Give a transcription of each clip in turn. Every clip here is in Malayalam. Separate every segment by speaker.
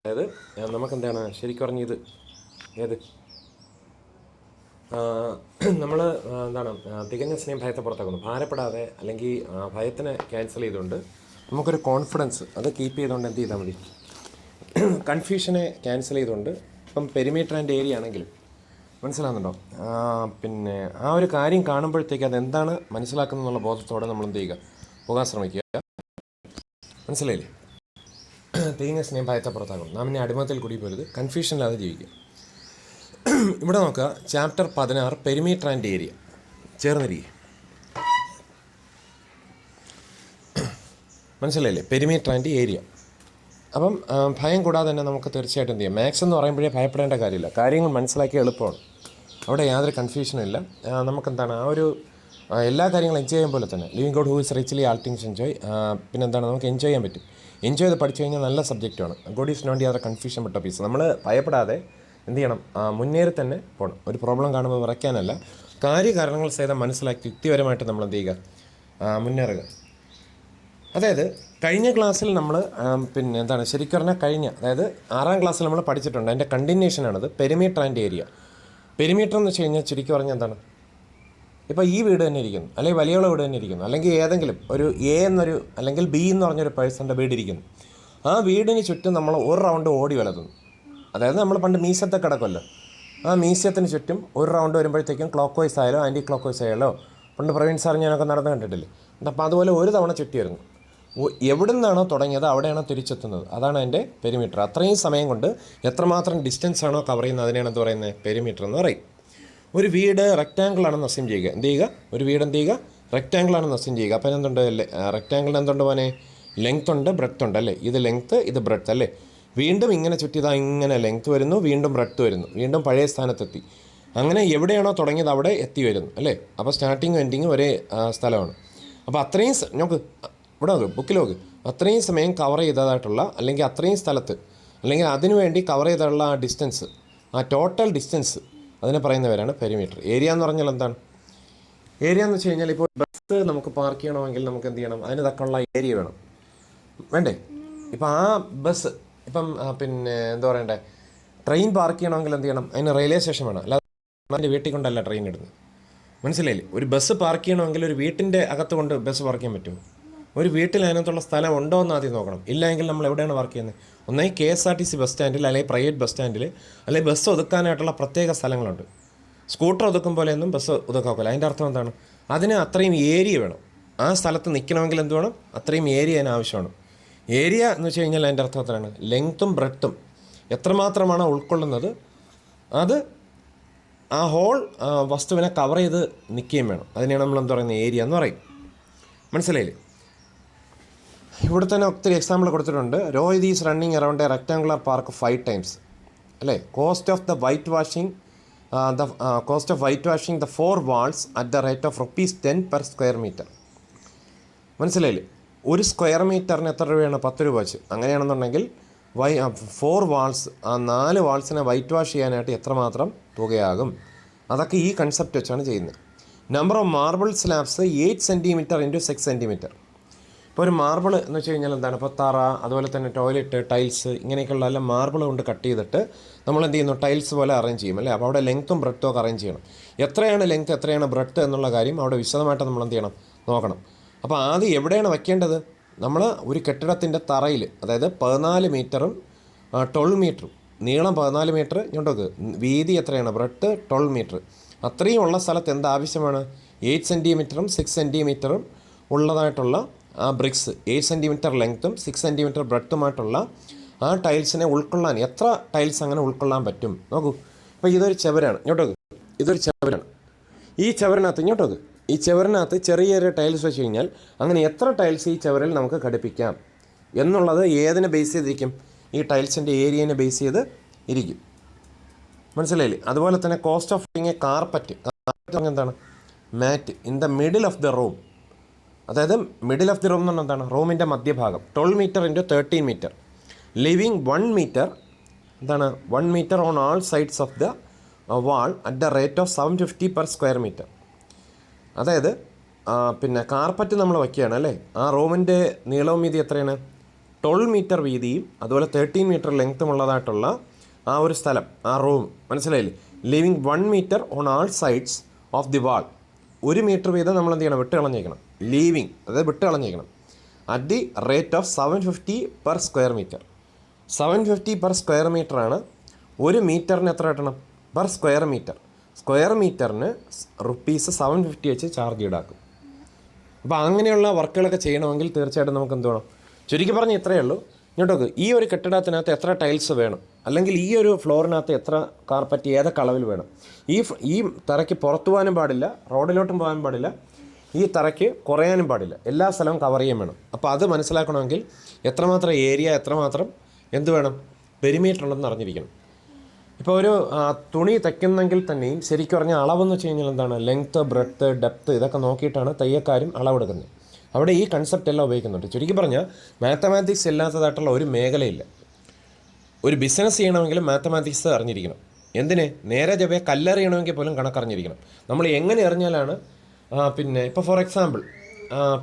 Speaker 1: അതായത് നമുക്കെന്താണ് ശരിക്കും പറഞ്ഞ ഇത് ഏത് നമ്മൾ എന്താണ് തികഞ്ഞ സ്നേഹം ഭയത്തെ പുറത്താക്കുന്നു. ഭാരപ്പെടാതെ അല്ലെങ്കിൽ ഭയത്തിനെ ക്യാൻസൽ ചെയ്തുകൊണ്ട് നമുക്കൊരു കോൺഫിഡൻസ് അത് കീപ്പ് ചെയ്തുകൊണ്ട് എന്ത് ചെയ്താൽ മതി, കൺഫ്യൂഷനെ ക്യാൻസൽ ചെയ്തുകൊണ്ട് ഇപ്പം പെരിമീറ്റർ ആൻഡ് ഏരിയ ആണെങ്കിലും മനസ്സിലാകുന്നുണ്ടോ, പിന്നെ ആ ഒരു കാര്യം കാണുമ്പോഴത്തേക്ക് അതെന്താണ് മനസ്സിലാക്കുന്നതെന്നുള്ള ബോധത്തോടെ നമ്മൾ എന്ത് ചെയ്യുക, പോകാൻ ശ്രമിക്കുക. മനസ്സിലായില്ലേ? തികഞ്ഞ സ്നേഹം ഭയത്തെ പുറത്താക്കും. നാം ഇനി അടിമത്തിൽ കൂടി പോരുത്, കൺഫ്യൂഷനില്ലാതെ ജീവിക്കുക. ഇവിടെ നോക്കുക, ചാപ്റ്റർ 16 പെരിമീറ്റർ ആൻഡ് ഏരിയ ചേർന്നിരിക്കുക. മനസ്സിലായില്ലേ? Perimeter and area. അപ്പം ഭയം കൂടാതെ തന്നെ നമുക്ക് തീർച്ചയായിട്ടും എന്ത് ചെയ്യാം. മാത്സ് എന്ന് പറയുമ്പോഴേ ഭയപ്പെടേണ്ട കാര്യമില്ല, കാര്യങ്ങൾ മനസ്സിലാക്കി എളുപ്പമാണ്, അവിടെ യാതൊരു കൺഫ്യൂഷനും ഇല്ല. നമുക്കെന്താണ് ആ ഒരു എല്ലാ കാര്യങ്ങളും എൻജോയ് ചെയ്യാൻ പോലെ തന്നെ living God who is richly all things enjoy. പിന്നെന്താണ് നമുക്ക് എൻജോയ് ചെയ്യാൻ പറ്റും. എൻജോയ് ചെയ്ത് പഠിച്ചു കഴിഞ്ഞാൽ നല്ല സബ്ജക്റ്റാണ്. ഗോഡ് ഈസ് നോട്ട് യാതൊരു കൺഫ്യൂഷൻ പെട്ട പീസ്. നമ്മൾ ഭയപ്പെടാതെ എന്ത് ചെയ്യണം, മുന്നേറി തന്നെ പോകണം. ഒരു പ്രോബ്ലം കാണുമ്പോൾ വിറയ്ക്കാനല്ല, കാര്യകാരണങ്ങൾ സഹിതം മനസ്സിലാക്കി യുക്തിപരമായിട്ട് നമ്മൾ എന്ത് ചെയ്യുക, മുന്നേറുക. അതായത് കഴിഞ്ഞ ക്ലാസ്സിൽ നമ്മൾ പിന്നെ എന്താണ് ശരിക്കും പറഞ്ഞാൽ അതായത് 6ാം ക്ലാസ്സിൽ നമ്മൾ പഠിച്ചിട്ടുണ്ട്. അതിൻ്റെ കണ്ടിന്യൂഷനാണത് പെരിമീറ്റർ ആൻഡ് ഏരിയ. പെരിമീറ്റർ എന്ന് വെച്ച് കഴിഞ്ഞാൽ ചുരുക്കി പറഞ്ഞാൽ എന്താണ്, ഇപ്പോൾ ഈ വീട് തന്നെ ഇരിക്കുന്നു, അല്ലെങ്കിൽ വലിയുള്ള വീട് തന്നെ ഇരിക്കുന്നു, അല്ലെങ്കിൽ ഏതെങ്കിലും ഒരു എ എന്നൊരു അല്ലെങ്കിൽ ബി എന്ന് പറഞ്ഞൊരു പേഴ്സൻ്റെ വീടിരിക്കുന്നു. ആ വീടിന് ചുറ്റും നമ്മൾ ഒരു റൗണ്ട് ഓടി വലതുന്നു. അതായത് നമ്മൾ പണ്ട് മ്യൂസിയത്തെ കിടക്കുമല്ലോ, ആ മ്യൂസിയത്തിന് ചുറ്റും ഒരു റൗണ്ട് വരുമ്പോഴത്തേക്കും ക്ലോക്ക് വൈസ് ആയാലോ ആൻറ്റി ക്ലോക്ക് വൈസ് ആയാലോ, പണ്ട് പ്രവീൺ സാർ ഞാനൊക്കെ നടന്ന് കണ്ടിട്ടില്ലേ. അപ്പോൾ അതുപോലെ ഒരു തവണ ചുറ്റി വരുന്നു. എവിടെ നിന്നാണോ തുടങ്ങിയത് അവിടെയാണോ തിരിച്ചെത്തുന്നത്, അതാണ് അതിൻ്റെ പെരിമീറ്റർ. അത്രയും സമയം കൊണ്ട് എത്രമാത്രം ഡിസ്റ്റൻസ് ആണോ കവർ ചെയ്യുന്നത് അതിനെയാണ് എന്ത് പറയുന്നത്, പെരിമീറ്റർ എന്ന് പറയും. ഒരു വീട് റെക്റ്റാങ്കിൾ ആണെന്ന് അസ്യൂം ചെയ്യുക. എന്ത് ചെയ്യുക, ഒരു വീട് എന്ത് ചെയ്യുക, റെക്റ്റാങ്കിൾ ആണെന്ന് അസ്യൂം ചെയ്യുക. അപ്പോൾ എന്തുണ്ട്, റെക്റ്റാങ്കിളിന് എന്തുണ്ട് പോനെ, ലെങ്ത് ഉണ്ട്, ബ്രെഡ്ത്ത് ഉണ്ട് അല്ലേ. ഇത് ലെങ്ത്ത്, ഇത് ബ്രെഡ്ത്ത് അല്ലേ. വീണ്ടും ഇങ്ങനെ ചുറ്റിയതാ, ഇങ്ങനെ ലെങ്ത്ത് വരുന്നു, വീണ്ടും ബ്രെഡ്ത്ത് വരുന്നു, വീണ്ടും പഴയ സ്ഥാനത്തെത്തി. അങ്ങനെ എവിടെയാണോ തുടങ്ങിയത് അവിടെ എത്തി വരുന്നു അല്ലേ. അപ്പോൾ സ്റ്റാർട്ടിങ് എൻഡിങ് ഒരേ സ്ഥലമാണ്. അപ്പോൾ അത്രയും നോക്ക്, ഇവിടെ നോക്ക്, ബുക്കിൽ നോക്ക്, അത്രയും സമയം കവർ ചെയ്തതായിട്ടുള്ള അല്ലെങ്കിൽ അത്രയും സ്ഥലത്ത് അല്ലെങ്കിൽ അതിനുവേണ്ടി കവർ ചെയ്തിട്ടുള്ള ആ ഡിസ്റ്റൻസ്, ആ ടോട്ടൽ ഡിസ്റ്റൻസ്, അതിനെ പറയുന്നവരാണ് പെരിമീറ്റർ. ഏരിയ എന്ന് പറഞ്ഞാൽ എന്താണ്, ഏരിയ എന്ന് വെച്ച് കഴിഞ്ഞാൽ ഇപ്പോൾ ബസ് നമുക്ക് പാർക്ക് ചെയ്യണമെങ്കിൽ നമുക്ക് എന്ത് ചെയ്യണം, അതിന് തക്കമുള്ള ഏരിയ വേണം, വേണ്ടേ. ഇപ്പം ആ ബസ് ഇപ്പം പിന്നെ എന്താ പറയണ്ടേ, ട്രെയിൻ പാർക്ക് ചെയ്യണമെങ്കിൽ എന്ത് ചെയ്യണം, അതിന് റെയിൽവേ സ്റ്റേഷൻ വേണം, അല്ലാതെ അതിൻ്റെ വീട്ടിൽ കൊണ്ടല്ല ട്രെയിൻ ഇടുന്നത്. മനസ്സിലായില്ലേ? ഒരു ബസ് പാർക്ക് ചെയ്യണമെങ്കിൽ ഒരു വീട്ടിൻ്റെ അകത്ത് കൊണ്ട് ബസ് പാർക്ക് ചെയ്യാൻ പറ്റുമോ? ഒരു വീട്ടിൽ അതിനകത്തുള്ള സ്ഥലം ഉണ്ടോ എന്ന് ആദ്യം നോക്കണം. ഇല്ലെങ്കിൽ നമ്മൾ എവിടെയാണ് വർക്ക് ചെയ്യുന്നത്, ഒന്നായി KSRTC ബസ് സ്റ്റാൻഡിൽ, അല്ലെങ്കിൽ പ്രൈവറ്റ് ബസ് സ്റ്റാൻഡിൽ, അല്ലെങ്കിൽ ബസ് ഒതുക്കാനായിട്ടുള്ള പ്രത്യേക സ്ഥലങ്ങളുണ്ട്. സ്കൂട്ടർ ഒതുക്കും പോലെയൊന്നും ബസ് ഒതുക്കാക്കില്ല. അതിൻ്റെ അർത്ഥം എന്താണ്, അതിന് അത്രയും ഏരിയ വേണം. ആ സ്ഥലത്ത് നിൽക്കണമെങ്കിൽ എന്ത് വേണം, അത്രയും ഏരിയ അതിന് ആവശ്യമാണ്. ഏരിയ എന്ന് വെച്ച് കഴിഞ്ഞാൽ അതിൻ്റെ അർത്ഥം എത്രയാണ്, ലെങ്ത്തും ബ്രെഡ്ത്തും എത്രമാത്രമാണ് ഉൾക്കൊള്ളുന്നത്, അത് ആ ഹോൾ വസ്തുവിനെ കവർ ചെയ്ത് നിൽക്കുകയും വേണം. അതിനെയാണ് നമ്മൾ എന്താ പറയുന്നത്, ഏരിയ എന്ന് പറയും. മനസ്സിലായില്ലേ? ഇവിടെ തന്നെ ഒത്തിരി എക്സാമ്പിൾ കൊടുത്തിട്ടുണ്ട്. Rohit is running around a rectangular park 5 times അല്ലേ. Cost of white washing the 4 walls at the rate of ₹10 per square meter. മനസ്സിലായില്ലേ? ഒരു സ്ക്വയർ മീറ്ററിന് എത്ര രൂപയാണ്, 10 രൂപ വെച്ച്. അങ്ങനെയാണെന്നുണ്ടെങ്കിൽ 4 walls, ആ 4 വാൾസിനെ വൈറ്റ് വാഷ് ചെയ്യാനായിട്ട് എത്രമാത്രം തുകയാകും, അതൊക്കെ ഈ കൺസെപ്റ്റ് വെച്ചാണ് ചെയ്യുന്നത്. Number of marble slabs 8 cm × 6 cm. ഇപ്പോൾ ഒരു മാർബിൾ എന്ന് വെച്ച് കഴിഞ്ഞാൽ എന്താണ്, ഇപ്പോൾ തറ, അതുപോലെ തന്നെ ടോയ്ലറ്റ്, ടൈൽസ്, ഇങ്ങനെയൊക്കെയുള്ള എല്ലാം മാർബിൾ കൊണ്ട് കട്ട് ചെയ്തിട്ട് നമ്മൾ എന്ത് ചെയ്യുന്നു, ടൈൽസ് പോലെ അറേഞ്ച് ചെയ്യും അല്ലേ. അപ്പോൾ അവിടെ ലെങ്ത്തും ബ്രെഡ്ത്തും ഒക്കെ അറേഞ്ച് ചെയ്യണം. എത്രയാണ് ലെങ്ത്ത്, എത്രയാണ് ബ്രെഡ്ത്ത് എന്നുള്ള കാര്യം അവിടെ വിശദമായിട്ട് നമ്മൾ എന്ത് ചെയ്യണം, നോക്കണം. അപ്പോൾ ആദ്യം എവിടെയാണ് വയ്ക്കേണ്ടത്, നമ്മൾ ഒരു കെട്ടിടത്തിൻ്റെ തറയിൽ, അതായത് 14 മീറ്ററും 12 മീറ്ററും നീളം, 14 മീറ്റർ ഇങ്ങോട്ടേക്ക് വീതി എത്രയാണ്, ബ്രെഡ്ത്ത് 12 മീറ്റർ, അത്രയും ഉള്ള സ്ഥലത്ത് എന്താവശ്യമാണ്, 8 cm 6 cm ഉള്ളതായിട്ടുള്ള ആ ബ്രിക്സ്, 8 cm ലെങ്ത്തും 6 cm ബ്രെഡ്ത്തുമായിട്ടുള്ള ആ ടൈൽസിനെ ഉൾക്കൊള്ളാൻ എത്ര ടൈൽസ് അങ്ങനെ ഉൾക്കൊള്ളാൻ പറ്റും നോക്കൂ. അപ്പോൾ ഇതൊരു ചവരാണ്, ഇങ്ങോട്ടേക്ക്, ഇതൊരു ചവരാണ്. ഈ ചവറിനകത്ത് ഇങ്ങോട്ടേക്ക്, ഈ ചവറിനകത്ത് ചെറിയ ചെറിയ ടൈൽസ് വെച്ച് കഴിഞ്ഞാൽ അങ്ങനെ എത്ര ടൈൽസ് ഈ ചവറിൽ നമുക്ക് ഘടിപ്പിക്കാം എന്നുള്ളത് ഏതിനെ ബേസ് ചെയ്തിരിക്കും, ഈ ടൈൽസിൻ്റെ ഏരിയനെ ബേസ് ചെയ്ത് ഇരിക്കും. മനസ്സിലായില്ലേ? അതുപോലെ തന്നെ കോസ്റ്റ് ഓഫ് എ കാർപ്പറ്റ് എന്താണ്, mat in the middle of the room. അതായത് മിഡിൽ ഓഫ് ദി റൂം എന്ന് പറഞ്ഞാൽ എന്താണ്, റൂമിൻ്റെ മധ്യഭാഗം, 12 മീറ്റർ × 13 മീറ്റർ. ലിവിങ് 1 മീറ്റർ, എന്താണ്, 1 metre on all sides of the wall at the rate of 750 per square meter. അതായത് പിന്നെ കാർപ്പറ്റ് നമ്മൾ വയ്ക്കുകയാണ് അല്ലേ. ആ റൂമിൻ്റെ നീളവും വീതി എത്രയാണ്, 12 മീറ്റർ വീതിയും അതുപോലെ 13 മീറ്റർ ലെങ്ത്തുമുള്ളതായിട്ടുള്ള ആ ഒരു സ്ഥലം, ആ റൂം, മനസ്സിലായില്ലേ? Leaving 1 metre on all sides of the wall. 1 metre വീതം നമ്മൾ എന്ത് ചെയ്യണം? വിട്ട് കളഞ്ഞേക്കണം. ലീവിങ്, അതായത് വിട്ട് കളഞ്ഞേക്കണം. At the rate of 750 per square metre. 750 per square മീറ്ററാണ്. 1 മീറ്ററിന് എത്ര കിട്ടണം? Per square metre. സ്ക്വയർ മീറ്ററിന് ₹750 വെച്ച് ചാർജ് ഈടാക്കും. അപ്പോൾ അങ്ങനെയുള്ള വർക്കുകളൊക്കെ ചെയ്യണമെങ്കിൽ തീർച്ചയായിട്ടും നമുക്ക് എന്ത് വേണം? ചുരുക്കി പറഞ്ഞ് ഇത്രയേ ഉള്ളൂ. ഇങ്ങോട്ടൊക്കെ ഈ ഒരു കെട്ടിടത്തിനകത്ത് എത്ര ടൈൽസ് വേണം, അല്ലെങ്കിൽ ഈ ഒരു ഫ്ലോറിനകത്ത് എത്ര കാർപ്പറ്റ് ഏതൊക്കെ അളവിൽ വേണം, ഈ തറയ്ക്ക് പുറത്തു പോകാനും പാടില്ല, റോഡിലോട്ടും പോകാനും പാടില്ല, ഈ തറയ്ക്ക് കുറയാനും പാടില്ല, എല്ലാ സ്ഥലവും കവർ ചെയ്യാൻ വേണം. അപ്പോൾ അത് മനസ്സിലാക്കണമെങ്കിൽ എത്രമാത്രം ഏരിയ, എത്രമാത്രം എന്ത് വേണം, പെരിമീറ്റർ ഉണ്ടെന്ന് അറിഞ്ഞിരിക്കണം. ഇപ്പോൾ ഒരു തുണി തയ്ക്കുന്നെങ്കിൽ തന്നെയും ശരിക്കും പറഞ്ഞാൽ അളവെന്ന് വെച്ച് കഴിഞ്ഞാൽ എന്താണ്? ലെങ്ത്ത്, ബ്രെഡ്ത്ത്, ഡെപ്ത്ത് ഇതൊക്കെ നോക്കിയിട്ടാണ് തയ്യക്കാരും അളവെടുക്കുന്നത്. അവിടെ ഈ കൺസെപ്റ്റ് എല്ലാം ഉപയോഗിക്കുന്നുണ്ട്. ചുരുക്കി പറഞ്ഞാൽ മാത്തമാറ്റിക്സ് ഇല്ലാത്തതായിട്ടുള്ള ഒരു മേഖലയില്ല. ഒരു ബിസിനസ് ചെയ്യണമെങ്കിലും മാത്തമാറ്റിക്സ് അറിഞ്ഞിരിക്കണം. എന്തിന്? നേരെ ചൊവ്വേ കല്ലെറിയണമെങ്കിൽ പോലും കണക്കറിഞ്ഞിരിക്കണം. നമ്മൾ എങ്ങനെ എറിഞ്ഞാലാണ് പിന്നെ ഇപ്പോൾ ഫോർ എക്സാമ്പിൾ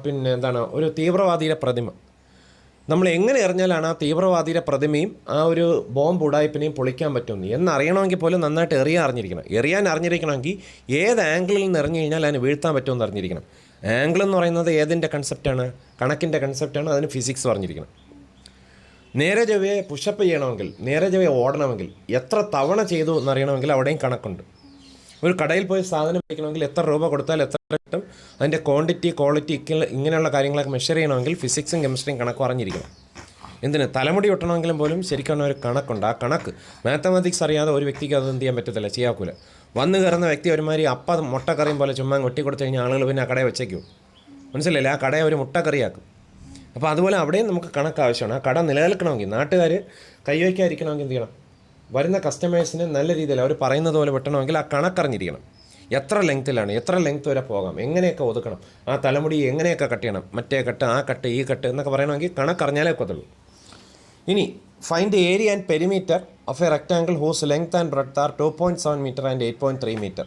Speaker 1: പിന്നെ എന്താണ് ഒരു തീവ്രവാദിയുടെ പ്രതിമ, നമ്മൾ എങ്ങനെ എറിഞ്ഞാലാണ് ആ തീവ്രവാദിയുടെ പ്രതിമയും ആ ഒരു ബോംബ് ഉടായ്പിനെയും പൊളിക്കാൻ പറ്റുമെന്ന് എന്നറിയണമെങ്കിൽ പോലും നന്നായിട്ട് എറിയാൻ അറിഞ്ഞിരിക്കണമെങ്കിൽ ഏത് ആംഗിളിൽ നിന്ന് എറിഞ്ഞു കഴിഞ്ഞാൽ അതിന് വീഴ്ത്താൻ പറ്റുമെന്ന് അറിഞ്ഞിരിക്കണം. ആംഗിൾ എന്ന് പറയുന്നത് ഏതിൻ്റെ കൺസെപ്റ്റാണ്? കണക്കിൻ്റെ കൺസെപ്റ്റാണ്. അതിന് ഫിസിക്സ് പറഞ്ഞിരിക്കണം. നേരെ ചൊവ്വേ പുഷപ്പ് ചെയ്യണമെങ്കിൽ, നേരെ ചൊവ്വേ ഓടണമെങ്കിൽ, എത്ര തവണ ചെയ്തു എന്നറിയണമെങ്കിൽ അവിടെയും കണക്കുണ്ട്. ഒരു കടയിൽ പോയി സാധനം മേടിക്കണമെങ്കിൽ എത്ര രൂപ കൊടുത്താൽ എത്ര കിട്ടും, അതിൻ്റെ ക്വാണ്ടിറ്റി, ക്വാളിറ്റി ഇങ്ങനെയുള്ള കാര്യങ്ങളൊക്കെ മെഷർ ചെയ്യണമെങ്കിൽ ഫിസിക്സും കെമിസ്ട്രിയും കണക്ക് അറിഞ്ഞിരിക്കണം. എന്തിന്? തലമുടി ഒട്ടണമെങ്കിലും പോലും ശരിക്കും ഒരു കണക്കുണ്ട്. ആ കണക്ക് മാത്തമാറ്റിക്സ് അറിയാതെ ഒരു വ്യക്തിക്ക് അത് എന്ത് ചെയ്യാൻ പറ്റത്തില്ല, ചെയ്യാക്കൂല. വന്നു കയറുന്ന വ്യക്തി ഒരുമാതിരി മുട്ടക്കറിയും പോലെ ചുമ്മാ ഒട്ടി കൊടുത്തു കഴിഞ്ഞാൽ ആളുകൾ പിന്നെ ആ കടയെ വെച്ചേക്കും. മനസ്സിലല്ലേ? ആ കടയെ ഒരു മുട്ടക്കറിയാക്കും. അപ്പോൾ അതുപോലെ അവിടെയും നമുക്ക് കണക്ക് ആവശ്യമാണ്. ആ കട നിലനിൽക്കണമെങ്കിൽ, നാട്ടുകാർ കൈവയ്ക്കാതിരിക്കണമെങ്കിൽ എന്ത് ചെയ്യണം? വരുന്ന കസ്റ്റമേഴ്സിന് നല്ല രീതിയിൽ അവർ പറയുന്നത് പോലെ വെട്ടണമെങ്കിൽ ആ കണക്കറിഞ്ഞിരിക്കണം. എത്ര ലെങ്ത്തിലാണ്, എത്ര ലെങ്ത്ത് വരെ പോകാം, എങ്ങനെയൊക്കെ ഒതുക്കണം, ആ തലമുടി എങ്ങനെയൊക്കെ കട്ട് ചെയ്യണം, മറ്റേ കട്ട്, ആ കട്ട്, ഈ കട്ട് എന്നൊക്കെ പറയണമെങ്കിൽ കണക്കറിഞ്ഞാലേ ഒക്കത്തുള്ളൂ. ഇനി find area and perimeter of a rectangle whose length and breadth are 2.7 metre and 8.3 metre.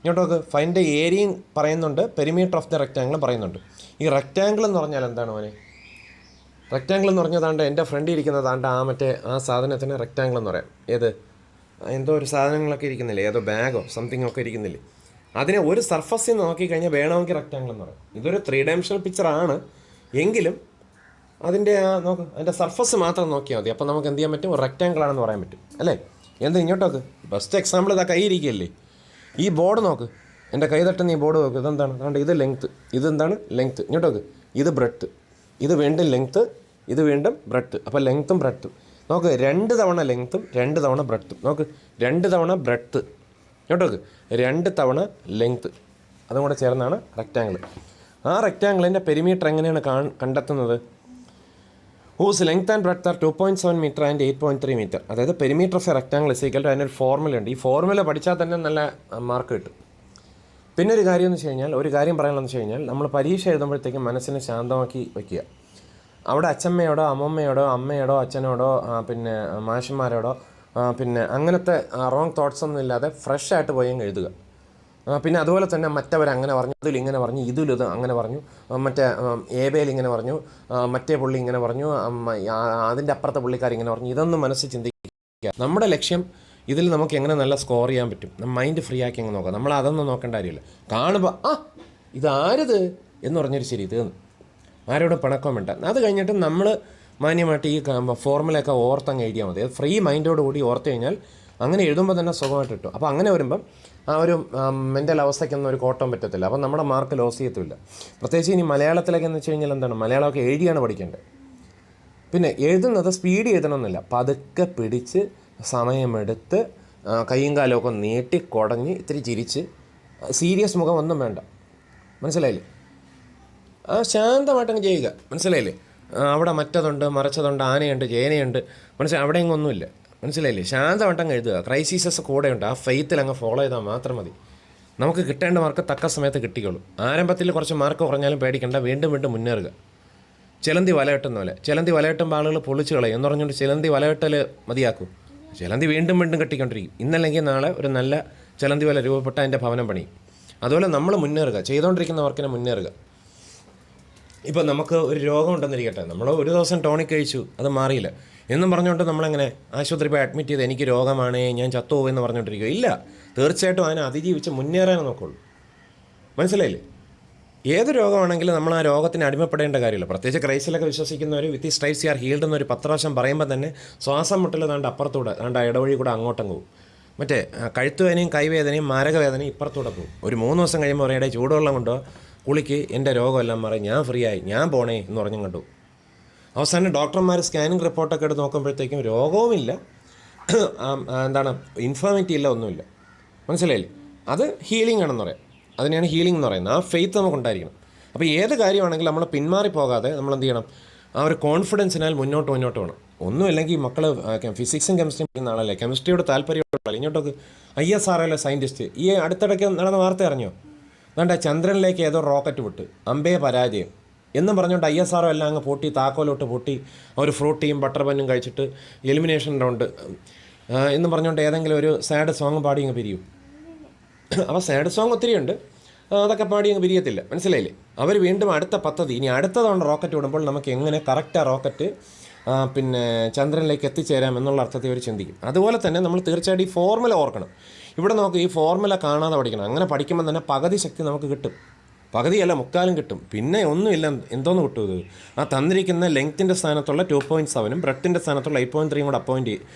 Speaker 1: ഇങ്ങോട്ടൊക്കെ ഫൈൻഡ് ഏരിയയും പറയുന്നുണ്ട്, പെരിമീറ്റർ ഓഫ് ദ റെക്ടാങ്കിളും പറയുന്നുണ്ട്. ഈ റെക്ടാങ്കിൾ എന്ന് പറഞ്ഞാൽ എന്താണ് മോനെ? റെക്ടാങ്കിൾ എന്ന് പറഞ്ഞാൽ താണ്ട് എൻ്റെ ഫ്രണ്ടിൽ ഇരിക്കുന്നതാണ്ട് ആ സാധനത്തിന് റെക്ടാങ്കിൾ എന്ന് പറയാം. ഏത്? എന്തോ ഒരു സാധനങ്ങളൊക്കെ ഇരിക്കുന്നില്ലേ, ഏതോ ബാഗോ സംതിങ് ഒക്കെ ഇരിക്കുന്നില്ലേ, അതിനെ ഒരു സർഫസിൽ നിന്ന് നോക്കിക്കഴിഞ്ഞാൽ വേണമെങ്കിൽ റെക്ടാങ്കിൾ എന്ന് പറയും. ഇതൊരു 3 ഡയമെൻഷണൽ പിക്ചറാണ് എങ്കിലും അതിൻ്റെ അതിൻ്റെ സർഫസ് മാത്രം നോക്കിയാൽ മതി. അപ്പോൾ നമുക്ക് എന്ത് ചെയ്യാൻ പറ്റും? ഒരു റെക്ടാങ്കിൾ ആണെന്ന് പറയാൻ പറ്റും, അല്ലേ? എന്ത്? ഇങ്ങോട്ടോക്ക് ബെസ്റ്റ് എക്സാമ്പിൾ ഇതാ കൈ ഇരിക്കുകയല്ലേ, ഈ ബോർഡ് നോക്ക്, എൻ്റെ കൈ തട്ടുന്ന ഈ ബോർഡ് നോക്ക്. ഇതെന്താണ്? അതുകൊണ്ട് ഇത് ലെങ്ത്ത്, ഇതെന്താണ്? ലെങ്ത്ത്. ഇങ്ങോട്ടോക്ക് ഇത് ബ്രെഡ്ത്ത്, ഇത് വീണ്ടും ലെങ്ത്ത്, ഇത് വീണ്ടും ബ്രെഡ്ത്ത്. അപ്പോൾ ലെങ്ത്തും ബ്രെഡ്ത്തും നോക്ക്, 2 തവണ ലെങ്ത്തും 2 തവണ ബ്രെഡ്ത്തും. നോക്ക്, 2 തവണ ബ്രെഡ്ത്ത്, ഇങ്ങോട്ടോക്ക് 2 തവണ ലെങ്ത്ത്, അതും കൂടെ ചേർന്നാണ് റെക്റ്റാങ്കിൾ. ആ റെക്റ്റാങ്കിളിൻ്റെ പെരിമീറ്റർ എങ്ങനെയാണ് കണ്ടെത്തുന്നത്? Whose length and breadth are 2.7 metre and 8.3 metre. അതായത് perimeter of a rectangle is equal to, അതിനൊരു ഫോർമുല ഉണ്ട്. ഈ ഫോർമുല പഠിച്ചാൽ തന്നെ നല്ല മാർക്ക് കിട്ടും. പിന്നെ ഒരു കാര്യം എന്ന് വെച്ച് കഴിഞ്ഞാൽ, ഒരു കാര്യം പറയാനുള്ളതെന്ന് വെച്ച് കഴിഞ്ഞാൽ, നമ്മൾ പരീക്ഷ എഴുതുമ്പോഴത്തേക്കും മനസ്സിനെ ശാന്തമാക്കി വയ്ക്കുക. അവിടെ അച്ഛമ്മയോടോ അമ്മമ്മയോടോ അമ്മയോടോ അച്ഛനോടോ പിന്നെ മാഷന്മാരോടോ പിന്നെ അങ്ങനത്തെ റോങ് തോട്ട്സ് ഒന്നും ഇല്ലാതെ ഫ്രഷ് ആയിട്ട് പോയി എഴുതുക. പിന്നെ അതുപോലെ തന്നെ മറ്റവരങ്ങനെ പറഞ്ഞു, ഇതിലിങ്ങനെ പറഞ്ഞു, ഇതിലിത് അങ്ങനെ പറഞ്ഞു, മറ്റേ ഏബേൽ ഇങ്ങനെ പറഞ്ഞു, മറ്റേ പുള്ളി ഇങ്ങനെ പറഞ്ഞു, അതിൻ്റെ അപ്പുറത്തെ പുള്ളിക്കാർ ഇങ്ങനെ പറഞ്ഞു, ഇതൊന്നും മനസ്സിൽ ചിന്തിക്കുക. നമ്മുടെ ലക്ഷ്യം ഇതിൽ നമുക്ക് എങ്ങനെ നല്ല സ്കോർ ചെയ്യാൻ പറ്റും, മൈൻഡ് ഫ്രീ ആക്കി അങ്ങ് നോക്കാം. നമ്മൾ അതൊന്നും നോക്കേണ്ട കാര്യമില്ല. കാണുമ്പോൾ ഇതാരത് എന്ന് പറഞ്ഞൊരു ശരി തീർന്നു, ആരോടും പിണക്കം വേണ്ട. അത് കഴിഞ്ഞിട്ട് നമ്മൾ മാന്യമായിട്ട് ഈ ഫോർമുലയൊക്കെ ഓർത്തങ്ങ് എഴുതിയാൽ മതി. അത് ഫ്രീ മൈൻഡോടുകൂടി ഓർത്ത് കഴിഞ്ഞാൽ അങ്ങനെ എഴുതുമ്പോൾ തന്നെ സുഖമായിട്ട് കിട്ടും. അപ്പോൾ അങ്ങനെ വരുമ്പം ആ ഒരു മെൻ്റൽ അവസ്ഥയ്ക്കൊന്നും ഒരു കോട്ടം പറ്റത്തില്ല. അപ്പം നമ്മുടെ മാർക്ക് ലോസ് ചെയ്യത്തില്ല. പ്രത്യേകിച്ച് ഇനി മലയാളത്തിലൊക്കെ എന്ന് വെച്ച് കഴിഞ്ഞാൽ എന്താണ്, മലയാളമൊക്കെ എഴുതിയാണ് പഠിക്കേണ്ടത്. പിന്നെ എഴുതുന്നത് സ്പീഡ് എഴുതണമെന്നില്ല, പതുക്കെ പിടിച്ച് സമയമെടുത്ത് കൈയും കാലമൊക്കെ നീട്ടി കുടഞ്ഞ് ഇത്തിരി ചിരിച്ച്, സീരിയസ് മുഖം ഒന്നും വേണ്ട, മനസ്സിലായില്ലേ? ശാന്തമായിട്ടങ്ങ് ചെയ്യുക, മനസ്സിലായില്ലേ? അവിടെ മറ്റതുണ്ട്, മറിച്ചതുണ്ട്, ആനയുണ്ട്, ചേനയുണ്ട്, മനസ്സിലായി? അവിടെ ഒന്നുമില്ല, മനസ്സിലായില്ലേ? ശാന്തമായിട്ടങ്ങ് എഴുതുക. ക്രൈസിസസ് കൂടെയുണ്ട്, ആ ഫെയ്ത്തിൽ അങ്ങ് ഫോളോ ചെയ്താൽ മാത്രം മതി. നമുക്ക് കിട്ടേണ്ട മാർക്ക് തക്ക സമയത്ത് കിട്ടിക്കോളൂ. ആരംഭത്തിൽ കുറച്ച് മാർക്ക് കുറഞ്ഞാലും പേടിക്കേണ്ട, വീണ്ടും വീണ്ടും മുന്നേറുക. ചിലന്തി വലകെട്ടുന്ന പോലെ, ചിലന്തി വലകെട്ടുമ്പോൾ ആളുകൾ പൊളിച്ച് കളയും എന്ന് പറഞ്ഞുകൊണ്ട് ചിലന്തി വലകെട്ടൽ മതിയാക്കും. ചിലന്തി വീണ്ടും വീണ്ടും കെട്ടിക്കൊണ്ടിരിക്കും. ഇന്നല്ലെങ്കിൽ നാളെ ഒരു നല്ല ചിലന്തി വല രൂപപ്പെട്ട അതിൻ്റെ ഭവനം പണിയും. അതുപോലെ നമ്മൾ മുന്നേറുക, ചെയ്തുകൊണ്ടിരിക്കുന്ന വർക്കിനെ മുന്നേറുക. ഇപ്പോൾ നമുക്ക് ഒരു രോഗം ഉണ്ടെന്നിരിക്കട്ടെ, നമ്മൾ ഒരു ദിവസം ടോണിക് കഴിച്ചു, അത് മാറിയില്ല എന്നും പറഞ്ഞുകൊണ്ട് നമ്മളെങ്ങനെ ആശുപത്രി പോയി അഡ്മിറ്റ് ചെയ്ത് എനിക്ക് രോഗമാണ്, ഞാൻ ചത്തുപോകുമെന്ന് പറഞ്ഞുകൊണ്ടിരിക്കുക ഇല്ല. തീർച്ചയായിട്ടും അതിനെ അതിജീവിച്ച് മുന്നേറാനേ നോക്കുള്ളൂ. മനസ്സിലായില്ലേ? ഏത് രോഗമാണെങ്കിലും നമ്മൾ ആ രോഗത്തിന് അടിമപ്പെടേണ്ട കാര്യമില്ല. പ്രത്യേകിച്ച് ക്രൈസ്റ്റിലൊക്കെ വിശ്വസിക്കുന്നവർ വിത്ത് ഈ സ്ട്രൈപ്സ് യു ആർ ഹീൽഡ് എന്നൊരു 10 പ്രാവശ്യം പറയുമ്പോൾ തന്നെ ശ്വാസം മുട്ടൽ താണ്ട് അപ്പുറത്തൂടെ, താണ്ട് ഇടവഴി കൂടെ അങ്ങോട്ടും പോകും. മറ്റേ കഴുത്തുവേദനയും കൈവേദനയും മാരകവേദനയും ഇപ്പുറത്തൂടെ പോകും. ഒരു 3 ദിവസം കഴിയുമ്പോൾ പറയടേ ചൂടുവെള്ളം കൊണ്ടോ കുളിക്ക്, എൻ്റെ രോഗമെല്ലാം മാറി, ഞാൻ ഫ്രീ ആയി, ഞാൻ പോണേ എന്ന് പറഞ്ഞും കണ്ടു. അവസാനം ഡോക്ടർമാർ സ്കാനിങ് റിപ്പോർട്ടൊക്കെ എടുത്ത് നോക്കുമ്പോഴത്തേക്കും രോഗവുമില്ല, ഇൻഫോർമിറ്റി ഇല്ല, ഒന്നുമില്ല. മനസ്സിലായില്ലേ? അത് ഹീലിംഗ് ആണെന്ന് പറയാം. അതിനെയാണ് ഹീലിംഗ് എന്ന് പറയുന്നത്. ആ ഫെയ്ത്ത് നമുക്കുണ്ടായിരിക്കണം. അപ്പോൾ ഏത് കാര്യമാണെങ്കിലും നമ്മൾ പിന്മാറിപ്പോകാതെ നമ്മൾ എന്ത് ചെയ്യണം? ആ ഒരു കോൺഫിഡൻസിനാൽ മുന്നോട്ട് വേണം. ഒന്നുമില്ലെങ്കിൽ മക്കൾ ഫിസിക്സും കെമിസ്ട്രിയും പഠിക്കുന്ന ആളല്ലേ, കെമിസ്ട്രിയോട് താല്പര്യമുള്ള ഇങ്ങോട്ടൊക്കെ ISRO സയൻറ്റിസ്റ്റ് ഈ അടുത്തിടയ്ക്ക് നടന്ന വാർത്ത അറിഞ്ഞോ? അതുകൊണ്ട് ചന്ദ്രനിലേക്ക് ഏതോ റോക്കറ്റ് വിട്ട് അമ്പേ പരാജയം എന്നും പറഞ്ഞുകൊണ്ട് ISRO എല്ലാം അങ്ങ് പൊട്ടി, താക്കോലോട്ട് പൊട്ടി, അവർ ഫ്രൂട്ടിയും ബട്ടർ ബന്നും കഴിച്ചിട്ട് എലിമിനേഷൻ റൗണ്ട് എന്ന് പറഞ്ഞുകൊണ്ട് ഏതെങ്കിലും ഒരു സാഡ് സോങ് പാടി അങ്ങ് പിരിയും. അപ്പോൾ സാഡ് സോങ് ഒത്തിരിയുണ്ട്, അതൊക്കെ പാടി അങ്ങ് പിരിയത്തില്ല. മനസ്സിലായില്ലേ? അവർ വീണ്ടും അടുത്ത പദ്ധതി, ഇനി അടുത്ത തവണ റോക്കറ്റ് വിടുമ്പോൾ നമുക്ക് എങ്ങനെ കറക്റ്റ് ആ റോക്കറ്റ് പിന്നെ ചന്ദ്രനിലേക്ക് എത്തിച്ചേരാം എന്നുള്ള അർത്ഥത്തിൽ അവർ ചിന്തിക്കും. അതുപോലെ തന്നെ നമ്മൾ തീർച്ചയായിട്ടും ഈ ഫോർമുല ഓർക്കണം. ഇവിടെ നമുക്ക് ഈ ഫോർമുല കാണാതെ പഠിക്കണം. അങ്ങനെ പഠിക്കുമ്പോൾ തന്നെ പകുതി ശക്തി നമുക്ക് കിട്ടും. പകുതിയല്ല, മുക്കാലും കിട്ടും. പിന്നെ ഒന്നുമില്ല, എന്തോന്ന് കിട്ടും ഇത്? ആ തന്നിരിക്കുന്ന ലെങ്ത്തിൻ്റെ സ്ഥാനത്തുള്ള 2.7 ബ്രെഡ്ത്തിൻ്റെ സ്ഥാനത്തുള്ള 8.3 കൂടെ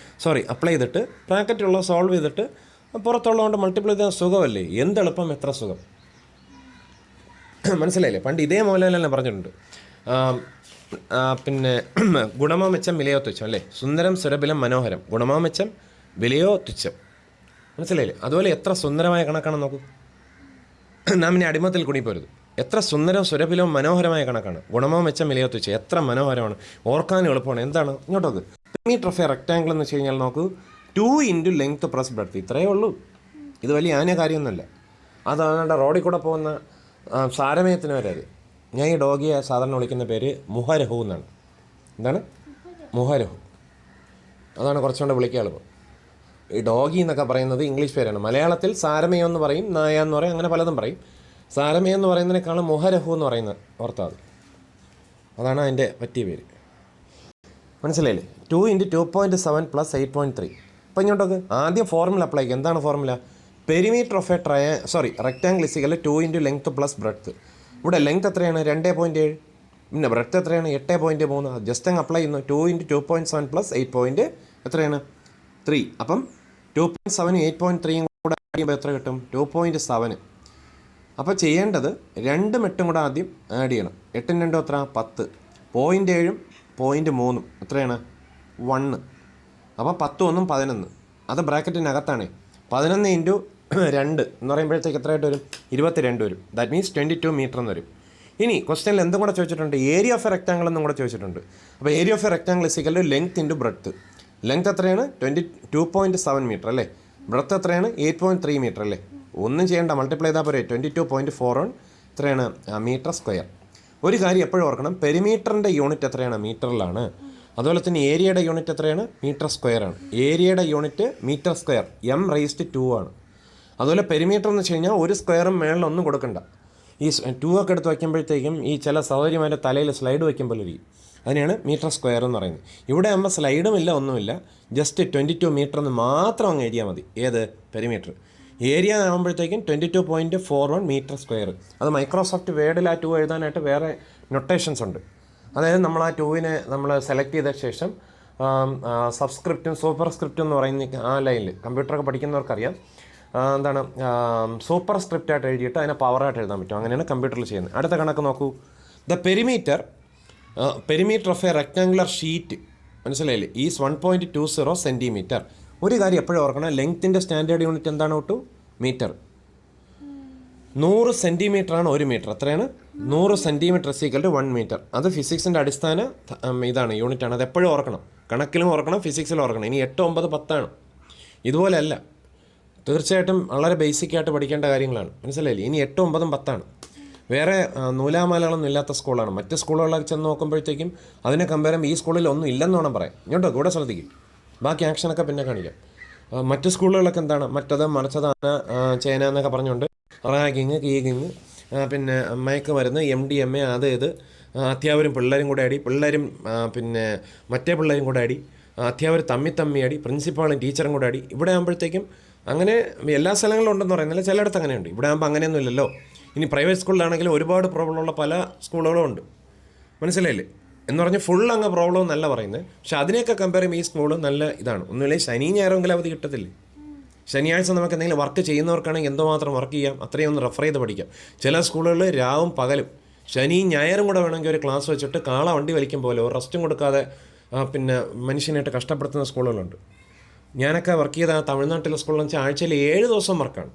Speaker 1: അപ്ലൈ ചെയ്തിട്ട് ബ്രാക്കറ്റുള്ള സോൾവ് ചെയ്തിട്ട് പുറത്തുള്ളതുകൊണ്ട് മൾട്ടിപ്ലൈ ചെയ്താൽ സുഖമല്ലേ? എന്തെളുപ്പം, എത്ര സുഖം. മനസ്സിലായില്ലേ? പണ്ട് ഇതേ മോഹൻലാലെല്ലാം പറഞ്ഞിട്ടുണ്ട്, പിന്നെ ഗുണമോ മെച്ചം വിലയോ തുച്ഛം അല്ലേ, സുന്ദരം സുരഭിലം മനോഹരം, ഗുണമോ മെച്ചം വിലയോ തുച്ഛം. മനസ്സിലായില്ലേ? അതുപോലെ എത്ര സുന്ദരമായ കണക്കാണ് നോക്കൂ. നാം ഇനി അടിമത്തിൽ കുടിപ്പോരുത്. എത്ര സുന്ദരം സുരഭിലവും മനോഹരമായ കണക്കാണ്. ഗുണമോ മെച്ചം വിലയോ തുച്ഛം, എത്ര മനോഹരമാണ്, ഓർക്കാനും എളുപ്പമാണ്. എന്താണ് ഇങ്ങോട്ടോക്ക്? മീറ്റർ ഓഫ് എ റെക്ടാങ്കിൾ എന്ന് വെച്ച് കഴിഞ്ഞാൽ നോക്കൂ, 2 ഇൻറ്റു ലെങ്ത്ത് പ്ലസ് ബ്രെഡ്ത്ത്, ഇത്രയേ ഉള്ളൂ. ഇത് വലിയ കാര്യമൊന്നുമല്ല. അതാണ് റോഡിൽ കൂടെ പോകുന്ന സാരമയത്തിന് വരെ അത്. ഞാൻ ഈ ഡോഗിയെ സാധാരണ വിളിക്കുന്ന പേര് മുഹരഹു എന്നാണ്. എന്താണ്? മുഹരഹു. അതാണ് കുറച്ചുകൊണ്ട് വിളിക്കുക എളുപ്പം. ഈ ഡോഗി എന്നൊക്കെ പറയുന്നത് ഇംഗ്ലീഷ് പേരാണ്. മലയാളത്തിൽ സാരമയം എന്ന് പറയും, നായ എന്ന് പറയും, അങ്ങനെ പലതും പറയും. സാരമയം എന്ന് പറയുന്നതിനേക്കാളും മുഹരഹു എന്ന് പറയുന്ന ഓർത്താൽ മതി. അതാണ് അതിൻ്റെ പറ്റിയ പേര്. മനസ്സിലായില്ലേ? 2 ഇൻറ്റു 2.7 പ്ലസ് 8.3. അപ്പോൾ ഇങ്ങോട്ടൊക്കെ ആദ്യം ഫോർമുല അപ്ലൈ ചെയ്യുക. എന്താണ് formula? Perimeter of a rectangle is equal 2 into length plus breadth. ഇവിടെ ലെങ്ത്ത് എത്രയാണ്? 2.7. പിന്നെ ബ്രെഡ്ത്ത് എത്രയാണ്? 8.3. ജസ്റ്റ് അങ്ങ് അപ്ലൈ ചെയ്യുന്നു. 2 ഇൻറ്റു 2.7 പ്ലസ് 8 എത്രയാണ്? 3. അപ്പം 2.7 8.3 കൂടെ ആഡ് ചെയ്യുമ്പോൾ എത്ര കിട്ടും? 2.7. അപ്പോൾ ചെയ്യേണ്ടത് 2 8 കൂടെ ആദ്യം ആഡ് ചെയ്യണം. 8 2 എത്ര? 10. 0.7 0.3 എത്രയാണ്? 1. അപ്പോൾ 10 1 11. അത് ബ്രാക്കറ്റിനകത്താണ്. 11 ഇൻറ്റു 2 എന്ന് പറയുമ്പോഴത്തേക്ക് എത്രയായിട്ട് വരും? 22 വരും. ദാറ്റ് മീൻസ് 22 മീറ്റർ എന്ന് വരും. ഇനി ക്വസ്റ്റ്യനിൽ എന്തും കൂടെ ചോദിച്ചിട്ടുണ്ട്? ഏരിയ ഓഫ് എ റെക്ടാങ്കിൾ എന്നും കൂടെ ചോദിച്ചിട്ടുണ്ട്. അപ്പോൾ area of a rectangle is equal length into breadth. Length എത്രയാണ്? 22.7 മീറ്റർ അല്ലേ. ബ്രെഡ്ത്ത് എത്രയാണ്? 8.3 മീറ്റർ അല്ലേ. ഒന്നും ചെയ്യേണ്ട, മൾട്ടിപ്ലൈ ചെയ്താൽ പോരെ. 22.41 എത്രയാണ്? Metre square. ഒരു കാര്യം എപ്പോഴും ഓർക്കണം, പെരിമീറ്ററിൻ്റെ യൂണിറ്റ് എത്രയാണ്? മീറ്ററിലാണ്. അതുപോലെ തന്നെ ഏരിയയുടെ യൂണിറ്റ് എത്രയാണ്? മീറ്റർ സ്ക്വയർ ആണ്. ഏരിയയുടെ യൂണിറ്റ് മീറ്റർ സ്ക്വയർ m⁻²² ആണ്. അതുപോലെ പെരിമീറ്റർ എന്ന് വെച്ച് കഴിഞ്ഞാൽ ഒരു സ്ക്വയറും മേളിലൊന്നും കൊടുക്കണ്ട. ഈ 2 ഒക്കെ എടുത്ത് വയ്ക്കുമ്പോഴത്തേക്കും ഈ ചില സൗകര്യമായിട്ട് തലയിൽ സ്ലൈഡ് വയ്ക്കുമ്പോൾ ഇരിക്കും. അതിനെയാണ് മീറ്റർ സ്ക്വയർ എന്ന് പറയുന്നത്. ഇവിടെ ആകുമ്പോൾ സ്ലൈഡും ഇല്ല, ഒന്നുമില്ല. ജസ്റ്റ് 22 മീറ്റർ എന്ന് മാത്രം അങ്ങ് എഴുതിയാൽ മതി. ഏത്? പെരിമീറ്റർ. ഏരിയ ആകുമ്പോഴത്തേക്കും 22.41 മീറ്റർ സ്ക്വയർ. അത് മൈക്രോസോഫ്റ്റ് വേർഡിൽ ആ 2 എഴുതാനായിട്ട് വേറെ നൊട്ടേഷൻസ് ഉണ്ട്. അതായത് നമ്മൾ ആ 2-നെ നമ്മൾ സെലക്ട് ചെയ്ത ശേഷം സബ്സ്ക്രിപ്റ്റും സൂപ്പർ സ്ക്രിപ്റ്റും എന്ന് പറയുന്ന ആ ലൈനിൽ കമ്പ്യൂട്ടറൊക്കെ പഠിക്കുന്നവർക്കറിയാം. എന്താണ് സൂപ്പർ സ്ക്രിപ്റ്റായിട്ട് എഴുതിയിട്ട് അതിനെ പവറായിട്ട് എഴുതാൻ പറ്റും. അങ്ങനെയാണ് കമ്പ്യൂട്ടറിൽ ചെയ്യുന്നത്. അടുത്ത കണക്ക് നോക്കൂ. The perimeter of a rectangular sheet, മനസ്സിലായില്ലേ, ഈസ് 1.20 സെൻറ്റിമീറ്റർ. ഒരു കാര്യം എപ്പോഴും ഓർക്കണം, ലെങ്ത്തിൻ്റെ സ്റ്റാൻഡേർഡ് യൂണിറ്റ് എന്താണ് കേട്ടു? മീറ്റർ. 100 സെൻറ്റിമീറ്ററാണ് 1 മീറ്റർ. എത്രയാണ്? 100 സെൻറ്റിമീറ്റർ ഇസിക്കൽ ടു 1 മീറ്റർ. അത് ഫിസിക്സിൻ്റെ അടിസ്ഥാന ഇതാണ്, യൂണിറ്റാണ്. അത് എപ്പോഴും ഓർക്കണം. കണക്കിലും ഓർക്കണം, ഫിസിക്സിലും ഓർക്കണം. ഇനി 8 9 10 ഇതുപോലെയല്ല. തീർച്ചയായിട്ടും വളരെ ബേസിക്കായിട്ട് പഠിക്കേണ്ട കാര്യങ്ങളാണ്. മനസ്സിലായില്ലേ? ഇനി 8 9 10 വേറെ നൂലാമാലകളൊന്നും ഇല്ലാത്ത സ്കൂളാണ്. മറ്റ് സ്കൂളുകളിലൊക്കെ ചെന്ന് നോക്കുമ്പോഴത്തേക്കും അതിനെ കമ്പയർ ചെയ്യുമ്പോൾ ഈ സ്കൂളിൽ ഒന്നും ഇല്ലെന്ന് വേണം പറയാം. ഇങ്ങോട്ടോ കൂടെ ശ്രദ്ധിക്കും. ബാക്കി ആക്ഷനൊക്കെ പിന്നെ കാണിക്കാം. മറ്റ് സ്കൂളുകളൊക്കെ എന്താണ്? മറ്റത് മറിച്ചതാണ് ചേന എന്നൊക്കെ പറഞ്ഞുകൊണ്ട് റാഗിങ്, കീഗിങ്, പിന്നെ മയക്ക് മരുന്ന്, MDMA, അത് ഇത് അധ്യാപകരും പിള്ളേരും കൂടെ അടി, പിള്ളേരും പിന്നെ മറ്റേ പിള്ളേരും കൂടെ അടി, അധ്യാപകർ തമ്മി അടി, പ്രിൻസിപ്പാളും ടീച്ചറും കൂടെ അടി. ഇവിടെ ആകുമ്പോഴത്തേക്കും അങ്ങനെ എല്ലാ സ്ഥലങ്ങളിലും ഉണ്ടെന്ന് പറയുന്നില്ല, ചിലയിടത്ത് അങ്ങനെയുണ്ട്. ഇവിടെ ആകുമ്പോൾ അങ്ങനെയൊന്നും ഇല്ലല്ലോ. ഇനി പ്രൈവറ്റ് സ്കൂളിലാണെങ്കിലും ഒരുപാട് പ്രോബ്ലമുള്ള പല സ്കൂളുകളും ഉണ്ട്, മനസ്സിലായില്ലേ? എന്ന് പറഞ്ഞാൽ ഫുൾ അങ്ങ് പ്രോബ്ലം എന്നല്ല പറയുന്നത്, പക്ഷെ അതിനെയൊക്കെ കമ്പയർ ചെയ്യുമ്പോൾ ഈ സ്കൂൾ നല്ല ഇതാണ്. ഒന്നുമില്ലെങ്കിൽ ശനി ഞായറെങ്കിലും അവധി കിട്ടത്തില്ലേ? ശനിയാഴ്ച നമുക്ക് എന്തെങ്കിലും വർക്ക് ചെയ്യുന്നവർക്കാണെങ്കിൽ എന്തുമാത്രം വർക്ക് ചെയ്യാം, അത്രയും ഒന്ന് റെഫർ ചെയ്ത് പഠിക്കാം. ചില സ്കൂളുകളിൽ രാവും പകലും ശനിയും ഞായറും കൂടെ വേണമെങ്കിൽ ഒരു ക്ലാസ് വെച്ചിട്ട് കാള വണ്ടി വലിക്കും പോലെ ഒരു റെസ്റ്റും കൊടുക്കാതെ പിന്നെ മനുഷ്യനായിട്ട് കഷ്ടപ്പെടുത്തുന്ന സ്കൂളുകളുണ്ട്. ഞാനൊക്കെ വർക്ക് ചെയ്ത തമിഴ്നാട്ടിലെ സ്കൂളിൽ വെച്ചാൽ ആഴ്ചയിൽ 7 ദിവസം വർക്കാണ്.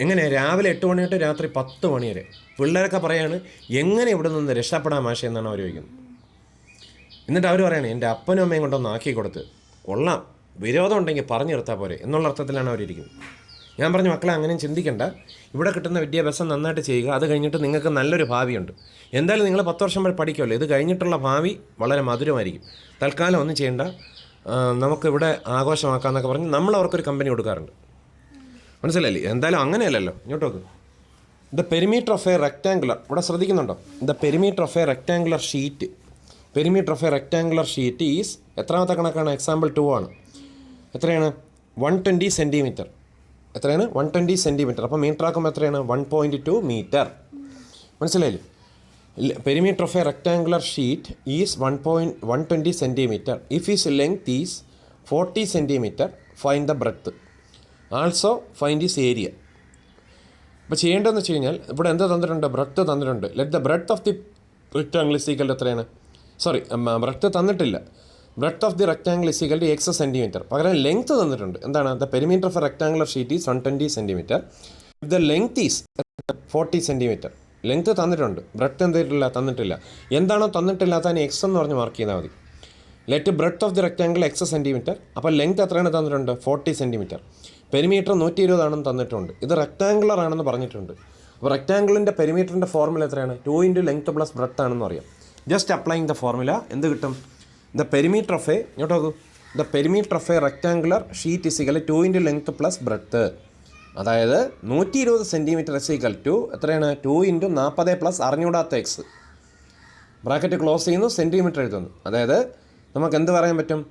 Speaker 1: എങ്ങനെ? രാവിലെ 8 മണി തൊട്ട് രാത്രി 10 മണി വരെ. പിള്ളേരൊക്കെ പറയാണ് എങ്ങനെ ഇവിടെ നിന്ന് രക്ഷപ്പെടാൻ മാഷ എന്നാണ് അവർ ചോദിക്കുന്നത്. എന്നിട്ട് അവർ പറയണേ എൻ്റെ അപ്പനും അമ്മയും കൊണ്ടൊന്ന് ആക്കി കൊടുത്ത് കൊള്ളാം, വിരോധം ഉണ്ടെങ്കിൽ പറഞ്ഞു നിർത്താൽ പോരെ എന്നുള്ള അർത്ഥത്തിലാണ് അവരിയ്ക്കുന്നത്. ഞാൻ പറഞ്ഞു മക്കളെ അങ്ങനെയും ചിന്തിക്കേണ്ട, ഇവിടെ കിട്ടുന്ന വിദ്യാഭ്യാസം നന്നായിട്ട് ചെയ്യുക, അത് കഴിഞ്ഞിട്ട് നിങ്ങൾക്ക് നല്ലൊരു ഭാവിയുണ്ട്. എന്തായാലും നിങ്ങൾ 10 വർഷം വരെ പഠിക്കുമല്ലോ, ഇത് കഴിഞ്ഞിട്ടുള്ള ഭാവി വളരെ മധുരമായിരിക്കും. തൽക്കാലം ഒന്നും ചെയ്യേണ്ട, നമുക്കിവിടെ ആഘോഷമാക്കാമെന്നൊക്കെ പറഞ്ഞ് നമ്മൾ അവർക്കൊരു കമ്പനി കൊടുക്കാറുണ്ട്, മനസ്സിലല്ലേ? എന്തായാലും അങ്ങനെയല്ലല്ലോ. ഇങ്ങോട്ട് നോക്ക്. The perimeter of a rectangular, ഇവിടെ ശ്രദ്ധിക്കുന്നുണ്ടോ? The perimeter of a rectangular sheet, perimeter of a rectangular sheet is എത്രാമത്തെ കണക്കാണ്? എക്സാമ്പിൾ 2 ആണ്. എത്രയാണ്? 120 സെൻറ്റിമീറ്റർ. എത്രയാണ്? 120 സെൻറ്റിമീറ്റർ. അപ്പോൾ മീറ്റർ ആക്കുമ്പോൾ എത്രയാണ്? 1.2 മീറ്റർ. മനസ്സിലായില്ലേ? Perimeter of a rectangular sheet is 120 centimetre. If its length is 40 centimetre, find the breadth. Also find its area. അപ്പോൾ ചെയ്യേണ്ടതെന്ന് വെച്ച് കഴിഞ്ഞാൽ ഇവിടെ എന്ത് തന്നിട്ടുണ്ട്? ബ്രെഡ്ത്ത് തന്നിട്ടുണ്ട്. Let the breadth of the rectangle is equal എത്രയാണ്? സോറി, ബ്രെഡ്ത്ത് തന്നിട്ടില്ല. Breadth of the rectangle is equal to X centimetre. പകരം ലെങ്ത്ത് തന്നിട്ടുണ്ട്. എന്താണ്? The perimeter of a rectangular sheet is 120 centimetre. If the length is 40 centimetre. Length തന്നിട്ടുണ്ട്, ബ്രെഡ്ത്ത് എന്തിട്ടില്ല? തന്നിട്ടില്ല. എന്താണോ തന്നിട്ടില്ലാത്തതിന് X എന്ന് പറഞ്ഞ് മാർക്ക് ചെയ്താൽ മതി. Let breadth of the rectangle X centimetre. അപ്പോൾ ലെങ്ത് എത്രയാണ് തന്നിട്ടുണ്ട്? 40 സെൻറ്റിമീറ്റർ. പെരിമീറ്റർ 120 ആണെന്ന് തന്നിട്ടുണ്ട്. ഇത് റെക്റ്റാങ്കുലർ ആണെന്ന് പറഞ്ഞിട്ടുണ്ട്. അപ്പോൾ റെക്റ്റാങ്കിളിൻ്റെ പെരിമീറ്ററിൻ്റെ ഫോർമുല എത്രയാണ്? 2 ഇൻറ്റു ലെങ്ത് പ്ലസ് ബ്രെഡ്ത്ത് ആണെന്ന് അറിയാം. ജസ്റ്റ് അപ്ലൈയിങ് ദ ഫോർമുല എന്ത് കിട്ടും? ദ പെരിമീറ്റർ ഓഫ് എ, ഇങ്ങോട്ട് നോക്കൂ, the perimeter of a rectangular sheet is equal 2 into length plus breadth. അതായത് 120 സെൻറ്റിമീറ്റർ ഇസ് ഈക്വൽ ടു എത്രയാണ്? 2 ഇൻറ്റു 40 പ്ലസ് അറിഞ്ഞൂടാത്ത X. ബ്രാക്കറ്റ് ക്ലോസ് ചെയ്യുന്നു, സെൻറ്റിമീറ്റർ എഴുതുന്നു. അതായത് നമുക്ക് എന്ത് പറയാൻ പറ്റും?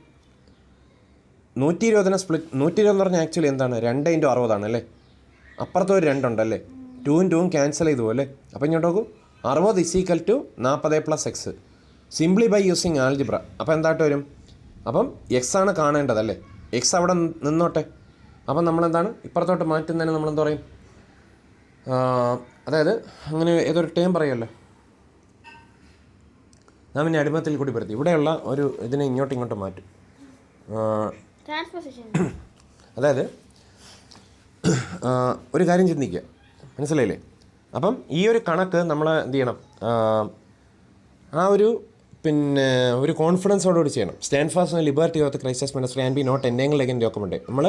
Speaker 1: 120 സ്പ്ലിറ്റ്, 120 എന്ന് പറഞ്ഞാൽ ആക്ച്വലി എന്താണ്? 2 ഇൻറ്റു 60 അല്ലേ? അപ്പുറത്ത് ഒരു 2 ഉണ്ടല്ലേ? 2 2 ക്യാൻസൽ ചെയ്തു അല്ലേ? അപ്പോൾ ഇങ്ങോട്ട് നോക്കൂ, 60 is equal to 40 plus X. Simply by using algebra. അപ്പോൾ എന്തായിട്ട് വരും? അപ്പം X ആണ് കാണേണ്ടതല്ലേ? X അവിടെ നിന്നോട്ടെ. അപ്പം നമ്മളെന്താണ് ഇപ്പുറത്തോട്ട് മാറ്റുന്നതിന് നമ്മളെന്ത് പറയും? അതായത് അങ്ങനെ ഏതൊരു ടേം പറയുമല്ലോ, നാം പിന്നെ അടിമത്തിൽ കൂടി പെടുത്തി ഇവിടെയുള്ള ഒരു ഇതിനെ ഇങ്ങോട്ടും മാറ്റും. അതായത് ഒരു കാര്യം ചിന്തിക്കുക, മനസ്സിലായില്ലേ? അപ്പം ഈ ഒരു കണക്ക് നമ്മൾ എന്ത് ചെയ്യണം? ആ ഒരു പിന്നെ ഒരു കോൺഫിഡൻസോടുകൂടി ചെയ്യണം. Stand fast and liberty of the Christ minister and B not entangled again document. നമ്മൾ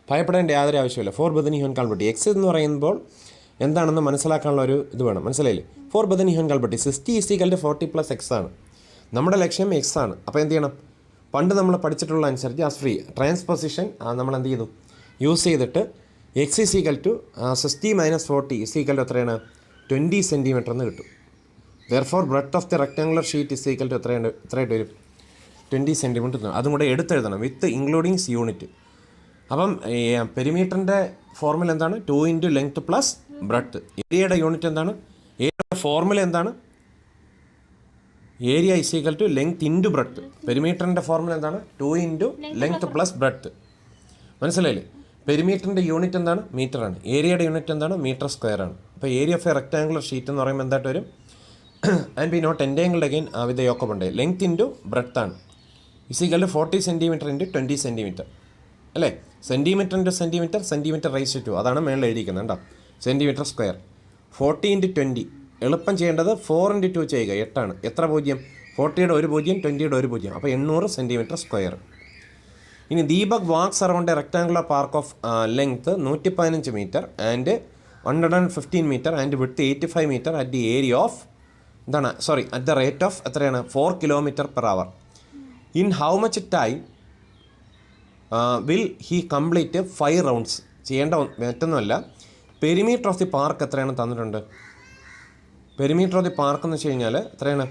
Speaker 1: ഭയപ്പെടേണ്ട യാതൊരു ആവശ്യമില്ല. ഫോർ ബദനി ഹ്യൂൻ കാൽബട്ടി. X എന്ന് പറയുമ്പോൾ എന്താണെന്ന് മനസ്സിലാക്കാനുള്ള ഒരു ഇത് വേണം, മനസ്സിലായില്ലേ? ഫോർ ബദനി ഹ്യൂൻ കാൽബട്ടി 60 is equal to 40 plus X ആണ്. നമ്മുടെ ലക്ഷ്യം X ആണ്. അപ്പോൾ എന്ത് ചെയ്യണം? പണ്ട് നമ്മൾ പഠിച്ചിട്ടുള്ള അനുസരിച്ച് ആ ഫ്രീ ട്രാൻസ്പൊസിഷൻ നമ്മൾ എന്ത് ചെയ്തു? യൂസ് ചെയ്തിട്ട് X is equal to 60 minus 40 is equal to എത്രയാണ്? 20 സെൻറ്റിമീറ്റർ എന്ന് കിട്ടും. Therefore breadth of the rectangular sheet is equal to എത്രയായിട്ട് വരും? 20 സെൻറ്റിമീറ്റർ. അതും കൂടെ എടുത്തെഴുതണം വിത്ത് ഇൻക്ലൂഡിങ്സ് യൂണിറ്റ്. അപ്പം പെരിമീറ്ററിൻ്റെ ഫോർമുല എന്താണ്? 2 ഇൻറ്റു ലെങ്ത് പ്ലസ് ബ്രെഡ്ത്ത്. ഏരിയയുടെ യൂണിറ്റ് എന്താണ്? ഏരിയയുടെ ഫോർമുല എന്താണ്? Area is equal to length into breadth. പെരിമീറ്ററിൻ്റെ ഫോർമുല എന്താണ്? 2 ഇൻറ്റു ലെങ്ത് പ്ലസ് ബ്രെഡ്ത്ത്. മനസ്സിലായില്ലേ? പെരിമീറ്ററിൻ്റെ യൂണിറ്റ് എന്താണ്? മീറ്ററാണ്. ഏരിയയുടെ യൂണിറ്റ് എന്താണ്? മീറ്റർ സ്ക്വയർ ആണ്. അപ്പോൾ area of a rectangular sheet എന്ന് പറയുമ്പോൾ എന്തായിട്ട് വരും? And B not entangled again with യോക്കമുണ്ട്. ലെങ്ത് ഇൻറ്റു ബ്രെഡ്ത്ത് ആണ്. Is equal to 40 centimetre into 20 centimetre അല്ലേ? Centimetre into centimetre, centimetre raise to, അതാണ് മേളിൽ എഴുതിയിരിക്കുന്നത് കേട്ടോ. Centimetre square. 40 ഇൻറ്റു 20. എളുപ്പം ചെയ്യേണ്ടത് 4 ഇൻറ്റു 2 ചെയ്യുക, 8 ആണ്. എത്ര പൂജ്യം? 40യുടെ ഒരു പൂജ്യം, 20യുടെ ഒരു പൂജ്യം. അപ്പോൾ 800 സെൻറ്റിമീറ്റർ സ്ക്വയർ. ഇനി Deepak walks around a rectangular park of length 115 metre and 115 metre and width 85 metre at the area of എന്താണ്? Sorry, at the rate of എത്രയാണ്? 4 kilometre per hour. In how much time will he complete 5 rounds? ചെയ്യേണ്ട മറ്റൊന്നുമല്ല, പെരിമീറ്റർ ഓഫ് ദി പാർക്ക് എത്രയാണ് തന്നിട്ടുണ്ട്? പെരിമീറ്റർ ഓഫ് ദി പാർക്ക് എന്ന് വെച്ച് കഴിഞ്ഞാൽ എത്രയാണ്?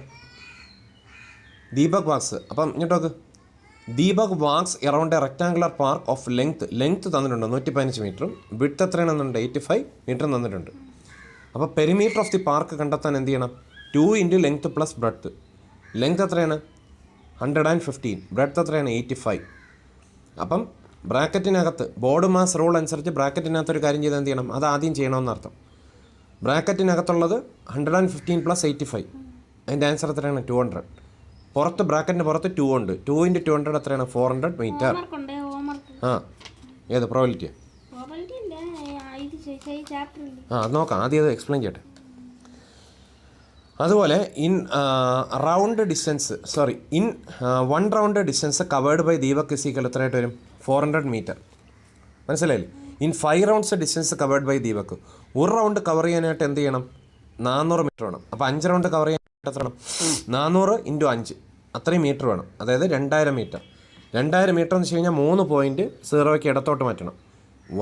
Speaker 1: ദീപക് വാക്സ്. അപ്പം ഇങ്ങോട്ടോക്ക്, Deepak walks around a rectangular park of length തന്നിട്ടുണ്ട് 115 മീറ്ററും, വിഡ്ത്ത് എത്രയാണെന്നുണ്ട് 85 മീറ്ററും തന്നിട്ടുണ്ട്. അപ്പോൾ പെരിമീറ്റർ ഓഫ് ദി പാർക്ക് കണ്ടെത്താൻ എന്ത് ചെയ്യണം? 2 into length plus breadth. Length എത്രയാണ്? 115. ബ്രെഡ്ത്ത് എത്രയാണ്? 85. അപ്പം ബ്രാക്കറ്റിനകത്ത് ബോർഡ് മാസ് റൂൾ അനുസരിച്ച് ബ്രാക്കറ്റിനകത്ത് ഒരു കാര്യം ചെയ്താൽ എന്ത് ചെയ്യണം? അത് ആദ്യം ചെയ്യണമെന്നർത്ഥം. ബ്രാക്കറ്റിനകത്തുള്ളത് 115 പ്ലസ് 85. അതിൻ്റെ ആൻസർ എത്രയാണ്? 200. പുറത്ത് ബ്രാക്കറ്റിന് പുറത്ത് 2 ഉണ്ട്. 2 ഇൻറ്റു 200 എത്രയാണ്? 400 മീറ്റർ. ആ ഏത് പ്രോബിലിറ്റിയാ? അത് നോക്കാം, ആദ്യം അത് എക്സ്പ്ലെയിൻ ചെയ്യട്ടെ. അതുപോലെ in one round distance covered by Deepak is equal എത്രയായിട്ട് വരും? 400 മീറ്റർ. മനസ്സിലായില്ലേ? In 5 rounds distance covered by Deepak, ഒരു റൗണ്ട് കവർ ചെയ്യാനായിട്ട് എന്ത് ചെയ്യണം? 400 മീറ്റർ വേണം. അപ്പോൾ 5 റൗണ്ട് കവർ ചെയ്യാനായിട്ട് എത്ര വേണം? 400 ഇൻറ്റു 5, അത്രയും മീറ്റർ വേണം. അതായത് 2000 മീറ്റർ. 2000 മീറ്റർ എന്ന് വെച്ച് കഴിഞ്ഞാൽ 3 പോയിൻറ്റ് 0ക്ക് ഇടത്തോട്ട് മാറ്റണം.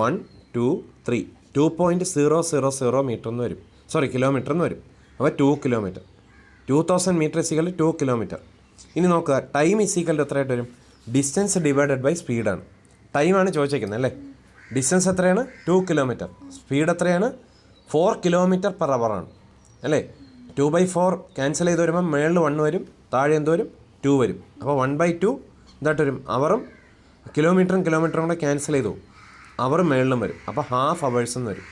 Speaker 1: 1 2 3 2.000 മീറ്റർ എന്ന് വരും. കിലോമീറ്റർ എന്ന് വരും. അപ്പോൾ 2 കിലോമീറ്റർ. 2000 metre is equal 2 kilometre. ഇനി നോക്കുക, ടൈം ഇസിക്കൽ എത്രയായിട്ട് വരും? ഡിസ്റ്റൻസ് ഡിവൈഡഡ് ബൈ സ്പീഡാണ്. ടൈമാണ് ചോദിച്ചേക്കുന്നത് അല്ലേ? ഡിസ്റ്റൻസ് എത്രയാണ്? 2 കിലോമീറ്റർ. സ്പീഡ് എത്രയാണ്? 4 കിലോമീറ്റർ പെർ അവറാണ് അല്ലേ? 2/4 ക്യാൻസൽ ചെയ്ത് വരുമ്പോൾ മേളിൽ 1 വരും, താഴെ എന്ത് വരും? 2 വരും. അപ്പോൾ 1/2 എന്തായിട്ട് വരും? അവറും കിലോമീറ്ററും കൂടെ ക്യാൻസൽ ചെയ്തു പോകും. അവർ മേളിലും വരും. അപ്പോൾ ഹാഫ് അവേഴ്സ് എന്ന് വരും.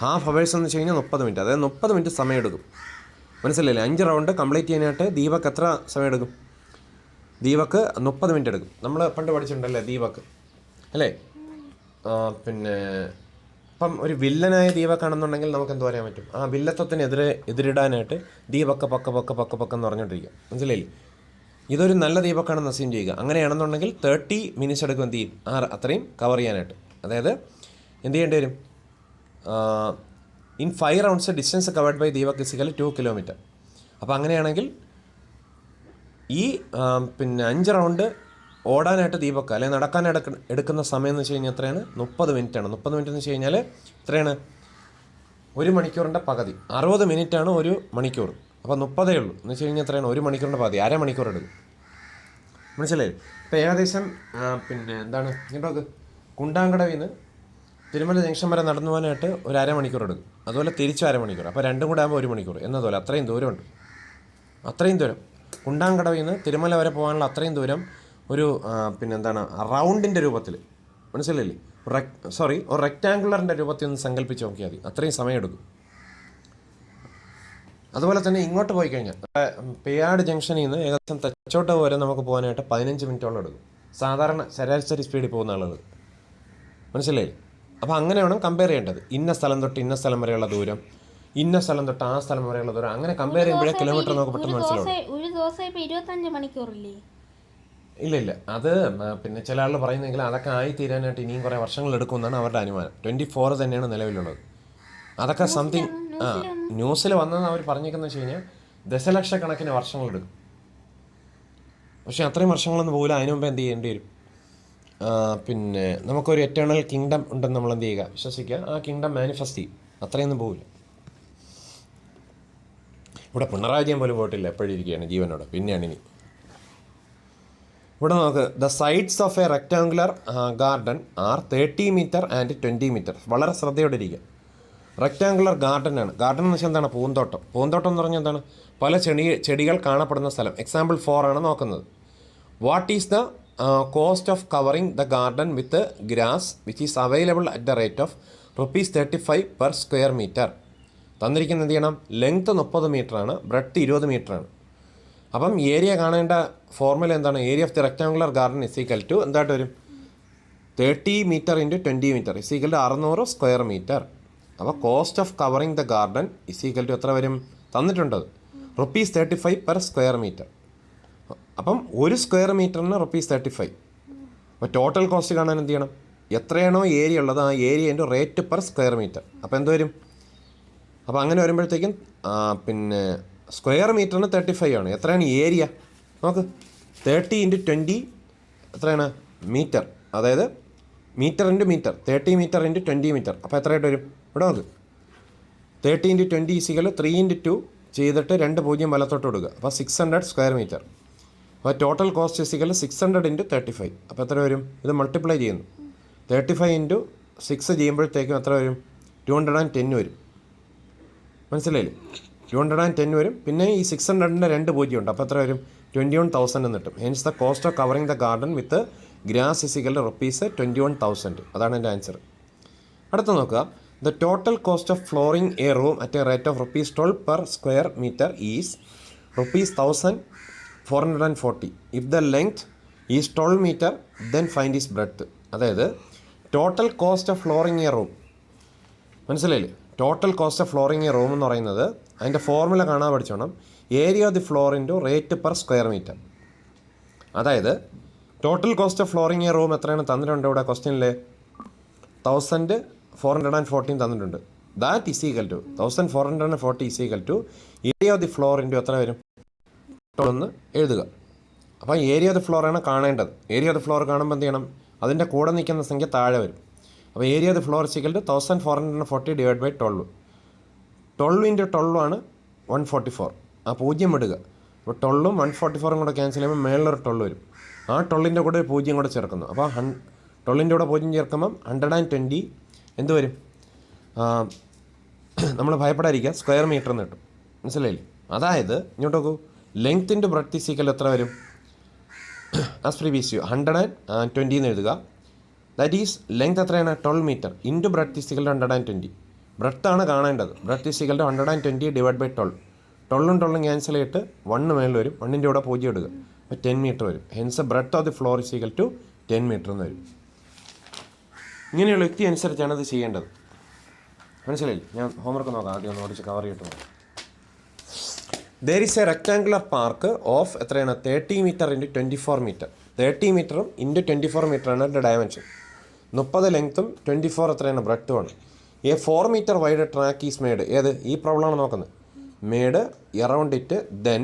Speaker 1: ഹാഫ് അവേഴ്സ് എന്ന് വെച്ച് കഴിഞ്ഞാൽ 30 മിനിറ്റ്. അതായത് 30 മിനിറ്റ് സമയം എടുക്കും. മനസ്സിലായില്ലേ? 5 റൗണ്ട് കംപ്ലീറ്റ് ചെയ്യാനായിട്ട് ദീപക് എത്ര സമയം എടുക്കും? ദീപക് 30 മിനിറ്റ് എടുക്കും. നമ്മൾ പണ്ട് പഠിച്ചിട്ടുണ്ടല്ലേ ദീപക് അല്ലേ? പിന്നെ ഇപ്പം ഒരു വില്ലനായ ദീപക്കാണെന്നുണ്ടെങ്കിൽ നമുക്ക് എന്ത് പറയാൻ പറ്റും? ആ എതിരിടാനായിട്ട് ദീപക് പക്കെന്ന് പറഞ്ഞുകൊണ്ടിരിക്കുക. മനസ്സിലായില്ലേ? ഇതൊരു നല്ല ദീപക്കാണെന്ന് അസ്യൂം ചെയ്യുക. അങ്ങനെയാണെന്നുണ്ടെങ്കിൽ 30 മിനിറ്റ്സ് എടുക്കും എന്ത് ചെയ്യും? അത്രയും കവർ ചെയ്യാനായിട്ട്. അതായത് എന്ത് ചെയ്യേണ്ടി വരും? In 5 rounds distance covered by Deepak is equal 2 kilometre. അപ്പോൾ അങ്ങനെയാണെങ്കിൽ ഈ 5 റൗണ്ട് ഓടാനായിട്ട് ദീപക് അല്ലെങ്കിൽ നടക്കാൻ എടുക്കുന്ന സമയം എന്ന് വെച്ച് കഴിഞ്ഞാൽ എത്രയാണ്? 30 മിനിറ്റാണ്. 30 മിനിറ്റ് എന്ന് വെച്ച് കഴിഞ്ഞാൽ എത്രയാണ്? 1 മണിക്കൂറിൻ്റെ പകുതി. 60 മിനിറ്റാണ് 1 മണിക്കൂർ. അപ്പോൾ 30 ഉള്ളൂ എന്ന് വെച്ച് കഴിഞ്ഞാൽ എത്രയാണ്? 1 മണിക്കൂറിൻ്റെ പകുതി, അരമണിക്കൂർ എടുക്കും. മനസ്സിലായില്ലേ? ഇപ്പോൾ ഏകദേശം എന്താണ് ഇങ്ങോട്ടൊക്കെ കുണ്ടാങ്കടവിൽ നിന്ന് തിരുമല ജംഗ്ഷൻ വരെ നടന്നു പോകാനായിട്ട് ഒരു അരമണിക്കൂർ എടുക്കും. അതുപോലെ തിരിച്ച് അരമണിക്കൂർ. അപ്പോൾ രണ്ടും കൂടെ ആകുമ്പോൾ 1 മണിക്കൂർ എന്നതുപോലെ അത്രയും ദൂരമുണ്ട്. അത്രയും ദൂരം കുണ്ടാങ്കടവിൽ നിന്ന് തിരുമല വരെ പോകാനുള്ള അത്രയും ദൂരം ഒരു റൗണ്ടിൻ്റെ രൂപത്തിൽ, മനസ്സിലായില്ലേ? ഒരു റെക്റ്റാങ്കുലറിൻ്റെ രൂപത്തിൽ ഒന്ന് സങ്കല്പിച്ച് നോക്കിയാൽ മതി. അത്രയും സമയമെടുക്കും. അതുപോലെ തന്നെ ഇങ്ങോട്ട് പോയി കഴിഞ്ഞാൽ പേയാട് ജംഗ്ഷനിൽ നിന്ന് ഏകദേശം തെച്ചോട്ട് വരെ നമുക്ക് പോകാനായിട്ട് 15 മിനിറ്റോളം എടുക്കും. സാധാരണ ശരാശരി സ്പീഡിൽ പോകുന്ന ആളുകൾ. മനസ്സിലായില്ലേ? അപ്പോൾ അങ്ങനെ വേണം കമ്പയർ ചെയ്യേണ്ടത്. ഇന്ന സ്ഥലം തൊട്ട് ഇന്ന സ്ഥലം വരെയുള്ള ദൂരം, ഇന്ന സ്ഥലം തൊട്ട് ആ സ്ഥലം വരെയുള്ള ദൂരം, അങ്ങനെ കമ്പയർ ചെയ്യുമ്പോഴേ കിലോമീറ്റർ നമുക്ക് പെട്ടെന്ന് മനസ്സിലാവും. ഇല്ല അത് ചില ആളുകൾ പറയുന്നെങ്കിൽ അതൊക്കെ ആയിത്തീരാനായിട്ട് ഇനിയും കുറേ വർഷങ്ങൾ എടുക്കുമെന്നാണ് അവരുടെ അനുമാനം. 24 തന്നെയാണ് നിലവിലുള്ളത്. അതൊക്കെ സംതിങ് ന്യൂസിൽ വന്നതെന്ന് അവർ പറഞ്ഞേക്കുന്നത് വെച്ച് കഴിഞ്ഞാൽ ദശലക്ഷക്കണക്കിന് വർഷങ്ങളെടുക്കും. പക്ഷേ അത്രയും വർഷങ്ങളൊന്നും പോകില്ല. അതിനു മുമ്പ് എന്ത് ചെയ്യേണ്ടി വരും? നമുക്കൊരു എറ്റേണൽ കിങ്ഡം ഉണ്ടെന്ന് നമ്മൾ എന്ത് ചെയ്യുക? വിശ്വസിക്കുക. ആ കിങ്ഡം മാനിഫെസ്റ്റ് ചെയ്യും. അത്രയൊന്നും പോകില്ല. ഇവിടെ പിണറായി വിജയൻ പോലും പോയിട്ടില്ല, എപ്പോഴും ഇരിക്കുകയാണ് ജീവനോടെ. പിന്നെയാണ് ഇനി ഇവിടെ നോക്ക്, the sides of a rectangular garden are 30 metre and 20 metre. വളരെ ശ്രദ്ധയോടെ ഇരിക്കുക. റെക്ടാങ്കുലർ ഗാർഡൻ ആണ്. ഗാർഡൻ എന്ന് വെച്ചാൽ എന്താണ്? പൂന്തോട്ടം. പൂന്തോട്ടം എന്ന് പറഞ്ഞാൽ എന്താണ്? പല ചെടികൾ കാണപ്പെടുന്ന സ്ഥലം. എക്സാമ്പിൾ 4 ആണ് നോക്കുന്നത്. What is the cost of covering the garden with grass which is available at the rate of ₹35 per square metre. തന്നിരിക്കുന്നത് എന്ത് ചെയ്യണം? ലെങ്ത്ത് 30 മീറ്ററാണ്, ബ്രെഡ്ത്ത് 20 മീറ്ററാണ്. അപ്പം ഏരിയ കാണേണ്ട ഫോർമുല എന്താണ്? Area of the rectangular garden is equal to എന്തായിട്ട് വരും? 30 metre into 20 metre is equal to 600 square metre. അപ്പോൾ cost of covering the garden is equal to എത്ര വരും? തന്നിട്ടുണ്ടത് ₹35 പെർ സ്ക്വയർ മീറ്റർ. അപ്പം 1 സ്ക്വയർ മീറ്ററിന് ₹35. അപ്പോൾ ടോട്ടൽ കോസ്റ്റ് കാണാൻ എന്ത് ചെയ്യണം? എത്രയാണോ ഏരിയ ഉള്ളത് ആ ഏരിയൻ്റെ റേറ്റ് പെർ സ്ക്വയർ മീറ്റർ. അപ്പോൾ എന്ത് വരും? അപ്പോൾ അങ്ങനെ വരുമ്പോഴത്തേക്കും സ്ക്വയർ മീറ്ററിന് 35 ആണ്. എത്രയാണ് ഏരിയ? നോക്ക്, 30 ഇൻറ്റു 20 എത്രയാണ്? മീറ്റർ. അതായത് metre into metre, 30 metre into 20 metre. അപ്പോൾ എത്രയായിട്ട് വരും? ഇവിടെ നോക്ക്, 30 ഇൻറ്റു 20 ഈസിക്കൽ 3 ഇൻറ്റു 2 ചെയ്തിട്ട് 2 പൂജ്യം വലത്തോട്ട് കൊടുക്കുക. അപ്പോൾ 600 സ്ക്വയർ മീറ്റർ. അപ്പോൾ ടോട്ടൽ കോസ്റ്റ് ഇസിക്കൽ 600 × 35. അപ്പോൾ എത്ര വരും? ഇത് മൾട്ടിപ്ലൈ ചെയ്യുന്നു. 35 × 6 ചെയ്യുമ്പോഴത്തേക്കും എത്ര വരും? 210 വരും. മനസ്സിലായില്ലേ? 210 വരും. പിന്നെ ഈ 600ൻ്റെ 2 പൂജ്യം ഉണ്ട്. അപ്പോൾ എത്ര വരും? 21,000 എന്ന് കിട്ടും. Hence the cost of covering the garden with grass is equal rupees 21,000. അതാണ് എൻ്റെ ആൻസർ. അടുത്ത നോക്കുക. The total cost of flooring a room at a rate of ₹12 per square meter is ₹1,440. If the length is 12 meter, then find is breadth. അതായത് total cost of flooring a room, മനസ്സിലായില്ലേ? Total cost of flooring a room എന്ന് പറയുന്നത് അതിൻ്റെ ഫോർമുല കാണാൻ പഠിച്ചോണം. Area of the floor into rate per square metre. അതായത് total cost of flooring a room എത്രയാണ് തന്നിട്ടുണ്ട് ഇവിടെ ക്വസ്റ്റ്യനിൽ? 1,414 തന്നിട്ടുണ്ട്. That is equal to 1,440 is equal to area of the floor into എത്ര വരും? ഒന്ന് എഴുതുക. അപ്പോൾ ഏരിയ ഓഫ് ദി ഫ്ലോറാണ് കാണേണ്ടത്. ഏരിയ ഓഫ് ദി ഫ്ലോർ കാണുമ്പോൾ എന്ത് ചെയ്യണം? അതിൻ്റെ കൂടെ നിൽക്കുന്ന സംഖ്യ താഴെ വരും. അപ്പോൾ area of the floor is equal to 1,440 divide by 12. 12 × 12 ആണ് 144. ആ പൂജ്യം ഇടുക. അപ്പോൾ 12ഉം 144ഉം കൂടെ ക്യാൻസൽ ചെയ്യുമ്പോൾ മേളിലൊരു 12 വരും. ആ 12ൻ്റെ കൂടെ ഒരു പൂജ്യം കൂടെ ചേർക്കുന്നു. അപ്പോൾ 12ൻ്റെ കൂടെ പൂജ്യം ചേർക്കുമ്പം 120 എന്ത് വരും? നമ്മൾ ഭയപ്പെടാതിരിക്കുക, സ്ക്വയർ മീറ്റർ എന്ന് കിട്ടും. മനസ്സിലായില്ലേ? അതായത് ഇങ്ങോട്ട് നോക്കൂ. Length into breadth is equal എത്ര വരും? ആസ് പ്രീവിയസ് 120 എന്ന് എഴുതുക. ദാറ്റ് ഈസ് ലെങ്ത് എത്രയാണ്? 12 metre into breadth is equal 120. ബ്രെഡ്ത്താണ് കാണേണ്ടത്. Breadth is equal 120 divide by 12. 12ഉം 12ഉം ക്യാൻസൽ ചെയ്തിട്ട് 1 മേളിൽ വരും. 1ൻ്റെ കൂടെ പൂജ്യം ഇടുക. അപ്പോൾ 10 മീറ്റർ വരും. Hence breadth of the floor is equal to 10 metre എന്ന് വരും. ഇങ്ങനെയുള്ള യുക്തി അനുസരിച്ചാണ് ഇത് ചെയ്യേണ്ടത്. മനസ്സിലായില്ലേ? ഞാൻ ഹോംവർക്ക് നോക്കാം. ആദ്യം ഒന്ന് ഓടിച്ച് കവർ ചെയ്തിട്ട് നോക്കാം. There is A rectangular park of എത്രയാണ്? 30 മീറ്റർ ഇൻറ്റു 24 മീറ്റർ. 30 മീറ്ററും ഇൻറ്റു 24 മീറ്ററാണ് എൻ്റെ ഡയമെൻഷൻ. 30 ലെങ്ത്തും 24 എത്രയാണ്? ബ്രെഡ്ത്തുമാണ്. A 4 metre wide track is made. ഏത്? ഈ പ്രോബ്ലമാണ് നോക്കുന്നത്. Made around it, then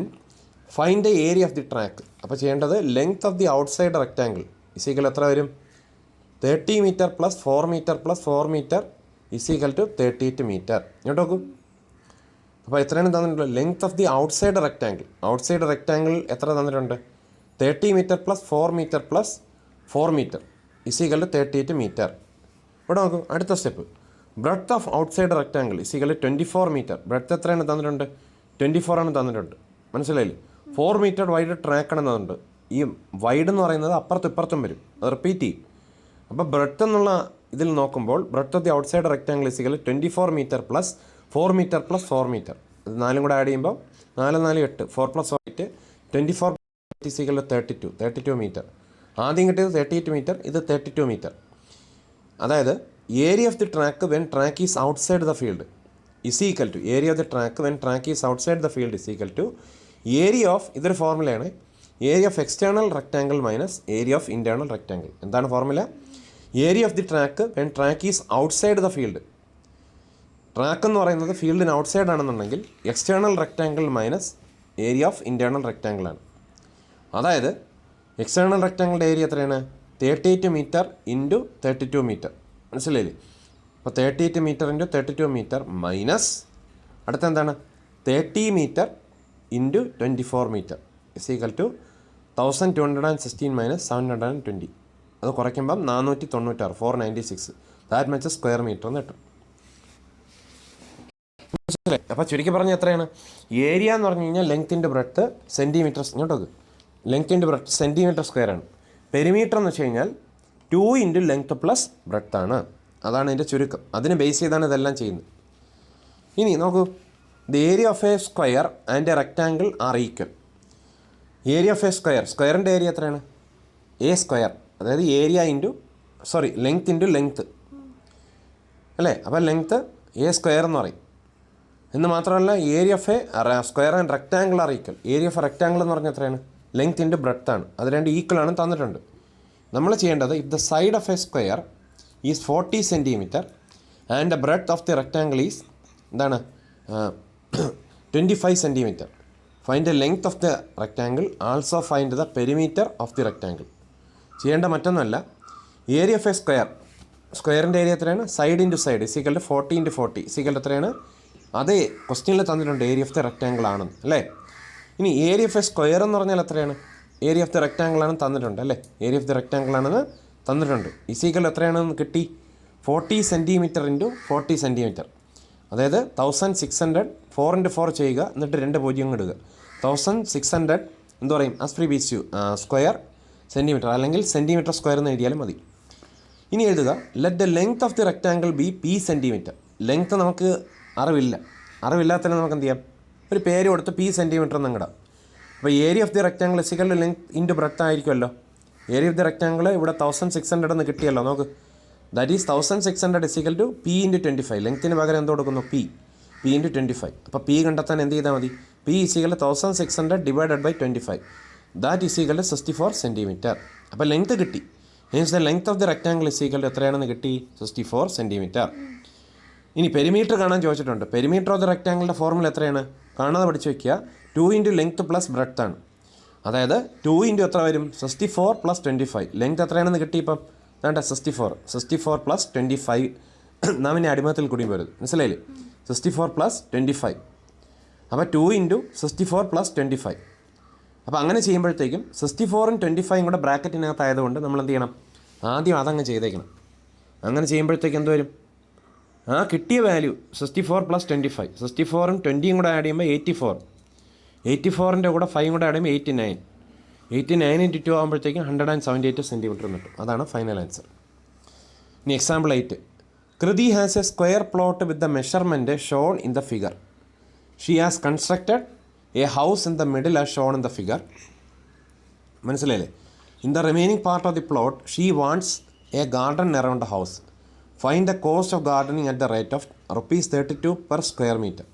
Speaker 1: find the area of the track. അപ്പോൾ ചെയ്യേണ്ടത് length of the outside rectangle is equal എത്ര വരും? 30 metre plus 4 metre plus 4 metre is equal to 38 metre. ഇങ്ങോട്ട് നോക്കൂ. അപ്പോൾ എത്രയാണ് തന്നിട്ടുള്ളത്? Length of the outside rectangle. Outside rectangle എത്ര തന്നിട്ടുണ്ട്? 30 metre plus 4 metre plus 4 metre is equal to 38 metre. ഇവിടെ നോക്കൂ. അടുത്ത step. Breadth of outside rectangle is equal to 24 metre. Breadth എത്രയാണ് തന്നിട്ടുണ്ട്? 24 ആണ് തന്നിട്ടുണ്ട്. മനസ്സിലായില്ലേ? 4 മീറ്റർ വൈഡ് ട്രാക്കാണ് തന്നിട്ടുണ്ട്. ഈ വൈഡ് എന്ന് പറയുന്നത് അപ്പുറത്തും ഇപ്പുറത്തും വരും. അത് റിപ്പീറ്റ് ചെയ്യും. അപ്പോൾ ബ്രെഡ്ത്ത് എന്നുള്ള ഇതിൽ നോക്കുമ്പോൾ breadth of the outside rectangle is equal 24 metre plus 4 metre plus 4 metre. ഇത് 4 കൂടെ ആഡ് ചെയ്യുമ്പോൾ 4 4 8, 4 + 8 24 ഈസ് ഈക്വൽ 32 മീറ്റർ. ആദ്യം കിട്ടിയത് 38 മീറ്റർ, ഇത് 32 മീറ്റർ. അതായത് area of the track when track is outside the field is equal to area of the track when track is outside the field is equal to area of, ഇതൊരു ഫോർമുലയാണ്, area of external rectangle minus area of internal rectangle. എന്താണ് formula? Area of the track when track is outside the field. Track എന്ന് പറയുന്നത് ഫീൽഡിന് ഔട്ട്സൈഡ് ആണെന്നുണ്ടെങ്കിൽ external rectangle minus area of internal rectangle ആണ്. അതായത് എക്സ്റ്റേണൽ റെക്ടാങ്കിളിൻ്റെ ഏരിയ എത്രയാണ്? 38 മീറ്റർ ഇൻറ്റു 32 മീറ്റർ. മനസ്സിലായില്ലേ? അപ്പോൾ 38 മീറ്റർ ഇൻറ്റു 32 മീറ്റർ മൈനസ് അടുത്ത എന്താണ്? 30 metre into 24 metre is equal to 1216 minus 720. അത് കുറയ്ക്കുമ്പം 496, 496. ദാറ്റ് മച്ച് സ്ക്വയർ മീറ്റർ എന്ന് കിട്ടും. അപ്പോൾ ചുരുക്കി പറഞ്ഞാൽ എത്രയാണ്? ഏരിയ എന്ന് പറഞ്ഞു കഴിഞ്ഞാൽ ലെങ്ത് ഇൻറ്റു ബ്രെഡ്ത്ത് സെൻറ്റിമീറ്റർ. ഇങ്ങോട്ടൊക്കെ length into breadth centimetre square ആണ്. പെരിമീറ്റർ എന്ന് വെച്ച് കഴിഞ്ഞാൽ 2 ഇൻറ്റു ലെങ്ത് പ്ലസ് ബ്രെഡ്ത്ത് ആണ്. അതാണ് ഇതിൻ്റെ ചുരുക്കം. അതിന് ബേസ് ചെയ്താണ് ഇതെല്ലാം ചെയ്യുന്നത്. ഇനി നോക്കൂ. The area of A square and a rectangle are equal. Area of A square, സ്ക്വയറിൻ്റെ ഏരിയ എത്രയാണ്? A square. അതായത് area into length into length അല്ലേ? അപ്പോൾ ലെങ്ത്ത് എ സ്ക്വയർ എന്ന് പറയും. എന്ന് മാത്രമല്ല area of A square and rectangle are equal. Area of rectangle എന്ന് പറഞ്ഞാൽ എത്രയാണ്? ലെങ്ത് ഇൻറ്റു ബ്രെഡ്ത്ത് ആണ്. അത് രണ്ട് ഈക്വൽ ആണ് തന്നിട്ടുണ്ട്. നമ്മൾ ചെയ്യേണ്ടത് if the side of A square is 40 centimetre and the breadth of the rectangle is എന്താണ് 25 centimetre. Find the length of the rectangle, also find the perimeter of the rectangle. ചെയ്യേണ്ട മറ്റൊന്നുമല്ല. ഏരിയ ഓഫ് എ സ്ക്വയർ, സ്ക്വയറിൻ്റെ ഏരിയ എത്രയാണ്? Side into side is equal to 40 into 40 is equal to എത്രയാണ്? അതേ ക്വസ്റ്റ്യനിൽ തന്നിട്ടുണ്ട് ഏരിയ ഓഫ് ദ റെക്റ്റാങ്കിൾ ആണെന്ന് അല്ലേ. ഇനി ഏരിയ ഓഫ് എ സ്ക്വയർ എന്ന് പറഞ്ഞാൽ എത്രയാണ്? ഏരിയ ഓഫ് ദ റെക്റ്റാങ്കിൾ ആണെന്ന് തന്നിട്ടുണ്ട് അല്ലേ. ഏരിയ ഓഫ് ദ റെക്റ്റാങ്കിൾ ആണെന്ന് തന്നിട്ടുണ്ട്. ഇസീക്വൽ എത്രയാണെന്ന് കിട്ടി? 40 സെൻറ്റിമീറ്റർ ഇൻറ്റു 40 സെൻറ്റിമീറ്റർ. അതായത് 1600 4 × 4 ചെയ്യുക, എന്നിട്ട് 2 പൂജ്യം ഇടുക. 1600 എന്ത് പറയും? ആസ് ഫ്രീ ബീസ് യു സ്ക്വയർ സെൻറ്റിമീറ്റർ, അല്ലെങ്കിൽ സെൻറ്റിമീറ്റർ സ്ക്വയർ എന്ന് എഴുതിയാലും മതി. ഇനി എഴുതുക let the length of the rectangle B P centimetre. Length നമുക്ക് അറിവില്ലാത്തതിന് നമുക്ക് എന്ത് ചെയ്യാം? ഒരു പേര് കൊടുത്ത് പി സെൻറ്റിമീറ്റർ എന്നിടാം. അപ്പോൾ area of the rectangle is equal length into breadth ആയിരിക്കുമല്ലോ. ഏരിയ ഓഫ് ദി റെക്റ്റാങ്കിൾ ഇവിടെ 1600 എന്ന് കിട്ടിയല്ലോ. നോക്ക്, that is 1600 is equal to P into 25. ലെങ്ത്തിന് പകരം എന്ത് കൊടുക്കുന്നു? P into 25. അപ്പോൾ പി കണ്ടെത്താൻ എന്ത് ചെയ്താൽ മതി? P is equal 1600 divided by 25. That is equal 64 centimetre. അപ്പോൾ ലെങ്ത്ത് കിട്ടി. Means the length of the rectangle is equal എത്രയാണെന്ന് കിട്ടി? 64 സെൻറ്റിമീറ്റർ. ഇനി പെരിമീറ്റർ കാണാൻ ചോദിച്ചിട്ടുണ്ട്. പെരിമീറ്റർ ഓഫ് ദി റെക്റ്റാങ്കിളിൻ്റെ ഫോർമുല എത്രയാണ്? കാണാതെ പഠിച്ച് വയ്ക്കുക. 2 ഇൻറ്റു ലെങ്ത്ത് പ്ലസ് ബ്രെഡ്ത്ത് ആണ്. അതായത് 2 ഇൻറ്റു എത്ര വരും? 64 പ്ലസ് 25. ലെങ്ത്ത് എത്രയാണെന്ന് കിട്ടി? ഇപ്പം വേണ്ട 64 പ്ലസ് 25. നാം ഇനി അടിമത്തിൽ കൂടി പോരുത്, മനസ്സിലായില്ലേ? 64 പ്ലസ് 25. അപ്പോൾ 2 ഇൻറ്റു 64 പ്ലസ് 25. അപ്പോൾ അങ്ങനെ ചെയ്യുമ്പോഴത്തേക്കും 64ഉം 25ഉം കൂടെ ബ്രാക്കറ്റിനകത്തായതുകൊണ്ട് നമ്മൾ എന്ത് ചെയ്യണം? ആദ്യം അതങ്ങ് ചെയ്തേക്കണം. അങ്ങനെ ചെയ്യുമ്പോഴത്തേക്ക് എന്ത് വരും? ആ കിട്ടിയ വാല്യൂ 64 പ്ലസ് 25. 64ഉം 20ഉം കൂടെ ആഡ് ചെയ്യുമ്പോൾ 84. 84ൻ്റെ കൂടെ 5 കൂടെ ആഡ് ചെയ്യുമ്പോൾ 89. 89 ഇൻറ്റു 2 ആകുമ്പോഴത്തേക്കും 178 സെൻറ്റിമീറ്റർ കിട്ടും. അതാണ് ഫൈനൽ ആൻസർ. ഇനി example 8. Kriti has a square plot with the measurement shown in the figure. She has constructed a house in the middle as shown in the figure. മനസ്സിലായില്ലേ? In the remaining part of the plot she wants a garden around the house. Find the cost of gardening at the rate of ₹32 per square metre.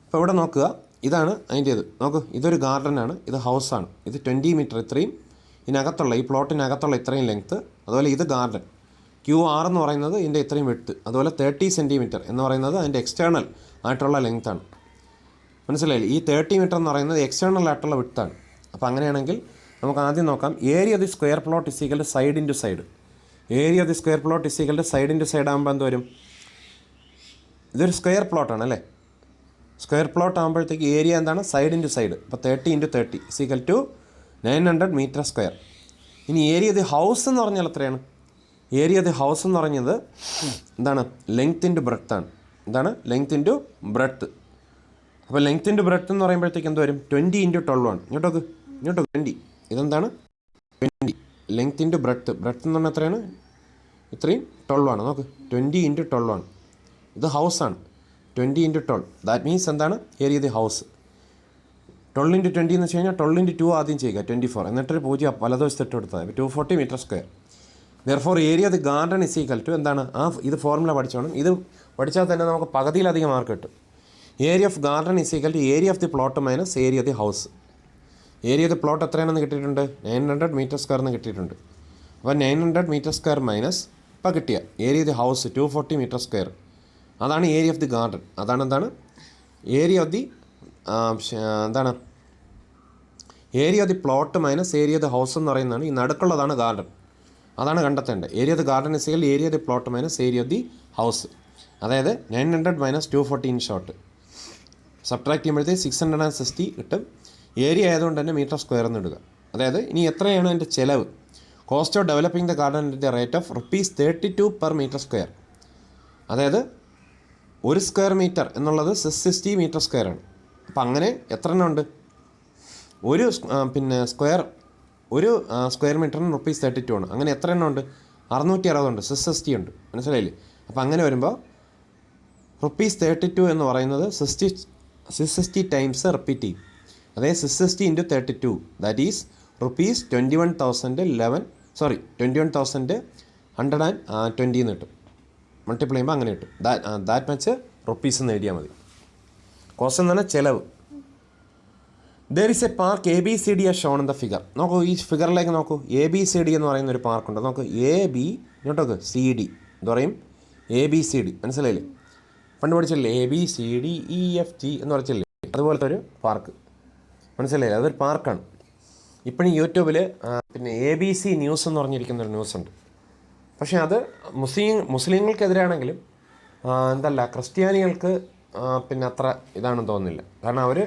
Speaker 1: അപ്പോൾ ഇവിടെ നോക്കുക, ഇതാണ് അതിൻ്റെ ഇത്. നോക്കൂ, ഇതൊരു ഗാർഡനാണ്, ഇത് ഹൗസാണ്. ഇത് 20 മീറ്റർ ഇത്രയും ഇതിനകത്തുള്ള ഈ പ്ലോട്ടിനകത്തുള്ള ഇത്രയും ലെങ്ത്ത്. അതുപോലെ ഇത് ഗാർഡൻ. QR എന്ന് പറയുന്നത് ഇതിൻ്റെ ഇത്രയും വിഡ്ത്ത്. അതുപോലെ 30 സെൻറ്റിമീറ്റർ എന്ന് പറയുന്നത് അതിൻ്റെ എക്സ്റ്റേണൽ ആയിട്ടുള്ള ലെങ്ത്താണ്. മനസ്സിലായില്ലേ? ഈ 30 മീറ്റർ എന്ന് പറയുന്നത് എക്സ്റ്റേണൽ ആയിട്ടുള്ള വിഡ്ത്താണ്. അപ്പോൾ അങ്ങനെയാണെങ്കിൽ നമുക്ക് ആദ്യം നോക്കാം. Area of the square plot is equal to side into side. Area of the square plot is equal to side into side ആകുമ്പോൾ എന്ത് വരും? ഇതൊരു സ്ക്വയർ പ്ലോട്ടാണ് അല്ലേ. സ്ക്വയർ പ്ലോട്ട് ആകുമ്പോഴത്തേക്ക് ഏരിയ എന്താണ്? Side into side. അപ്പോൾ 30 into 30 is equal to 900 metre square. ഇനി ഏരിയ ഓഫ് ദി ഹൗസ് എന്ന് പറഞ്ഞാൽ എത്രയാണ്? ഏരിയ ഓഫ് ദി ഹൗസ് എന്ന് പറഞ്ഞത് എന്താണ്? ലെങ്ത് ഇൻറ്റു ബ്രെഡ്ത്ത് ആണ്. എന്താണ്? Length into breadth. അപ്പോൾ ലെങ്ത് ഇൻറ്റു ബ്രെഡ്ത്ത് എന്ന് പറയുമ്പോഴത്തേക്ക് എന്ത് വരും? 20 ഇൻറ്റു 12 ആണ്. ഇങ്ങോട്ടൊക്കെ 20. ഇതെന്താണ്? 20. ലെങ്ത് ഇൻറ്റു ബ്രെഡ്ത്ത് എന്ന് പറഞ്ഞാൽ എത്രയാണ്? ഇത്രയും 12 ആണ്. നോക്ക്, 20 ഇൻറ്റു 12 ആണ്. ഇത് ഹൗസാണ്. 20 ഇൻറ്റു 12 ദാറ്റ് മീൻസ് എന്താണ്? Area the house. 12 ഇൻറ്റു 20 എന്ന് വെച്ച് കഴിഞ്ഞാൽ 12 ഇൻറ്റു 2 ആദ്യം ചെയ്യുക, 24. എന്നിട്ടൊരു 0 വലതുവശത്ത് ഇട്ട് കൊടുത്താൽ 240 metre square. Therefore area the garden is equal to എന്താണ്? ഇത് ഫോർമുല പഠിച്ചോണം. ഇത് പഠിച്ചാൽ തന്നെ നമുക്ക് പകുതിയിലധികം മാർക്ക് കിട്ടും. Area of garden is equal to area of the plot minus area the house. Area of the plot എത്രയാണെന്ന് കിട്ടിയിട്ടുണ്ട്? 900 മീറ്റർ സ്ക്വയർ എന്ന് കിട്ടിയിട്ടുണ്ട്. അപ്പോൾ 900 മീറ്റർ സ്ക്വയർ മൈനസ് ഇപ്പോൾ കിട്ടിയ area of the house 240 metre square. അതാണ് ഏരിയ ഓഫ് ദി ഗാർഡൻ. എന്താണ് ഏരിയ ഓഫ് ദി എന്താണ്? Area of the plot minus area of the house എന്ന് പറയുന്നതാണ്. ഈ നടുക്കുള്ളതാണ് ഗാർഡൻ. അതാണ് കണ്ടെത്തേണ്ടത്. Area of the garden is equal area of the plot minus area of the house. അതായത് 900 മൈനസ് 240 ഇൻ ഷോർട്ട്. സബ്ട്രാക്ട് ചെയ്യുമ്പോഴത്തേക്ക് 660 കിട്ടും. ഏരിയ ആയതുകൊണ്ട് തന്നെ മീറ്റർ സ്ക്വയർ എന്ന് ഇടുക. അതായത് ഇനി എത്രയാണ് എൻ്റെ ചിലവ്? Cost of developing the garden at the rate of ₹32 per metre square. അതായത് ഒരു സ്ക്വയർ മീറ്റർ എന്നുള്ളത് 660 മീറ്റർ സ്ക്വയർ ആണ്. അപ്പം അങ്ങനെ എത്ര എണ്ണം ഉണ്ട്? ഒരു സ്ക്വയർ മീറ്ററിന് ₹32 ആണ്. അങ്ങനെ എത്ര എണ്ണം ഉണ്ട്? 660 ഉണ്ട്. 660 ഉണ്ട്. മനസ്സിലായില്ലേ? അപ്പോൾ അങ്ങനെ വരുമ്പോൾ ₹32 എന്ന് പറയുന്നത് 660 ടൈംസ് റിപ്പീറ്റ് ചെയ്യും. അതായത് 660 ഇൻറ്റു 32 ദാറ്റ് ഈസ് ₹21,120 എന്ന് കിട്ടും. മൾട്ടിപ്ലൈ ചെയ്യുമ്പോൾ അങ്ങനെ കിട്ടും. ദാറ്റ് മച്ച് റുപ്പീസ് എന്ന് എഴുതിയാൽ മതി. കോസ്റ്റ് എന്ന് പറഞ്ഞാൽ ചിലവ്. There is A park ABCD as shown in the figure. നോക്കൂ, ഈ ഫിഗറിലേക്ക് നോക്കൂ. ABCD എന്ന് പറയുന്ന ഒരു പാർക്കുണ്ട്. നോക്കൂ, AB ഇങ്ങോട്ടോക്ക് CD എന്ന് പറയും. ABCD മനസ്സിലായില്ലേ? പണ്ട് പഠിച്ചില്ലേ? ABCDEFG എന്ന് പറച്ചില്ലേ? അതുപോലത്തെ ഒരു പാർക്ക് മനസ്സിലായില്ലേ? അതൊരു പാർക്കാണ്. ഇപ്പോഴും യൂട്യൂബിൽ ABC ന്യൂസ് എന്ന് പറഞ്ഞിരിക്കുന്നൊരു ന്യൂസുണ്ട്. പക്ഷേ അത് മുസ്ലിങ്ങൾക്കെതിരാണെങ്കിലും ക്രിസ്ത്യാനികൾക്ക് പിന്നെ അത്ര ഇതാണെന്ന് തോന്നുന്നില്ല. കാരണം അവർ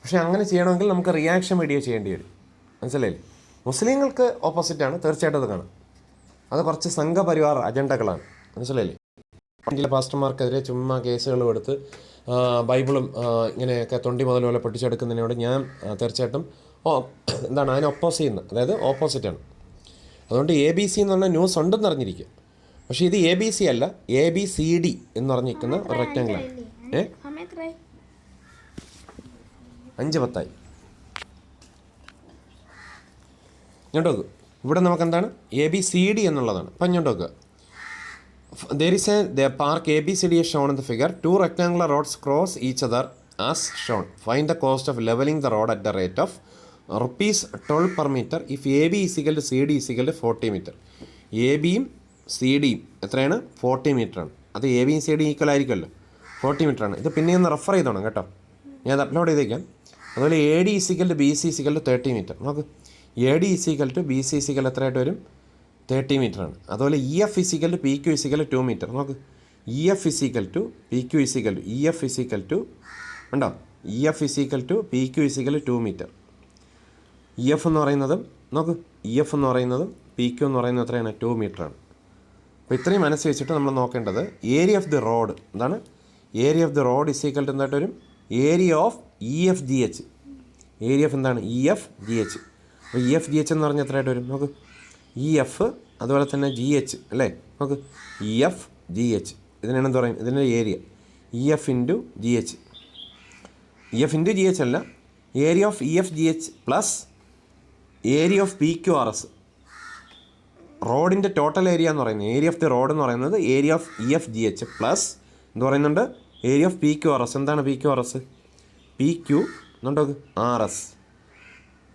Speaker 1: പക്ഷേ അങ്ങനെ ചെയ്യണമെങ്കിൽ നമുക്ക് റിയാക്ഷൻ വീഡിയോ ചെയ്യേണ്ടി വരും. മനസ്സിലായില്ലേ? മുസ്ലിങ്ങൾക്ക് ഓപ്പോസിറ്റാണ്, തീർച്ചയായിട്ടും അത് കാണാം. അത് കുറച്ച് സംഘപരിവാർ അജണ്ടകളാണ്. മനസ്സിലായില്ലേ? ഇന്ത്യയിലെ പാസ്റ്റർമാർക്കെതിരെ ചുമ്മാ കേസുകൾ കൊടുത്ത് ബൈബിളും ഇങ്ങനെയൊക്കെ തൊണ്ടി മുതൽ പോലെ പൊട്ടിച്ചെടുക്കുന്നതിനോട് ഞാൻ തീർച്ചയായിട്ടും അതിനെ ഒപ്പോസ് ചെയ്യുന്നത്, അതായത് ഓപ്പോസിറ്റാണ്. അതുകൊണ്ട് ABC എന്നുള്ള ന്യൂസ് ഉണ്ടെന്ന് അറിഞ്ഞിരിക്കുക. പക്ഷേ ഇത് ABC അല്ല, ABCD എന്ന് പറഞ്ഞിരിക്കുന്ന ഒരു റെക്റ്റാങ്കിളാണ്. 5:10 ഇങ്ങോട്ട് നോക്കുക. ഇവിടെ നമുക്കെന്താണ് ABCD എന്നുള്ളതാണ്. അപ്പം ഇങ്ങോട്ട് നോക്കുക. There is the park ABCD is shown in the figure. 2 rectangular roads cross each other as shown. Find the cost of leveling the road at the rate of rupees 12 per meter if AB is equal to CD is equal to 40 meter. ABയും CDയും എത്രയാണ്? 40 മീറ്ററാണ്. അത് ABയും CDയും ഈക്വൽ ആയിരിക്കുമല്ലോ, 40 മീറ്ററാണ്. ഇത് പിന്നെ ഒന്ന് റെഫർ ചെയ്തോണം കേട്ടോ, ഞാൻ അത് അപ്ലോഡ് ചെയ്തേക്കാം. അതുപോലെ AD is equal to BC is equal to 30 metre. നോക്ക്, AD is equal to BC is equal to എത്രയായിട്ട് വരും? 30 മീറ്ററാണ്. അതുപോലെ EF is equal to PQ is equal to 2 metre. നോക്ക്, EF is equal to PQ is equal to EF is equal to ഉണ്ടോ, EF is equal to PQ is equal to 2 metre. EF എന്ന് പറയുന്നതും നോക്ക്, EF എന്ന് പറയുന്നതും PQ എന്ന് പറയുന്നത് എത്രയാണ്? 2 മീറ്ററാണ്. അപ്പോൾ ഇത്രയും മനസ്സ് വെച്ചിട്ട് നമ്മൾ നോക്കേണ്ടത് ഏരിയ ഓഫ് ദി റോഡ് എന്താണ്? Area of the road is equal to എന്തായിട്ട് വരും? Area of EFGH. Area of എന്താണ്? EFGH. അപ്പോൾ EFGH എന്ന് പറഞ്ഞാൽ എത്രയായിട്ട് വരും? നോക്ക്, EF അതുപോലെ തന്നെ GH അല്ലേ? നോക്ക്, EFGH ഇതിനാണ് എന്താ പറയുക? ഇതിൻ്റെ area EF into GH. EF into GH അല്ല, area of EFGH plus area of PQRS. റോഡിൻ്റെ ടോട്ടൽ ഏരിയ എന്ന് പറയുന്നത്, ഏരിയ ഓഫ് ദി റോഡ് എന്ന് പറയുന്നത് ഏരിയ ഓഫ് EFGH പ്ലസ് എന്ത് പറയുന്നുണ്ട്? Area of PQRS. എന്താണ് PQRS? PQ എന്നുണ്ടോ RS.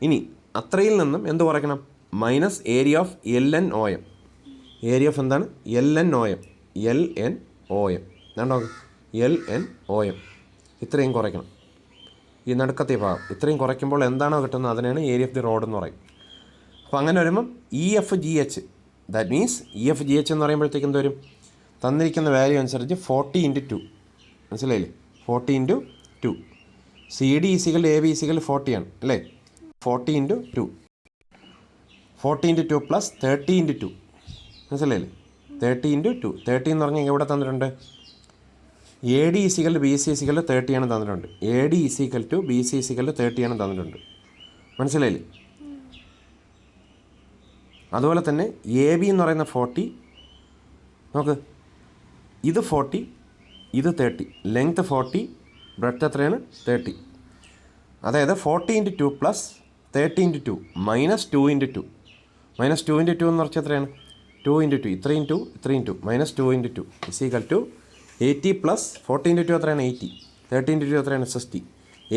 Speaker 1: ഇനി അത്രയിൽ നിന്നും എന്ത് കുറയ്ക്കണം? Minus area of LNOM. Area of എന്താണ്? LNOM. എന്താണ്ടോ LNOM. ഇത്രയും കുറയ്ക്കണം, ഈ നടുക്കത്തെ ഭാഗം. ഇത്രയും കുറയ്ക്കുമ്പോൾ എന്താണോ കിട്ടുന്നത് അതിനാണ് ഏരിയ ഓഫ് ദി റോഡ് എന്ന് പറയും. അപ്പോൾ അങ്ങനെ വരുമ്പം EFGH, ദാറ്റ് മീൻസ് EFGH എന്ന് പറയുമ്പോഴത്തേക്ക് എന്ത് വരും? തന്നിരിക്കുന്ന വാല്യൂ അനുസരിച്ച് 40 × 2. മനസ്സിലായില്ലേ? 40 × 2. CD ഈസിക്കൽ AB ഈസിക്കൽ 40 ആണ് അല്ലേ? 40 × 2. 40 × 2 പ്ലസ് 30 × 2. മനസ്സിലായില്ലേ? 30 × 2. 30 എന്ന് പറഞ്ഞാൽ എവിടെ തന്നിട്ടുണ്ട്? AD ഈസിക്കൽ BC ഈസിക്കൽ 30 ആണ് തന്നിട്ടുണ്ട്. AD is equal to BC is equal 30 ആണ് തന്നിട്ടുണ്ട്. മനസ്സിലായില്ലേ? അതുപോലെ തന്നെ AB എന്ന് പറയുന്ന 40. നോക്ക്, ഇത് 40, ഇത് 30. ലെങ്ത് 40, ബ്രെഡ്ത്ത് എത്രയാണ്? 30. അതായത് 40 × 2 പ്ലസ് 30 × 2 മൈനസ് 2 × 2. മൈനസ് 2 × 2 എന്ന് പറഞ്ഞാൽ എത്രയാണ്? 2 × 2. ഇത്രയും 2, ഇത്രയും 2. Minus 2 × 2 is equal to 80 plus 40 × 2 എത്രയാണ്? 80. 30 × 2 എത്രയാണ്? 60.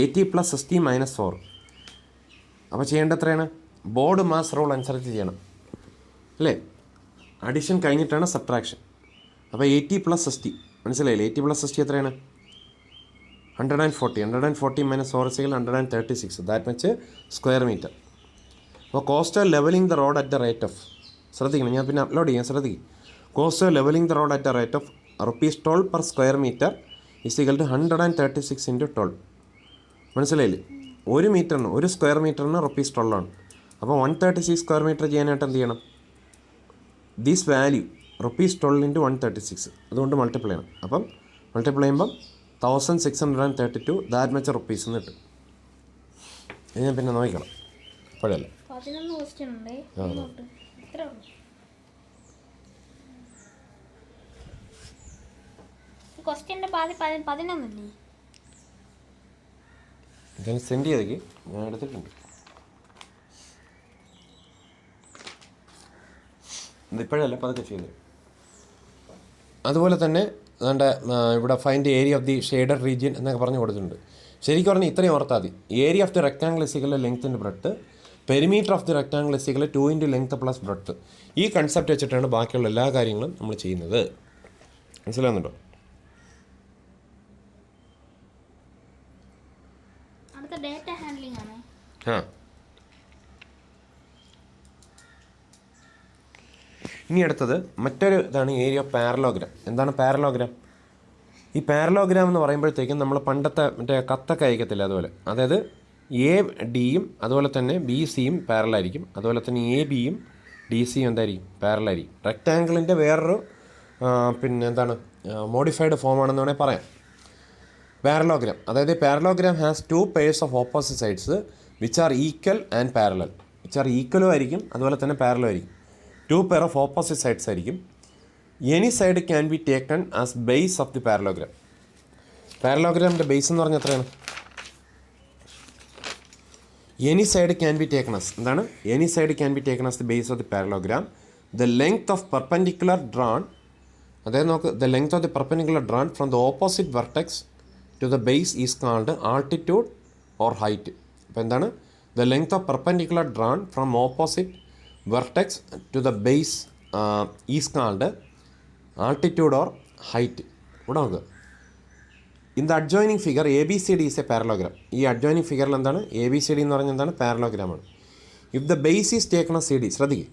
Speaker 1: 80 പ്ലസ് 60 മൈനസ് 4. അപ്പോൾ ചെയ്യേണ്ടത് എത്രയാണ്? ബോർഡ് മാസ് റൂൾ അനുസരിച്ച് ചെയ്യണം അല്ലേ? അഡിഷൻ കഴിഞ്ഞിട്ടാണ് സബ്ട്രാക്ഷൻ. അപ്പോൾ 80 പ്ലസ് 60 മനസ്സിലായില്ലേ? 80 പ്ലസ് 60 എത്രയാണ്? 140. 140 minus 4 is 136. That much square metre. അപ്പോൾ cost of levelling the road at the rate of, ശ്രദ്ധിക്കണം, ഞാൻ പിന്നെ അപ്ലോഡ് ചെയ്യാം, ശ്രദ്ധിക്കും. Cost of levelling the road at the rate of ₹12 per square metre is equal to 136 × 12. മനസ്സിലായില്ലേ? ഒരു മീറ്ററിന്, ഒരു സ്ക്വയർ മീറ്ററിന് ₹12 ആണ്. അപ്പോൾ 136 സ്ക്വയർ മീറ്റർ ചെയ്യാനായിട്ട് എന്ത് ചെയ്യണം? ദിസ് വാല്യൂ ₹12 × 136 അതുകൊണ്ട് മൾട്ടിപ്ലൈ ചെയ്യണം. അപ്പം മൾട്ടിപ്ലൈ ചെയ്യുമ്പം 1632 ദാറ്റ് മച്ച് റുപ്പീസ് എന്ന് കിട്ടും. ഇത് ഞാൻ പിന്നെ നോക്കണം, ഇപ്പോഴല്ല. ഞാൻ സെൻഡ് ചെയ്തേക്ക്, ഞാൻ എടുത്തിട്ടുണ്ട്. ഇപ്പോഴല്ല, പതുക്കെ ചെയ്തു. അതുപോലെ തന്നെ അതുകൊണ്ട് ഇവിടെ find area of the shaded region എന്നൊക്കെ പറഞ്ഞ് കൊടുത്തിട്ടുണ്ട്. ശരിക്കും പറഞ്ഞാൽ ഇത്രയും ഓർത്താൽ മതി. Area of the rectangle is equal length into breadth, perimeter of the rectangle is equal 2 × length plus breadth. ഈ കൺസെപ്റ്റ് വെച്ചിട്ടാണ് ബാക്കിയുള്ള എല്ലാ കാര്യങ്ങളും നമ്മൾ ചെയ്യുന്നത്. മനസ്സിലാകുന്നുണ്ടോ? ആ, ഇനി അടുത്തത് മറ്റൊരു ഇതാണ് ഏരിയ ഓഫ് പാരലോഗ്രാം. എന്താണ് പാരലോഗ്രാം? ഈ പാരലോഗ്രാം എന്ന് പറയുമ്പോഴത്തേക്കും നമ്മൾ പണ്ടത്തെ മറ്റേ കത്തൊക്കെ അയക്കത്തില്ല അതുപോലെ, അതായത് എ ഡിയും അതുപോലെ തന്നെ ബി സിയും പാരലായിരിക്കും, അതുപോലെ തന്നെ എ ബിയും ഡി സിയും എന്തായിരിക്കും, പാരലായിരിക്കും. റെക്റ്റാങ്കിളിൻ്റെ വേറൊരു പിന്നെ എന്താണ് മോഡിഫൈഡ് ഫോമാണെന്ന് വേണമെങ്കിൽ പറയാം പാരലോഗ്രാം. അതായത് parallelogram has 2 pairs of opposite sides which are equal and parallel. Which are ഈക്വലും ആയിരിക്കും അതുപോലെ തന്നെ പാരലും ആയിരിക്കും. 2 pair ഓഫ് ഓപ്പോസിറ്റ് സൈഡ്സ് ആയിരിക്കും. Any side can be taken as base of the parallelogram. പാരലോഗ്രാമിൻ്റെ ബേസ് എന്ന് പറഞ്ഞാൽ എത്രയാണ്? Any side can be taken as എന്താണ്? Any side can be taken as the base of the parallelogram. The length of perpendicular drawn, അതായത് നമുക്ക് the length of the perpendicular drawn from the opposite vertex to the base is called altitude or height. അപ്പോൾ എന്താണ്? The length of perpendicular drawn from opposite vertex to the base is called altitude or height. ഇവിടെ നോക്കുക, in the adjoining figure A B C D is a parallelogram. ഈ അഡ്ജോയിനിങ് ഫിഗറിൽ എന്താണ്? എ ബി സി ഡി എന്ന് പറഞ്ഞാൽ എന്താണ്? പാരലോഗ്രാമാണ്. If the base is taken C D, ശ്രദ്ധിക്കുക,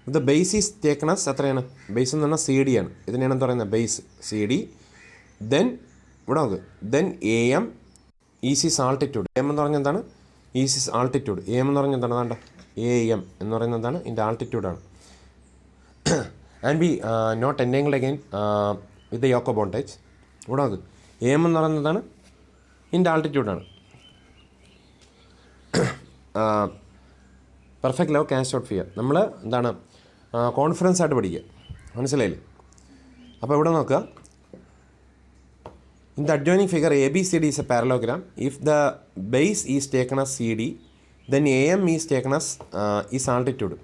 Speaker 1: if the base is taken എത്രയാണ്? ബേസ് എന്ന് പറഞ്ഞാൽ സി ഡി ആണ്. ഇതിനെയാണ് എന്താ പറയുന്നത്? Base C D. ദെൻ ഇവിടെ നോക്ക്, then A M is is altitude. M എന്ന് പറഞ്ഞാൽ എന്താണ്? Is is altitude. A M എന്ന് പറഞ്ഞാൽ എന്താണ്? വേണ്ട, എ എം എന്ന് പറയുന്നത് എന്താണ്? ഇതിൻ്റെ ആൾട്ടിറ്റ്യൂഡാണ്. And B not entangled again with the yoke bondage. ഇവിടെ നോക്ക്, എ എം എന്ന് പറയുന്നതാണ് ഇതിൻ്റെ ആൾട്ടിറ്റ്യൂഡാണ്. Perfect love casts out fear. നമ്മൾ എന്താണ് കോൺഫിഡൻസ് ആയിട്ട് പഠിക്കുക, മനസ്സിലായില്ലേ? അപ്പോൾ ഇവിടെ നോക്കുക, in the adjoining figure ABCD is a parallelogram. If the base is taken as CD, then AM is taken as is altitude.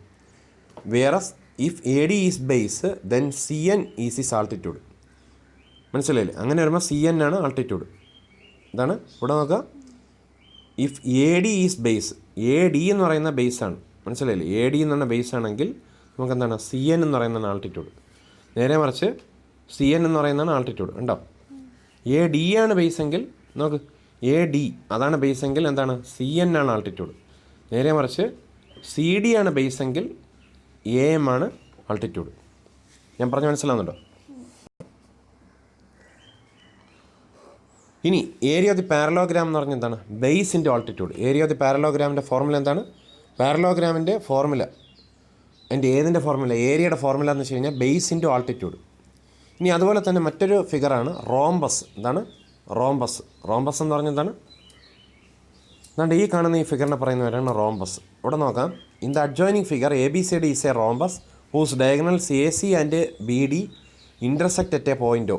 Speaker 1: Whereas if AD is base, then CN is his altitude. മനസ്സിലായില്ലേ? അങ്ങനെ വരുമ്പോൾ CN ആണ് ആൾട്ടിറ്റ്യൂഡ്. ഇതാണ് ഇവിടെ നോക്കുക, if AD is base, AD എന്ന് പറയുന്ന ബേസാണ്, മനസ്സിലായില്ലേ? AD എന്ന് പറഞ്ഞ ബേസ് ആണെങ്കിൽ നമുക്ക് എന്താണ്? CN എന്ന് പറയുന്നതാണ് ആൾട്ടിറ്റ്യൂഡ്. നേരെ മറിച്ച് CN എന്ന് പറയുന്നതാണ് ആൾട്ടിറ്റ്യൂഡ്. ഉണ്ടോ? എ ഡി ആണ് ബേസെങ്കിൽ നോക്ക്, എ ഡി അതാണ് ബേസെങ്കിൽ എന്താണ്? സി എൻ ആണ് ആൾട്ടിറ്റ്യൂഡ്. നേരെ മറിച്ച് സി ഡി ആണ് ബേസെങ്കിൽ എ എം ആണ് ആൾട്ടിറ്റ്യൂഡ്. ഞാൻ പറഞ്ഞ് മനസ്സിലാവുന്നുണ്ടോ? ഇനി ഏരിയ ഓഫ് ദി പാരലോഗ്രാം എന്ന് പറഞ്ഞാൽ എന്താണ്? Base into altitude. Area of the പാരലോഗ്രാമിൻ്റെ ഫോർമുല എന്താണ്? പാരലോഗ്രാമിൻ്റെ ഫോർമുല, എൻ്റെ ഏതിൻ്റെ ഫോർമുല? ഏരിയയുടെ ഫോർമുല എന്ന് വെച്ച് കഴിഞ്ഞാൽ ബേസ് ഇൻറ്റു ആൾട്ടിറ്റ്യൂഡ്. ഇനി അതുപോലെ തന്നെ മറ്റൊരു ഫിഗറാണ് റോംബസ്. എന്താണ് റോംബസ്? റോംബസ് എന്ന് പറഞ്ഞാൽ എന്താണ്? അതുകൊണ്ട് ഈ കാണുന്ന ഈ ഫിഗറിനെ പറയുന്നവരാണ് റോംബസ്. ഇവിടെ നോക്കാം, in the adjoining figure A B C D is a rhombus whose diagonals A C and B D intersect at a point O.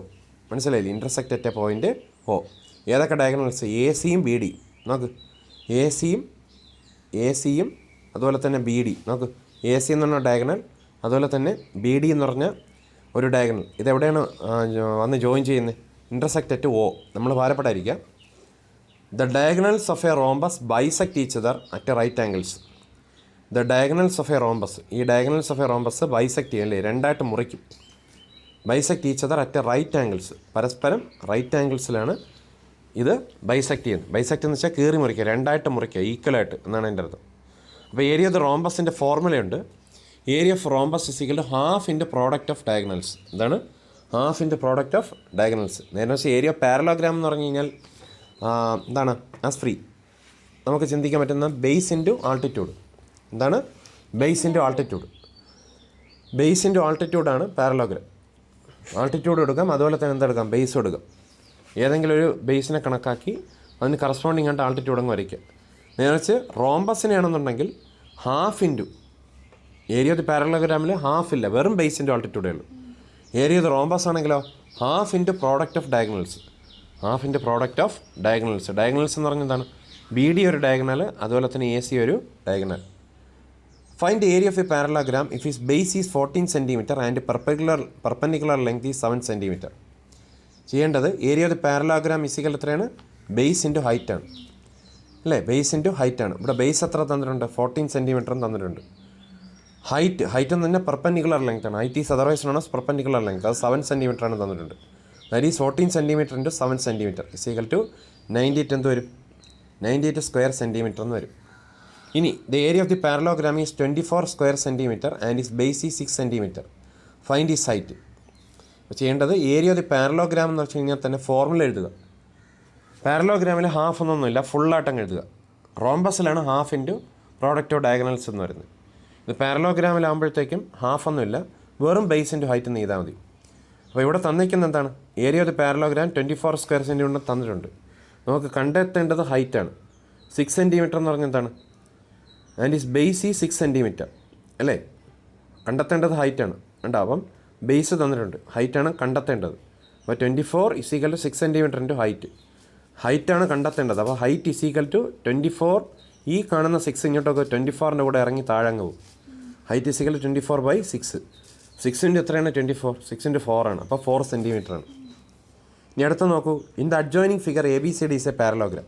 Speaker 1: മനസ്സിലായില്ലേ? Intersect at a point O. ഏതൊക്കെ ഡയഗണൽസ്? എ സിയും ബി ഡി. നോക്ക്, എ സിയും അതുപോലെ തന്നെ ബി ഡി. നോക്ക്, എ സി എന്ന് പറഞ്ഞ ഡയഗണൽ, അതുപോലെ തന്നെ ബി ഡി എന്ന് പറഞ്ഞ ഒരു ഡയഗണൽ. ഇതെവിടെയാണ് വന്ന് ജോയിൻ ചെയ്യുന്നത്? Intersect at O. നമ്മൾ ഭാരപ്പെടാതിരിക്കുക. The diagonals of a rhombus bisect each other at right angles. The diagonals of a rhombus, ഈ diagonals of a rhombus bisect ചെയ്യും, അല്ലേ? രണ്ടായിട്ട് മുറിക്കും. Bisect each other at right angles, പരസ്പരം റൈറ്റ് ആംഗിൾസിലാണ് ഇത് ബൈസെക്റ്റ് ചെയ്യുന്നത്. ബൈസെക്റ്റ് എന്ന് വെച്ചാൽ കീറി മുറിക്കുക, രണ്ടായിട്ട് മുറിക്കുക, ഈക്വലായിട്ട് എന്നാണ് എൻ്റെ അർത്ഥം. അപ്പോൾ ഏരിയ ഓഫ് ദ റോംബസിൻ്റെ ഫോർമുലയുണ്ട്. Area of rhombus is equal to half into product of diagonals. എന്താണ്? Half into product of diagonals. നേരെ വെച്ചാൽ ഏരിയ ഓഫ് പാരലോഗ്രാം എന്ന് പറഞ്ഞു കഴിഞ്ഞാൽ എന്താണ്? ആസ് ഫ്രീ നമുക്ക് ചിന്തിക്കാൻ പറ്റുന്ന ബേസ് ഇൻറ്റു ആൾട്ടിറ്റ്യൂഡ്. എന്താണ്? Base into altitude. Base into ആൾട്ടിറ്റ്യൂഡാണ് പാരലോഗ്രാം. ആൾട്ടിറ്റ്യൂഡ് എടുക്കാം, അതുപോലെ തന്നെ എന്തെടുക്കാം? ബേസ് എടുക്കാം. ഏതെങ്കിലും ഒരു ബേസിനെ കണക്കാക്കി അതിന് കറസ്പോണ്ടിങ് ആയിട്ട് ആൾട്ടിറ്റ്യൂഡ് അങ്ങ് വരയ്ക്കുക. നേരെ റോംബസിനെയാണെന്നുണ്ടെങ്കിൽ half into area of the പാരലോഗ്രാമിൽ ഹാഫ് ഇല്ല, വെറും ബേസ് ഇൻറ്റു ആൾട്ടിറ്റ്യൂഡേ ഉള്ളൂ. ഏരിയ ഓഫ് ദി റോംബസ് ആണെങ്കിലോ half into product of diagonals. Half into product of diagonals. Diagonals എന്ന് പറഞ്ഞാൽ എന്താണ്? ബി ഡി ഒരു ഡയഗണൽ, അതുപോലെ തന്നെ എ സി ഒരു diagonal. Find area of a parallelogram if is base is 14 centimetre and perpendicular length is 7 centimetre. ചെയ്യേണ്ടത് area of the parallelogram is equal എത്രയാണ്? ബേസ് ഇൻറ്റു ഹൈറ്റ് ആണ്, അല്ലേ? ബേസ് ഇൻറ്റു ഹൈറ്റ് ആണ്. ഇവിടെ ബേസ് എത്ര തന്നിട്ടുണ്ട്? 14 സെൻറ്റിമീറ്ററും തന്നിട്ടുണ്ട്. ഹൈറ്റ് എന്ന് പറഞ്ഞാൽ പെർപെൻഡിക്കുലർ ലെങ്ത് ആണ്. Height is otherwise known as perpendicular length. അത് 7 സെൻറ്റിമീറ്റർ ആണ് തന്നിട്ടുണ്ട്. That is 14 centimetre into 7 centimetre is equal to 98 എന്ത് വരും? 98 സ്ക്വയർ സെൻറ്റിമീറ്റർ എന്ന് വരും. ഇനി the area of the parallelogram is 24 square centimetre and its base is 6 centimetre. Find its height. അപ്പോൾ ചെയ്യേണ്ടത് ഏരിയ ഓഫ് ദി പാരലോഗ്രാം എന്ന് വെച്ച് കഴിഞ്ഞാൽ തന്നെ ഫോർമുല എഴുതുക. പാരലോഗ്രാമിൽ ഹാഫ് എന്നൊന്നുമില്ല, ഫുള്ളായിട്ടങ്ങ് എഴുതുക. റോംബസിലാണ് half into product of diagonals എന്ന് വരുന്നത്. ഇത് പാരലോഗ്രാമിലാകുമ്പോഴത്തേക്കും ഹാഫ് ഒന്നുമില്ല, വെറും ബേസ് ഇൻറ്റു ഹൈറ്റ് എന്ന് ചെയ്താൽ മതി. അപ്പോൾ ഇവിടെ തന്നിരിക്കുന്നത് എന്താണ്? Area of the parallelogram 24 square centimetre തന്നിട്ടുണ്ട്. നമുക്ക് കണ്ടെത്തേണ്ടത് ഹൈറ്റാണ്. 6 സെൻറ്റിമീറ്റർ എന്ന് പറഞ്ഞാൽ എന്താണ്? ആൻഡ് ഈസ് ബേസ് ഈ 6 സെൻറ്റിമീറ്റർ അല്ലേ? കണ്ടെത്തേണ്ടത് ഹൈറ്റാണ്. ഉണ്ടാവും ബേസ് തന്നിട്ടുണ്ട്, ഹൈറ്റാണ് കണ്ടെത്തേണ്ടത്. അപ്പോൾ 24 = 6 സെൻറ്റിമീറ്റർ ഇൻറ്റു ഹൈറ്റാണ് കണ്ടെത്തേണ്ടത്. അപ്പോൾ ഹൈറ്റ് = 24. ഈ കാണുന്ന 6 ഇങ്ങോട്ടൊക്കെ 24ൻ്റെ കൂടെ ഇറങ്ങി താഴങ്ങ് പോകും. ഹൈറ്റ് = 24/6. 6 ഇൻറ്റു എത്രയാണ്? 24. 6 ഇൻറ്റു 4 ആണ്. അപ്പോൾ 4 സെൻറ്റിമീറ്റർ ആണ്. ഇനി അടുത്ത് നോക്കൂ. In the adjoining figure ABCD is a parallelogram.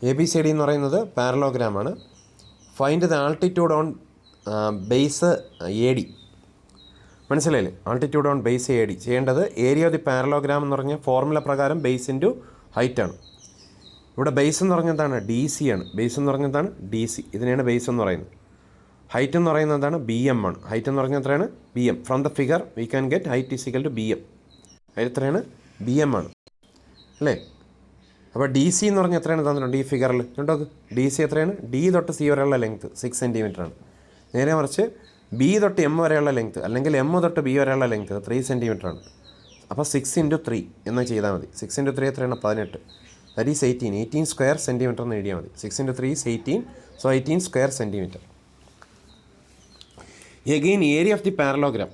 Speaker 1: ABCD എന്ന് പറയുന്നത് പാരലോഗ്രാമാണ്. Find the altitude on base AD. മനസ്സിലായില്ലേ? ആൾട്ടിറ്റ്യൂഡ് ഓൺ ബേസ് AD ചെയ്യേണ്ടത് ഏരിയ ഓഫ് ദി പാരലോഗ്രാം എന്ന് പറഞ്ഞാൽ ഫോർമുല പ്രകാരം ബേസ് ഇൻറ്റു ഹൈറ്റാണ്. ഇവിടെ ബേസ് എന്ന് പറഞ്ഞാൽ എന്താണ്? DC ആണ്. ബേസ് എന്ന് പറഞ്ഞാൽ എന്താണ്? DC. ഇതിനെയാണ് ബേസ് എന്ന് പറയുന്നത്. ഹൈറ്റ് എന്ന് പറയുന്നത് എന്താണ്? BM ആണ്. ഹൈറ്റ് എന്ന് പറഞ്ഞാൽ എത്രയാണ്? BM. From the figure we can get height = BM. Height എത്രയാണ്? BM ആണ് അല്ലേ? അപ്പോൾ DC എന്ന് പറഞ്ഞാൽ എത്രയാണ് തന്നിട്ടുണ്ട് ഈ ഫിഗറിൽ? കണ്ടോ, DC എത്രയാണ്? D തൊട്ട് C വരെയുള്ള ലെങ്ത്ത് 6 സെൻറ്റിമീറ്റർ ആണ്. നേരെ മറിച്ച് B തൊട്ട് M വരെയുള്ള ലെങ്ത്ത് അല്ലെങ്കിൽ M തൊട്ട് B വരെയുള്ള ലെങ്ത്ത് 3 സെൻറ്റിമീറ്റർ ആണ്. അപ്പോൾ 6 ഇൻറ്റു 3 എന്ന് ചെയ്താൽ മതി. 6 ഇൻറ്റു 3 എത്രയാണ്? 18. ദാറ്റ് ഈസ് 18 സ്ക്വയർ സെൻറ്റിമീറ്റർ എന്ന് എഴുതിയാൽ മതി. 6 into 3 is 18. So 18 square centimetre. Again area of the parallelogram.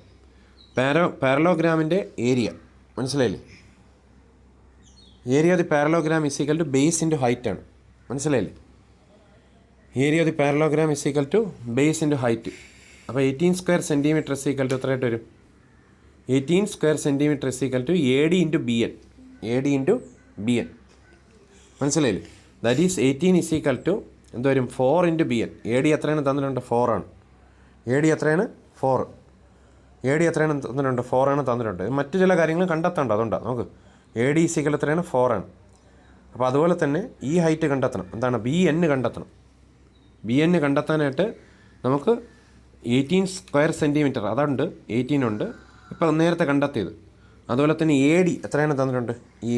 Speaker 1: പാരലോഗ്രാമിൻ്റെ ഏരിയ മനസ്സിലായില്ലേ? Area of the parallelogram = base into height ആണ്. മനസ്സിലായില്ലേ? Area of the parallelogram = base into height. അപ്പോൾ 18 സ്ക്വയർ സെൻറ്റിമീറ്റർ എത്രയായിട്ട് വരും? 18 square centimetre AD into BN. AD into BN. മനസ്സിലായില്ലേ? ദാറ്റ് ഈസ് 18 എന്ത് വരും? 4 ഇൻറ്റു BN. AD എത്രയാണ് തന്നിട്ടുണ്ട്? 4 ആണ്. AD എത്രയാണ്? 4. AD എത്രയാണ് തന്നിട്ടുണ്ട്? 4 ആണ് തന്നിട്ടുണ്ട്. മറ്റു ചില കാര്യങ്ങൾ കണ്ടെത്തേണ്ട, അതുകൊണ്ടാണ് നമുക്ക് AD എത്രയാണ്? 4 ആണ്. അപ്പോൾ അതുപോലെ തന്നെ ഈ ഹൈറ്റ് കണ്ടെത്തണം. എന്താണ്? BN കണ്ടെത്തണം. BN കണ്ടെത്താനായിട്ട് നമുക്ക് 18 സ്ക്വയർ സെൻറ്റിമീറ്റർ അതുണ്ട്, 18 ഉണ്ട്. ഇപ്പോൾ നേരത്തെ കണ്ടെത്തിയത്. അതുപോലെ തന്നെ AD എത്രയാണ് തന്നിട്ടുണ്ട്? ഈ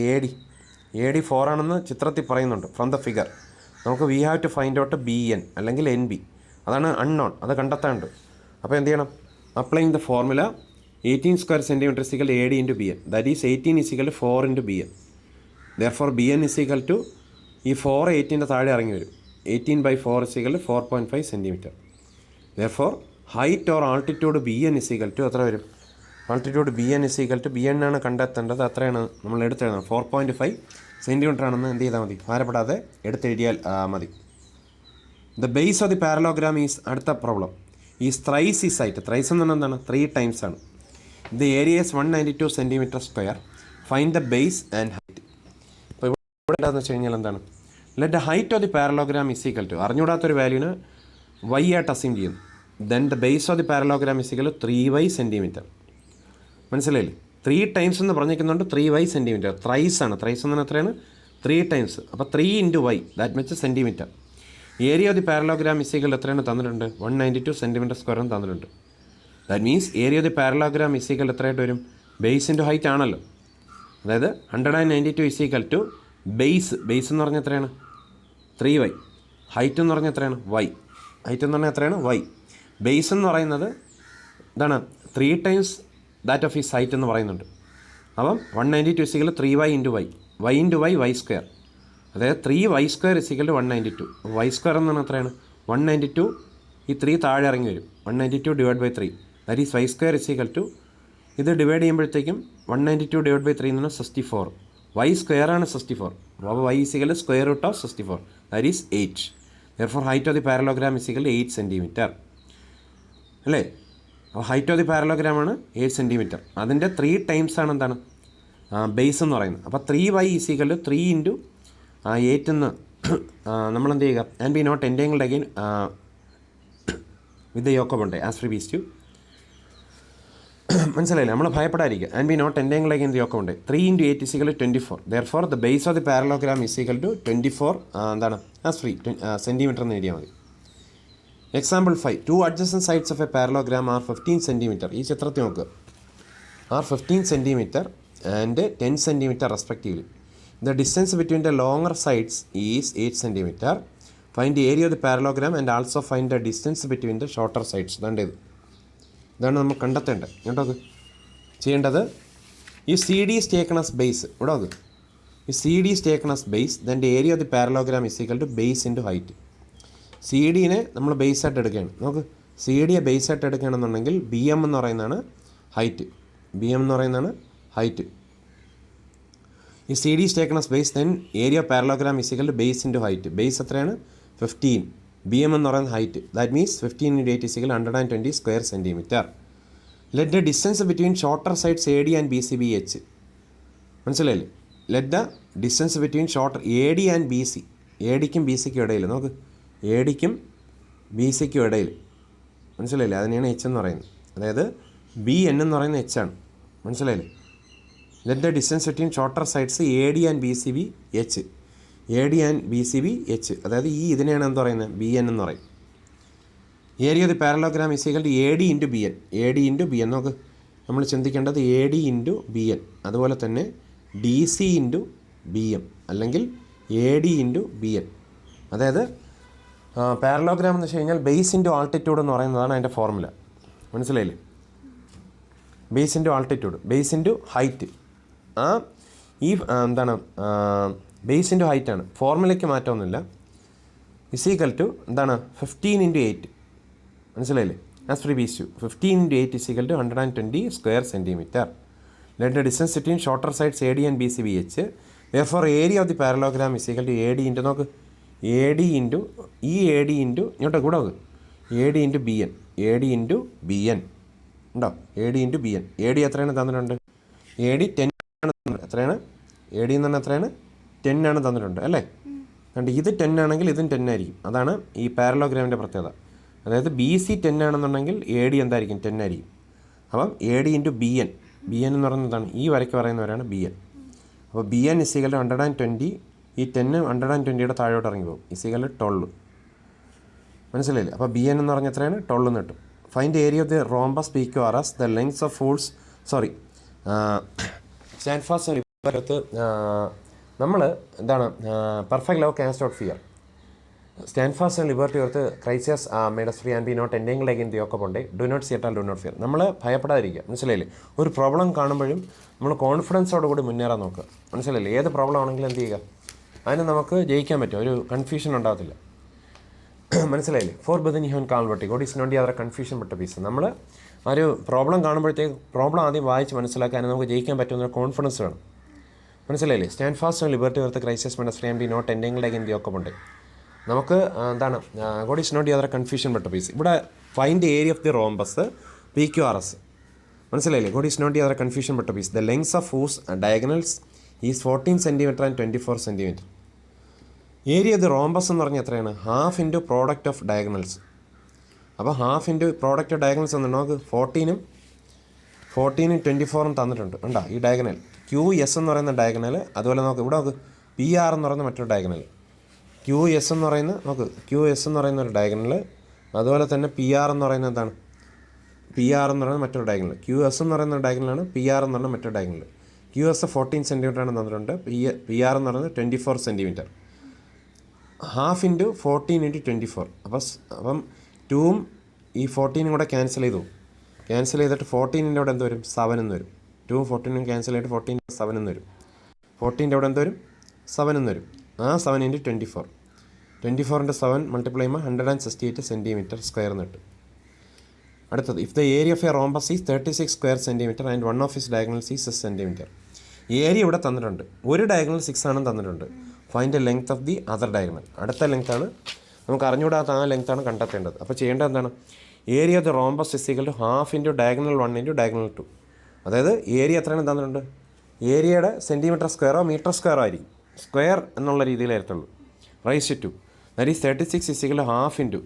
Speaker 1: AD 4 ആണെന്ന് ചിത്രത്തിൽ പറയുന്നുണ്ട്. ഫ്രം ദ ഫിഗർ നമുക്ക് we have to find out BN അല്ലെങ്കിൽ NB. അതാണ് അൺനോൺ, അത് കണ്ടെത്താനുണ്ട്. അപ്പോൾ എന്ത് ചെയ്യണം? Applying the formula 18 square centimetre AD into BN. That is 18 = 4 into BN. Therefore BN = ഈ 4 18ൻ്റെ താഴെ ഇറങ്ങി വരും. 18/4 = 4.5 centimetre. Therefore height or altitude BN = എത്ര വരും? ആൾട്ടിറ്റ്യൂഡ് BN ആണ് കണ്ടെത്തേണ്ടത്. അത്രയാണ് നമ്മൾ എടുത്തെഴുതണം. 4.5 സെൻറ്റിമീറ്റർ ആണെന്ന് എന്ത് ചെയ്താൽ മതി? ഭാരപ്പെടാതെ എടുത്തെഴുതിയാൽ മതി. The base of the parallelogram is അടുത്ത പ്രോബ്ലം ഈസ് ത്രൈസ് ഈ സൈറ്റ്. ത്രൈസ് എന്ന് പറഞ്ഞാൽ എന്താണ്? 3 ടൈംസ് ആണ്. The area is 192 centimetre square. Find the base and height. അപ്പോൾ ഇവിടെ എന്താണെന്ന് വെച്ച് കഴിഞ്ഞാൽ എന്താണ്? Let the height of the parallelogram = അറിഞ്ഞുകൂടാത്തൊരു വാല്യൂന് y ആയിട്ട് അസ്യൂം ചെയ്യുന്നു. Then the base of the parallelogram = 3y centimetre. മനസ്സിലായില്ലേ? 3 ടൈംസ് എന്ന് പറഞ്ഞിരിക്കുന്നുണ്ട്. 3y centimetre. ത്രൈസ് ആണ്. ത്രൈസ് എന്ന് പറഞ്ഞാൽ എത്രയാണ്? 3 ടൈംസ്. അപ്പോൾ 3 into y that means centimetre. Area of the parallelogram = എത്രയാണ് തന്നിട്ടുണ്ട്? 192 സെൻറ്റിമീറ്റർ സ്ക്വയറും തന്നിട്ടുണ്ട്. That means area of the parallelogram = എത്രയായിട്ട് വരും? ബേസ് ഇൻറ്റു ഹൈറ്റ് ആണല്ലോ. അതായത് 192 ബേസ് എന്ന് പറഞ്ഞാൽ എത്രയാണ്? 3y. ഹൈറ്റ് എന്ന് പറഞ്ഞാൽ എത്രയാണ്? y. ഹൈറ്റ് എന്ന് പറഞ്ഞാൽ എത്രയാണ്? y. ബേസ് എന്ന് പറയുന്നത് എന്താണ്? 3 times that of his height എന്ന് പറയുന്നുണ്ട്. അപ്പം 192 = 3y into y. y into y square. അതായത് 3y² = 192. y² എന്ന് പറഞ്ഞാൽ എത്രയാണ്? 192. ഈ 3 താഴെ ഇറങ്ങി വരും. 192/3 ദാറ്റ് ഈസ് y² ഇത് ഡിവൈഡ് ചെയ്യുമ്പോഴത്തേക്കും 192/3 എന്ന് പറഞ്ഞാൽ 64. y² ആണ് 64. അപ്പോൾ y = square root of 64 that is 8. therefore height of the parallelogram = 8 centimetre അല്ലേ? അപ്പോൾ ഹൈറ്റ് ഓഫ് ദി പാരലോഗ്രാം ആണ് 8 സെൻറ്റിമീറ്റർ. അതിൻ്റെ 3 ടൈംസ് ആണ് എന്താണ്? ബേസ് എന്ന് പറയുന്നത്. അപ്പോൾ 3y = 3 ഇൻറ്റു 8 എന്ന് നമ്മളെന്ത് ചെയ്യുക? And B not entangled again with the yoke of bond as previous to. മനസ്സിലായില്ലേ? നമ്മൾ ഭയപ്പെടാതിരിക്കുക. And B not entangled again the yoke of bond. 3 into 8 = 24. Therefore the base of the parallelogram = 24 എന്താണ്? ആസ് ഫ്രീ സെൻറ്റിമീറ്റർ എന്ന് എഴുതിയാൽ മതി. Example 5. 2 adjacent sides of a parallelogram are 15 centimetre. ഈ ചിത്രത്തിൽ നോക്കുക. are 15 centimeter and 10 centimeter respectively. The distance between the longer sides is 8 centimeter. Find the area of the parallelogram and also find the distance between the shorter sides. ഇതാണ് നമ്മൾ കണ്ടെത്തേണ്ടത് കേട്ടോ. അത് ചെയ്യേണ്ടത് ഈ C D is taken as base. ഇവിടെ അത് ഈ C D is taken as base. Then area of the parallelogram is equal to base into height. C ഡിനെ നമ്മൾ ബേസായിട്ട് എടുക്കുകയാണ്. നമുക്ക് സി ഡിയെ ബേസായിട്ട് എടുക്കുകയാണെന്നുണ്ടെങ്കിൽ ബി എം എന്ന് പറയുന്നതാണ് ഹൈറ്റ്. ബി എം എന്ന് പറയുന്നതാണ് ഹൈറ്റ്. ഈ C D is taken as base then area of parallelogram is equal to base into height. Base എത്രയാണ്? 15. ബി എം എന്ന് പറയുന്നത് height. That means 15 × 8 is equal to 120 square centimeter. Let the distance between shorter sides A D and B C B H. മനസ്സിലായില്ലേ? Let the distance between shorter A D and B C. A ഡിക്കും ബി സിക്കും ഇടയിൽ നോക്ക്. എ ഡിക്കും ബി സിക്കും ഇടയിൽ. മനസ്സിലായില്ലേ? അതിനെയാണ് എച്ച് എന്ന് പറയുന്നത്. അതായത് ബി എൻ എന്ന് പറയുന്നത് എച്ച് ആണ്. മനസ്സിലായില്ലേ? Let the distance between shorter sides A D and B C B H. A D and B C B H. അതായത് ഈ ഇതിനെയാണ് എന്ത് പറയുന്നത്? ബി എൻ എന്ന് പറയും. Area of the parallelogram is equal to A D into B N. A D into B N. നോക്ക്, നമ്മൾ ചിന്തിക്കേണ്ടത് A D into B N. അതുപോലെ തന്നെ D C into B M അല്ലെങ്കിൽ A D into B N. അതായത് പാരലോഗ്രാം എന്ന് വെച്ച് കഴിഞ്ഞാൽ ബേസ് ഇൻറ്റു ആൾട്ടിറ്റ്യൂഡ് എന്ന് പറയുന്നതാണ് അതിൻ്റെ ഫോർമുല. മനസ്സിലായില്ലേ? Base into altitude, base into height. ഈ എന്താണ് ബേസ് ഇൻറ്റു ഹൈറ്റാണ്. ഫോർമുലയ്ക്ക് മാറ്റമൊന്നുമില്ല. ഇസ് ഈക്വൽ ടു എന്താണ്? 15 × 8. മനസ്സിലായില്ലേ? As previous to 15 × 8 is equal to 120 square centimeter. Let the distance between shorter sides AD and BC be H. Therefore area of the parallelogram is equal to AD into നോക്ക് AD into ഈ AD into ഇങ്ങോട്ട് കൂടെ നോക്ക് AD into BN. AD into BN ഉണ്ടോ? AD into BN. AD എത്രയാണ് തന്നിട്ടുണ്ട്? AD 10 ആണ്. എത്രയാണ്? AD എന്ന് പറഞ്ഞാൽ എത്രയാണ്? 10 ആണ് തന്നിട്ടുണ്ട് അല്ലേ? അതുകൊണ്ട് ഇത് 10 ആണെങ്കിൽ ഇതും 10 ആയിരിക്കും. അതാണ് ഈ പാരലോഗ്രാമിൻ്റെ പ്രത്യേകത. അതായത് ബി സി 10 ആണെന്നുണ്ടെങ്കിൽ എ ഡി എന്തായിരിക്കും? 10 ആയിരിക്കും. അപ്പം A D into B N. B N എന്ന് പറയുന്നതാണ് ഈ വരയ്ക്ക് പറയുന്നവരാണ് ബി എൻ. അപ്പോൾ B N is equal to 120. ഈ 10 120യുടെ താഴോട്ട് ഇറങ്ങി പോകും. Is equal to 12. മനസ്സിലായില്ലേ? അപ്പോൾ ബി എൻ എന്ന് പറഞ്ഞാൽ എത്രയാണ്? 12 എന്ന് കിട്ടും. Find area of the rhombus P Q R S. The lengths of falls stand fast അടുത്ത് നമ്മൾ എന്താണ് perfect love cast out fear. Stand fast and liberty worth ക്രൈസിയസ് made us free and B not ending like in the ഒക്കെ പോണ്ടേ. Do not see at all, do not fear. നമ്മൾ ഭയപ്പെടാതിരിക്കുക. മനസ്സിലായില്ലേ? ഒരു പ്രോബ്ലം കാണുമ്പോഴും നമ്മൾ കോൺഫിഡൻസോടുകൂടി മുന്നേറാൻ നോക്കുക. മനസ്സിലായില്ലേ? ഏത് പ്രോബ്ലം ആണെങ്കിലും എന്ത് ചെയ്യുക, അതിന് നമുക്ക് ജയിക്കാൻ പറ്റും. ഒരു കൺഫ്യൂഷൻ ഉണ്ടാകത്തില്ല. മനസ്സിലായില്ലേ? ഫോർ ബദൻ യു ഹൻ കാൾവട്ടി ഗോഡ് ഈസ് നോട്ട് യാതൊരു കൺഫ്യൂഷൻ പെട്ട പീസ്. നമ്മൾ ഒരു പ്രോബ്ലം കാണുമ്പോഴത്തേക്ക് പ്രോബ്ലം ആദ്യം വായിച്ച് മനസ്സിലാക്കാൻ നമുക്ക് ജയിക്കാൻ പറ്റുന്ന കോൺഫിഡൻസ് വേണം. മനസ്സിലായില്ലേ? Stand fast and liberty worth ക്രൈസിയസ് made us free and B not ending like in the ഒക്കെ പോണ്ടേ. നമുക്ക് എന്താണ് ഗോഡ് ഈസ് നോട്ട് യാതൊരു കൺഫ്യൂഷൻ പെട്ട പീസ്. ഇവിടെ find area of the rhombus P Q R S. മനസ്സിലായില്ലേ? ഗോഡ് ഈസ് നോട്ട് യാതൊരു കൺഫ്യൂഷൻ പെട്ട peace. The lengths of whose diagonals is 14 centimeter and 24 centimeter. Area of the rhombus എന്ന് പറഞ്ഞാൽ എത്രയാണ്? Half into product of diagonals. അപ്പോൾ half into product of diagonals എന്ന് നമുക്ക് 14 ഉം 24 തന്നിട്ടുണ്ട്. ഉണ്ടോ? ഈ ഡയഗണൽ ക്യു എസ് എന്ന് പറയുന്ന ഡയഗണൽ. അതുപോലെ നോക്ക് ഇവിടെ നോക്ക് പി ആർ എന്ന് പറയുന്ന മറ്റൊരു ഡയഗണൽ. ക്യു എസ് എന്ന് പറയുന്ന നോക്ക് ക്യു എസ് എന്ന് പറയുന്ന ഒരു ഡയഗണൽ. അതുപോലെ തന്നെ പി ആർ എന്ന് പറയുന്നത് എന്താണ്? പി ആർ എന്ന് പറയുന്ന മറ്റൊരു ഡയഗണൽ. ക്യു എസ് എന്ന് പറയുന്ന ഡയഗണലാണ്. പി ആർ എന്ന് പറയുന്ന മറ്റൊരു ഡയഗണൽ. ക്യു എസ് 14 centimeter ആണ് തന്നിട്ടുണ്ട്. പി ആർ എന്ന് പറയുന്നത് 24 centimeter. Half into 14 × 24. അപ്പം 2ഉം ഈ 14ഉം കൂടെ ക്യാൻസൽ ചെയ്തു. ക്യാൻസൽ ചെയ്തിട്ട് 14ൻ്റെ അവിടെ എന്ത് വരും? 7 എന്ന് വരും. 2ഉം 14ഉം ക്യാൻസൽ ചെയ്തിട്ട് 14 7 എന്ന് വരും. 14ൻ്റെ അവിടെ എന്ത് വരും? 7 എന്ന് വരും. ആ 7 × 24. 24 × 7 മൾട്ടിപ്ലൈ ചെയ്യുമ്പോൾ 168 centimeter² എന്ന് കിട്ടും. അടുത്തത് if the area of a rhombus is 36 square centimeter and one of his diagonals is 6 centimeter. Area ഇവിടെ തന്നിട്ടുണ്ട്. ഒരു ഡയഗണൽ 6 ആണെന്ന് തന്നിട്ടുണ്ട്. Find A length of the other diagonal. അടുത്ത ലെങ്ത്താണ് നമുക്ക് അറിഞ്ഞുകൂടാത്ത ആ ലെങ്ത്താണ് കണ്ടെത്തേണ്ടത്. അപ്പോൾ ചെയ്യേണ്ടത് എന്താണ്? Area of the rhombus is equal to half into diagonal 1 into diagonal 2. അതായത് ഏരിയ എത്രയാണ് തന്നിട്ടുണ്ട്? ഏരിയയുടെ സെൻറ്റിമീറ്റർ സ്ക്വയറോ മീറ്റർ സ്ക്വയറോ ആയിരിക്കും. സ്ക്വയർ എന്നുള്ള രീതിയിലായിരുത്തുള്ളൂ. Raise to that is 36 is equal to half into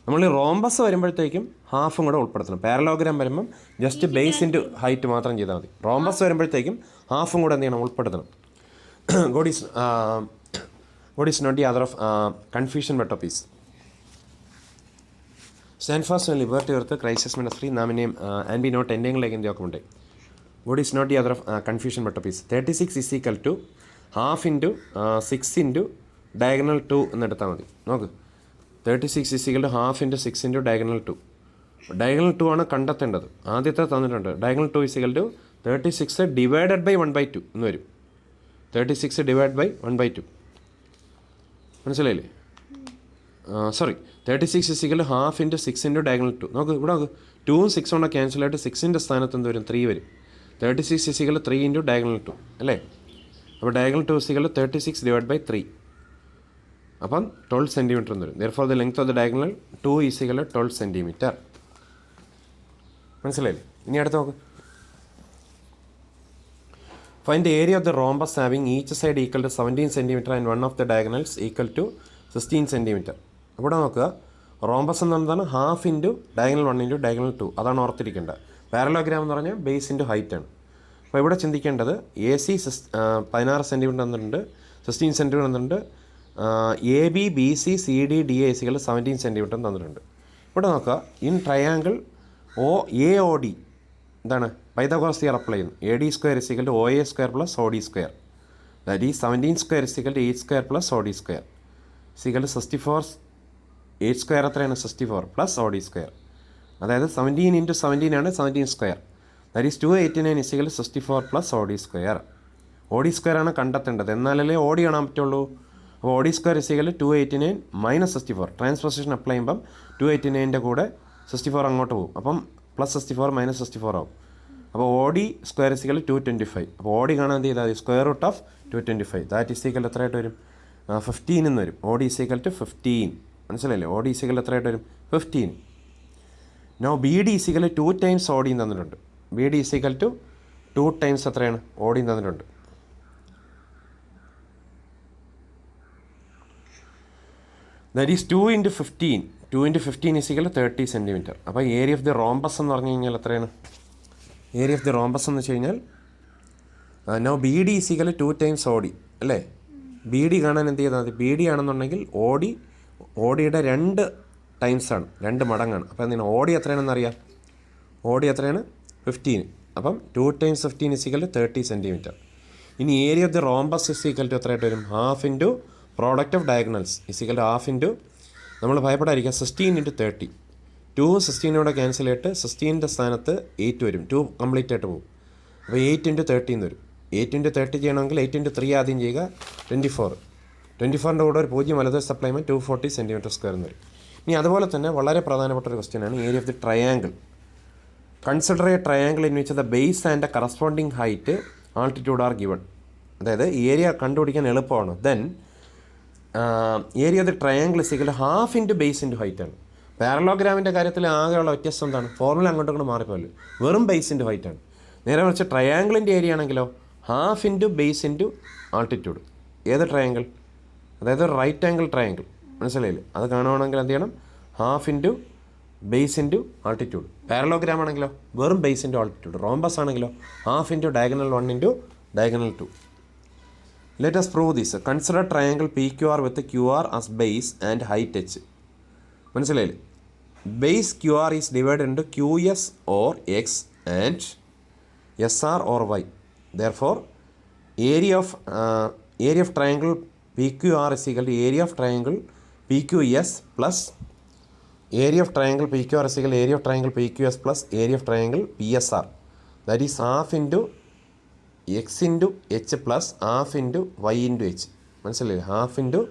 Speaker 1: നമ്മൾ ഈ റോംബസ് വരുമ്പോഴത്തേക്കും ഹാഫും കൂടെ ഉൾപ്പെടുത്തണം. പാരലോഗ്രാം വരുമ്പം ജസ്റ്റ് ബേസ് ഇൻറ്റു ഹൈറ്റ് മാത്രം ചെയ്താൽ മതി. റോംബസ് വരുമ്പോഴത്തേക്കും ഹാഫും കൂടെ എന്ത് ചെയ്യണം? ഉൾപ്പെടുത്തണം. God is not the author of confusion but of peace. Stand fast and liberty worth ക്രൈസിയസ് മേഡ് അസ് ഫ്രീ നാമിനെയും and B not ending like in the ഒക്കെ പോണ്ടേ. what is not the other confusion but a piece. 36 is equal to half into 6 into diagonal 2 എന്നെടുത്താൽ മതി. നോക്ക്, 36 is equal to half into 6 into diagonal 2. Diagonal 2 ആണ് കണ്ടെത്തേണ്ടത്. ആദ്യത്തെ തന്നിട്ടുണ്ട്. Diagonal 2 is equal to 36 divided by 1/2 എന്ന് വരും. 36 ഡിവൈഡ് ബൈ 1/2 മനസ്സിലായില്ലേ? Sorry, 36 is equal to half into 6 into diagonal 2. നോക്ക് ഇവിടെ നോക്ക്, 2ഉം 6ഉം കൂടെ ക്യാൻസൽ ആയിട്ട് 6ൻ്റെ സ്ഥാനത്ത് എന്ത് വരും? 3 വരും. 36 is equal to 3 into diagonal 2 അല്ലേ? അപ്പോൾ diagonal 2 is equal to 36 divided by 3. അപ്പം 12 സെൻറ്റിമീറ്റർ എന്ന് വരും. therefore the length of the diagonal 2 is equal to 12 centimetre. മനസ്സിലായില്ലേ? ഇനി അടുത്ത് നോക്ക്. Find the area of the rhombus having each side equal to 17 cm and one of the diagonals equal to 16 cm. ഇവിടെ നോക്കുക, റോംബസ് എന്ന് പറഞ്ഞതാണ് half into diagonal 1 into diagonal 2. അതാണ് ഓർത്തിരിക്കേണ്ടത്. പാരലോഗ്രാം എന്ന് പറഞ്ഞാൽ ബേസ് ഇൻറ്റു ഹൈറ്റ് ആണ്. അപ്പോൾ ഇവിടെ ചിന്തിക്കേണ്ടത് എ സി 16 സെൻറ്റിമീറ്റർ തന്നിട്ടുണ്ട്, 16 സെൻറ്റിമീറ്റർ തന്നിട്ടുണ്ട്. A B B C C D D A സികൾ 17 സെൻറ്റിമീറ്റർ തന്നിട്ടുണ്ട്. ഇവിടെ നോക്കുക, in triangle O A O D എന്താണ് പൈതഗോറസ് തിയറം അപ്ലൈ ചെയ്യുന്നു. A D square is equal to O A square plus O D square. That is 17 square is equal to 8 square plus O D square is equal to 64. 8 square എത്രയാണ്? 64 പ്ലസ് ഒ ഡി സ്ക്വയർ. അതായത് 17 ഇൻറ്റു 17 ആണ് 17 square. That is 289 is equal to 64 plus O D square. O D square ആണ് കണ്ടെത്തേണ്ടത്, എന്നാലല്ലേ ഒ ഡി കാണാൻ പറ്റുള്ളൂ. അപ്പോൾ O D square is equal to 289 minus 64. Transposition apply ചെയ്യുമ്പം 289ൻ്റെ കൂടെ 64 അങ്ങോട്ട് പോകും. അപ്പം പ്ലസ് 64 മൈനസ് 64 ആവും. അപ്പോൾ O D square is equal 225. അപ്പോൾ ഒ ഡി കാണാൻ എന്ത് ചെയ്താൽ മതി? Square root of 225. That is equal എത്രയായിട്ട് വരും? 15 എന്ന് വരും. O D is equal to 15. മനസ്സിലല്ലേ? ഒ ഡി ഇസ് ഈക്വൽ എത്രയായിട്ട് വരും? 15. No B D is equal 2 times O ഡിയും തന്നിട്ടുണ്ട്. B D is equal to 2 times എത്രയാണ്? ഒ ഡിയും തന്നിട്ടുണ്ട്. That is 2 into 15. 2 into 15 is equal 30 centimetre. അപ്പോൾ ഏരിയ ഓഫ് ദി റോംബസ് എന്ന് പറഞ്ഞു കഴിഞ്ഞാൽ എത്രയാണ്? ഏരിയ ഓഫ് ദി റോംബസ് എന്ന് വെച്ച് കഴിഞ്ഞാൽ no B D is equal 2 times O D അല്ലേ? ബി ഡി കാണാൻ എന്ത് ചെയ്താൽ മതി? ബി ഡി ആണെന്നുണ്ടെങ്കിൽ ഒ ഡിയുടെ 2 ടൈംസാണ്, 2 മടങ്ങാണ്. അപ്പോൾ എന്തിനാണ് ഒ ഡി എത്രയാണെന്ന് അറിയാം? ഒ ഡി എത്രയാണ്? 15. അപ്പം 2 ടൈംസ് 15 ഇസ് ഈക്വൽ 30 സെൻറ്റിമീറ്റർ. ഇനി area of the rhombus is equal to എത്രയായിട്ട് വരും? Half into product of diagonals is equal to half into, നമ്മൾ ഭയപ്പെടാതിരിക്കുക, 16 ഇൻറ്റു 30. 2 16 ക്യാൻസൽ ചെയ്തിട്ട് 16ൻ്റെ സ്ഥാനത്ത് 8 വരും. 2 കംപ്ലീറ്റ് ആയിട്ട് പോകും. അപ്പോൾ 8 ഇൻറ്റു 30 എന്ന് വരും. 8 ഇൻറ്റു 30 ചെയ്യണമെങ്കിൽ 8 ഇൻറ്റു 3 ആദ്യം ചെയ്യുക, 24. 24ൻ്റെ കൂടെ ഒരു 0 വലതുവശത്ത് സപ്ലൈ ചെയ്യുമ്പോൾ 240 സെൻറ്റിമീറ്റർ സ്ക്വയർ എന്ന് വരും. ഇനി അതുപോലെ തന്നെ വളരെ പ്രധാനപ്പെട്ട ഒരു ക്വസ്റ്റ്യനാണ് area of the triangle. Consider A triangle in which the base and A corresponding height altitude are given. അതായത് ഏരിയ കണ്ടുപിടിക്കാൻ എളുപ്പമാണ്. Then area of the triangle is equal half into base into height ആണ്. പാരലോഗ്രാമിൻ്റെ കാര്യത്തിൽ ആകെയുള്ള വ്യത്യാസം എന്താണ്? ഫോർമുല അങ്ങോട്ടും ഇങ്ങോട്ട് മാറിപ്പോയല്ലോ, വെറും ബേസ് ഇൻറ്റു ഹൈറ്റ് ആണ്. നേരെ മറിച്ച് ട്രയാങ്കിളിൻ്റെ ഏരിയ ആണെങ്കിലോ half into base into altitude. ഏത് ട്രയാങ്കിൾ? അതായത് റൈറ്റ് ആംഗിൾ ട്രയാങ്കിൾ. മനസ്സിലായില്ലേ? അത് കാണുവാണെങ്കിൽ എന്ത് ചെയ്യണം? Half into base into altitude. Parallelogram ആണെങ്കിലോ വെറും ബേസ് ഇൻറ്റു ആൾട്ടിറ്റ്യൂഡ്. റോംബസ് ആണെങ്കിലോ half into diagonal 1 into diagonal 2. Let us prove this. Consider triangle P Q R with Q R as base and height H. മനസ്സിലായില്ലേ? Base Q R is divide into Q S or X and S R or Y. Therefore area of triangle P Q R is equal to area of triangle P Q S plus area of triangle P Q R is equal area of triangle P Q S plus area of triangle P S R. That is half into X into H plus half into Y into H. മനസ്സിലായില്ലേ? Half into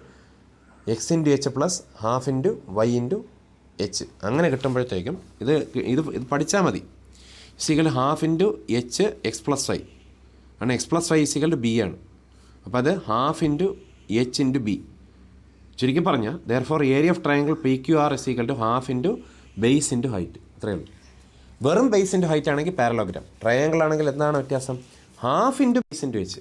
Speaker 1: X into H plus half into Y into H. അങ്ങനെ കിട്ടുമ്പോഴത്തേക്കും ഇത് പഠിച്ചാൽ മതി. Is equal half into H X plus Y ആണ്. X plus Y is equal to B ആണ്. അപ്പോൾ അത് half into H into B. ചുരുക്കി പറഞ്ഞാൽ therefore area of triangle P Q R is equal to half into base into height. അത്രയേ ഉള്ളൂ. വെറും ബേസ് ഇൻറ്റു ഹൈറ്റ് ആണെങ്കിൽ പാരലോഗ്രാം. ട്രയാങ്കിൾ ആണെങ്കിൽ എന്താണ് വ്യത്യാസം? Half into base into H.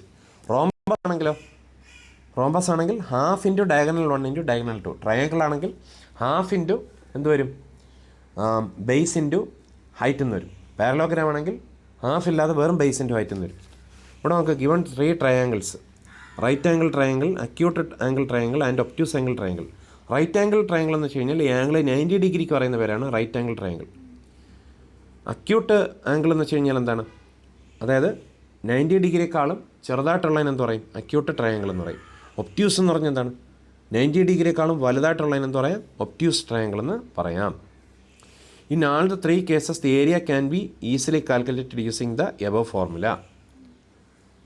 Speaker 1: Rhombus ആണെങ്കിൽ half into diagonal 1 into diagonal 2. Triangle ആണെങ്കിൽ ഹാഫ് ഇൻറ്റു എന്ത് വരും? ബേസ് ഇൻറ്റു ഹൈറ്റ് എന്ന് വരും. പാരലോഗ്രാം ആണെങ്കിൽ ഹാഫ് ഇല്ലാതെ വെറും ബേസ് ഇൻറ്റു ഹൈറ്റ് എന്ന് വരും. ഇവിടെ നമുക്ക് given 3 triangles: right angle triangle, acute angle triangle and obtuse angle triangle. Right angle triangle എന്ന് വെച്ച് കഴിഞ്ഞാൽ ഈ ആംഗിൾ 90 ഡിഗ്രിക്ക് പറയുന്ന പേരാണ് right angle triangle. Acute angle എന്ന് വെച്ച് കഴിഞ്ഞാൽ എന്താണ്? അതായത് 90 ഡിഗ്രിയേക്കാളും ചെറുതായിട്ടുള്ളതിന് എന്ത് പറയും? അക്യൂട്ട് ട്രയാങ്കിൾ എന്ന് പറയും. ഒബ്റ്റ്യൂസ് എന്ന് പറഞ്ഞാൽ എന്താണ്? 90 ഡിഗ്രിയേക്കാളും വലുതായിട്ടുള്ളതിന് എന്ത് പറയാം? ഒബ്റ്റ്യൂസ് ട്രയാങ്കിൾ എന്ന് പറയാം. In all the 3 cases the area can be easily calculated using the above formula.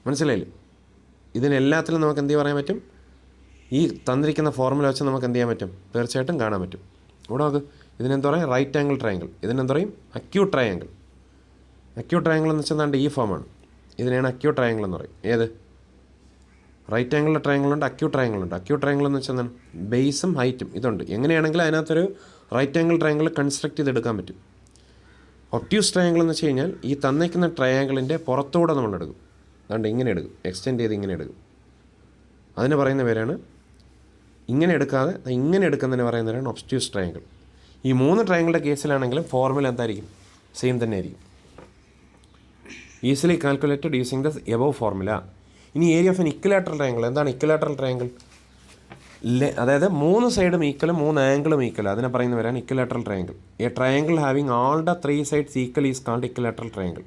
Speaker 1: മനസ്സിലായില്ലേ? ഇതിനെല്ലാത്തിലും നമുക്ക് എന്ത് പറയാൻ പറ്റും? ഈ തന്നിരിക്കുന്ന ഫോർമുല വെച്ച് നമുക്ക് എന്ത് ചെയ്യാൻ പറ്റും? തീർച്ചയായിട്ടും കാണാൻ പറ്റും. ഇവിടെ നമുക്ക് ഇതിനെന്ത് പറയും? Right angle triangle. ഇതിനെന്ത് പറയും? Acute triangle. അക്യൂട്ട് ട്രയാങ്കിൾ എന്ന് വെച്ചാൽ എന്താണ്ട് ഈ ഫോമാണ്. ഇതിനെയാണ് അക്യൂട്ട് ട്രയാങ്കിൾ എന്ന് പറയും. ഏത്? റൈറ്റ് ആംഗിളിലെ ട്രയാങ്കിളുണ്ട്, അക്യൂട്ട് ട്രയാങ്കിളുണ്ട്. അക്യൂട്ട് ട്രയാങ്കിൾ എന്ന് വെച്ചാൽ എന്താണ്? ബേസും ഹൈറ്റും ഇതുണ്ട്. എങ്ങനെയാണെങ്കിലും അതിനകത്തൊരു റൈറ്റ് ആംഗിൾ ട്രയാങ്കിൾ കൺസ്ട്രക്ട് ചെയ്തെടുക്കാൻ പറ്റും. ഒബ്റ്റ്യൂസ് ട്രയാങ്കിൾ എന്ന് വെച്ച് കഴിഞ്ഞാൽ ഈ തന്നിരിക്കുന്ന ട്രയാങ്കിളിൻ്റെ പുറത്തൂടെ നമ്മൾ എടുക്കും. അതുകൊണ്ട് ഇങ്ങനെ എടുക്കും, എക്സ്റ്റെൻഡ് ചെയ്ത് ഇങ്ങനെ എടുക്കും. അതിന് പറയുന്ന പേരാണ്, ഇങ്ങനെ എടുക്കാതെ ഇങ്ങനെ എടുക്കുന്നതിന് പറയുന്ന പേരാണ് ഒബ്റ്റ്യൂസ് ട്രയാങ്കിൾ. ഈ 3 ട്രയാങ്കിളുടെ കേസിലാണെങ്കിലും ഫോർമുല എന്തായിരിക്കും? സെയിം തന്നെ ആയിരിക്കും. Easily calculated using the above formula. ഇനി area of an equilateral triangle. എന്താണ് ഇക്വലാറ്ററൽ ട്രയാങ്കിൾ? അതായത് 3 സൈഡും ഈക്വലും 3 ആംഗിളും ഈക്വൽ. അതിനെ പറയുന്ന പേരാണ് equilateral triangle. A triangle having all the 3 sides equal is called equilateral triangle.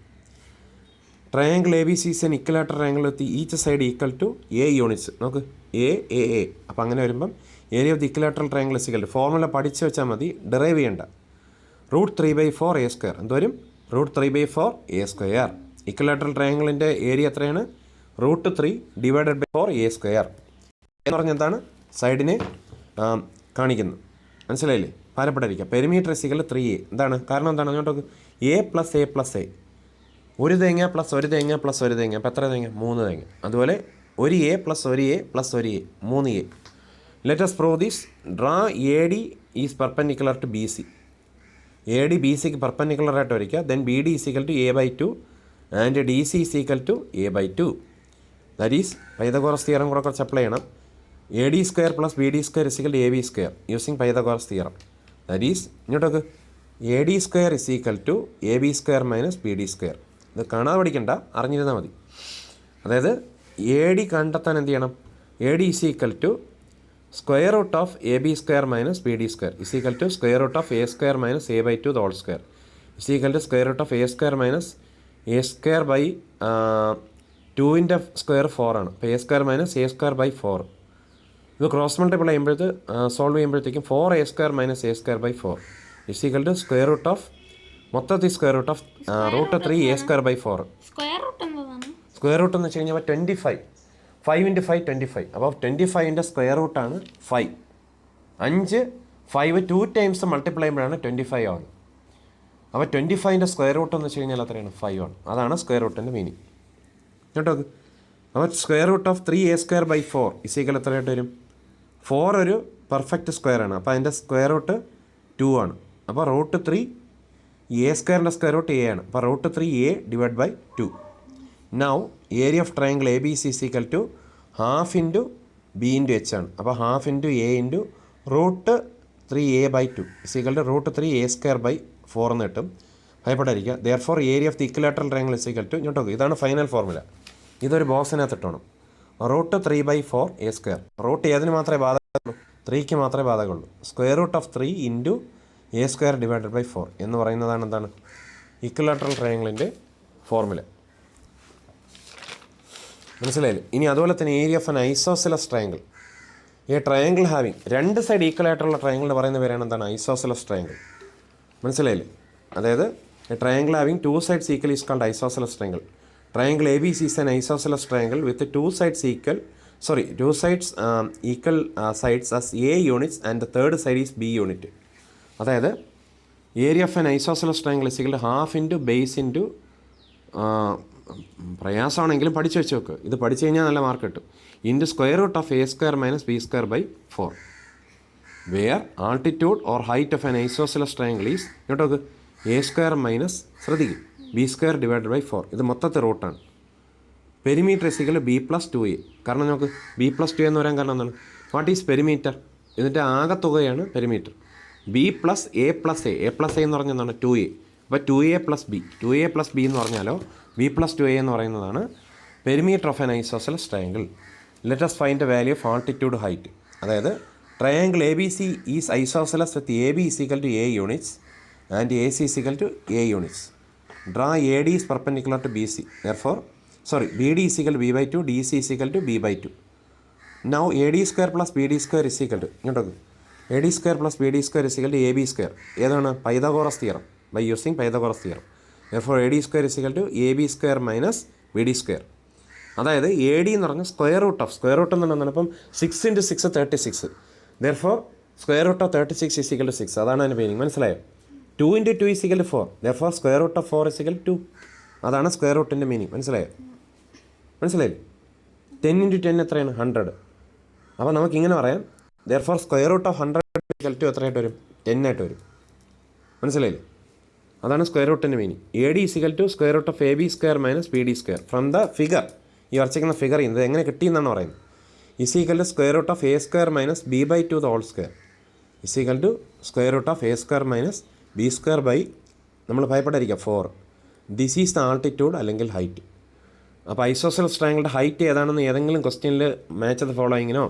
Speaker 1: Triangle A B C is an equilateral triangle with each side equal to a units. നോക്ക്, എ എ എ. അപ്പോൾ അങ്ങനെ വരുമ്പം area of the equilateral triangle is equal to, formula പഠിച്ച് വെച്ചാൽ മതി, ഡിറൈവ് ചെയ്യേണ്ട. √3/4 a സ്ക്വയർ. എന്തോരും? √3/4 a സ്ക്വയർ. ഇക്വലാറ്ററൽ ട്രയാങ്കിളിൻ്റെ ഏരിയ എത്രയാണ്? √3/4 a സ്ക്വയർ എന്ന് പറഞ്ഞാൽ എന്താണ്? സൈഡിനെ കാണിക്കുന്നു. മനസ്സിലായില്ലേ? ഭാരപ്പെടാതിരിക്കുക. Perimeter is equal 3a. എന്താണ് കാരണം? എന്താണ്? അങ്ങോട്ട് a + a + a. ഒരു തേങ്ങ പ്ലസ് ഒരു തേങ്ങ പ്ലസ് ഒരു തേങ്ങ. അപ്പോൾ എത്ര തേങ്ങ? 3 തേങ്ങ. അതുപോലെ ഒരു a + ഒരു a + ഒരു a, 3a. Let us prove this. Draw AD is perpendicular to BC. AD BCക്ക് പെർപെൻഡിക്കുലർ ആയിട്ട് വരയ്ക്കുക. Then BD = a/2 and DC = a/2. That is Pythagoras theorem കൂടെ കുറച്ച് അപ്ലൈ ചെയ്യണം. AD² + BD² = AB² using Pythagoras theorem. That is ഇങ്ങോട്ടൊക്കെ AD² = AB² - BD². ഇത് കാണാതെ പഠിക്കണ്ട, അറിഞ്ഞിരുന്നാൽ മതി. അതായത് AD കണ്ടെത്താൻ എന്ത് ചെയ്യണം? AD = √√AB² - BD² = (a²-a²-a2) √(a²-a²) (2)ൻ്റെ square 4 ആണ്. അപ്പോൾ (a²-a²/4). ഇത് ക്രോസ് മൾട്ടിപ്പിൾ ചെയ്യുമ്പോഴത്തെ സോൾവ് ചെയ്യുമ്പോഴത്തേക്കും 4(a²-a²/4) = മൊത്തത്തിൽ √3a²/4. സ്ക്വയർ റൂട്ട് എന്ന് വെച്ച് കഴിഞ്ഞാൽ 25. 5 × 5 25. അപ്പോൾ 25ൻ്റെ സ്ക്വയർ റൂട്ടാണ് 5. 5 2 ടൈംസ് മൾട്ടിപ്ലൈ ചെയ്യുമ്പോഴാണ് 25 ആവുന്നത്. അപ്പോൾ 25ൻ്റെ സ്ക്വയർ റൂട്ട് എന്ന് വെച്ച് കഴിഞ്ഞാൽ അത്രയാണ് 5 ആണ്. അതാണ് സ്ക്വയർ റൂട്ടിൻ്റെ മീനിങ് കേട്ടോ. അപ്പോൾ √3a²/4 = എത്രയായിട്ട് വരും? 4 ഒരു പെർഫെക്റ്റ് സ്ക്വയർ ആണ്. അപ്പോൾ അതിൻ്റെ സ്ക്വയർ റൂട്ട് 2 ആണ്. അപ്പോൾ √3a² സ്ക്വയർ റൂട്ട് a ആണ്. അപ്പോൾ √3a/2. Now area of triangle ABC = ½ × b × h ആണ്. അപ്പോൾ ½ × a × √3a/2 √3a²/4 എന്ന് കിട്ടും. ഭയപ്പെടാതിരിക്കുക. Therefore area of the equilateral triangle = ഇങ്ങോട്ടോ, ഇതാണ് ഫൈനൽ ഫോർമുല. ഇതൊരു ബോക്സിനകത്ത് ഇട്ടോണം. √3/4 a². റൂട്ട് ഏതിന് മാത്രമേ ബാധകമുള്ളൂ? 3ക്ക് മാത്രമേ ബാധകമുള്ളൂ. √3 × a²/4 എന്ന് പറയുന്നതാണ് എന്താണ്? ഇക്വലാറ്ററൽ ട്രയാങ്കിളിൻ്റെ ഫോർമുല. മനസ്സിലായില്ലേ? ഇനി അതുപോലെ തന്നെ area of an isosceles triangle. ഈ ട്രയാങ്കിൾ ഹാവിങ് 2 സൈഡ് ഈക്വൽ ആയിട്ടുള്ള ട്രയാങ്കിളിന് പറയുന്ന പേരാണ് എന്താണ്? Isosceles triangle. മനസ്സിലായില്ലേ? അതായത് triangle having 2 sides equal is called isosceles triangle. Triangle ABC is an isosceles triangle with 2 sides equal sides as A units and the third side is B unit. അതായത് area of an isosceles triangle = ½ × base × പ്രയാസമാണെങ്കിലും പഠിച്ചു വെച്ച് നോക്ക്. ഇത് പഠിച്ചു കഴിഞ്ഞാൽ നല്ല മാർക്ക് കിട്ടും. √(a²-b²/4) where altitude or height of an isosceles triangle is കേട്ടോ a² ശ്രദ്ധിക്കും b²/4. ഇത് മൊത്തത്തെ റൂട്ടാണ്. Perimeter = b + 2a. കാരണം നമുക്ക് b + 2 എന്ന് പറയാൻ കാരണം എന്താണ്? What is perimeter? ഇതിൻ്റെ ആകെത്തുകയാണ് perimeter. b + a + a. a + a എന്ന് പറഞ്ഞാൽ എന്താണ്? 2a. അപ്പോൾ 2a + b. 2a + b എന്ന് പറഞ്ഞാലോ b + 2a എന്ന് പറയുന്നതാണ് perimeter of an isosceles triangle. Let us find the value of altitude height. അതായത് triangle ABC is isosceles with AB = a units and AC = a units. Draw A D is perpendicular to B C. Therefore B D is equal B by two, D C is equal to B by two. Now A D square plus B D square is equal to, ഇങ്ങോട്ടേക്ക്, A D square plus B D square is equal to A B square. ഏതാണ്? Pythagoras theorem, by using Pythagoras theorem. Therefore A D square is equal to A B square minus B D square. അതായത് എ ഡി എന്ന് പറഞ്ഞാൽ സ്ക്വയർ റൂട്ട് എന്ന് പറഞ്ഞാൽ ഇപ്പം 6 × 6 36. Therefore square root of 36 is equal to 6. അതാണ് അതിൻ്റെ മീനിങ്. മനസ്സിലായോ? 2 × 2 is equal to 4. Therefore square root of 4 is equal to 2. അതാണ് സ്ക്വയർ റൂട്ടിൻ്റെ മീനിങ്. മനസ്സിലായില്ലേ? 10 × 10 എത്രയാണ്? 100. അപ്പോൾ നമുക്കിങ്ങനെ പറയാം, therefore square root of 100 equal to എത്രയായിട്ട് വരും? 10 ആയിട്ട് വരും. മനസ്സിലായില്ലേ? അതാണ് സ്ക്വയർ റൂട്ടിൻ്റെ meaning. A D equal to square root of A B square minus B D square. From the figure, ഈ വരച്ചിരിക്കുന്ന ഫിഗർ ഇത് എങ്ങനെ കിട്ടിയെന്നാണ് പറയുന്നത്. Is equal to square root of A square minus B by two the whole square is equal to square root of A square minus B square by, നമ്മൾ ഭയപ്പെടാതിരിക്കുക, 4. ദിസ് ഈസ് ദ ആൾട്ടിറ്റ്യൂഡ് അല്ലെങ്കിൽ ഹൈറ്റ്. അപ്പോൾ ഐസോസെൽസ് ട്രയാങ്കിളുടെ ഹൈറ്റ് ഏതാണെന്ന് ഏതെങ്കിലും ക്വസ്റ്റ്യനിൽ മാച്ച് ദ ഫോളോയിങ്ങിനോ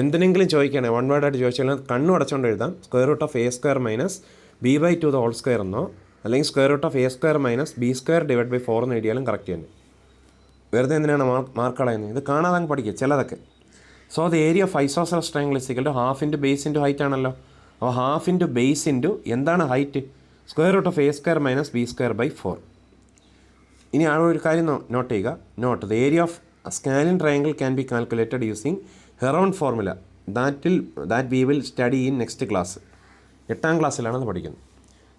Speaker 1: എന്തിനെങ്കിലും ചോദിക്കുകയാണെങ്കിൽ വൺ വേർഡായിട്ട് ചോദിച്ചാൽ കണ്ണു അടച്ചുകൊണ്ട് എഴുതാം. Square root of A square minus B by two the whole square എന്നോ അല്ലെങ്കിൽ square root of A square minus B square divide by 4 എന്ന് എഴുതിയാലും കറക്റ്റ് തന്നെ. വെറുതെ എന്തിനാണ് മാർക്ക് കളയുന്നത്? ഇത് കാണാതെ അങ്ങ് പഠിക്കുക ചിലതൊക്കെ. So the area of isosceles triangle is equal to half into base into height ആണല്ലോ. അപ്പോൾ ഹാഫ് ഇൻറ്റു ബേസ് ഇൻറ്റു എന്താണ് height? Square root of A square minus B square by 4. ഇനി ആ ഒരു കാര്യം നോട്ട് ചെയ്യുക. Note the area of scalene triangle can be calculated using Heron formula that we will study in next class. 8ാം ക്ലാസ്സിലാണ് അത് പഠിക്കുന്നത്.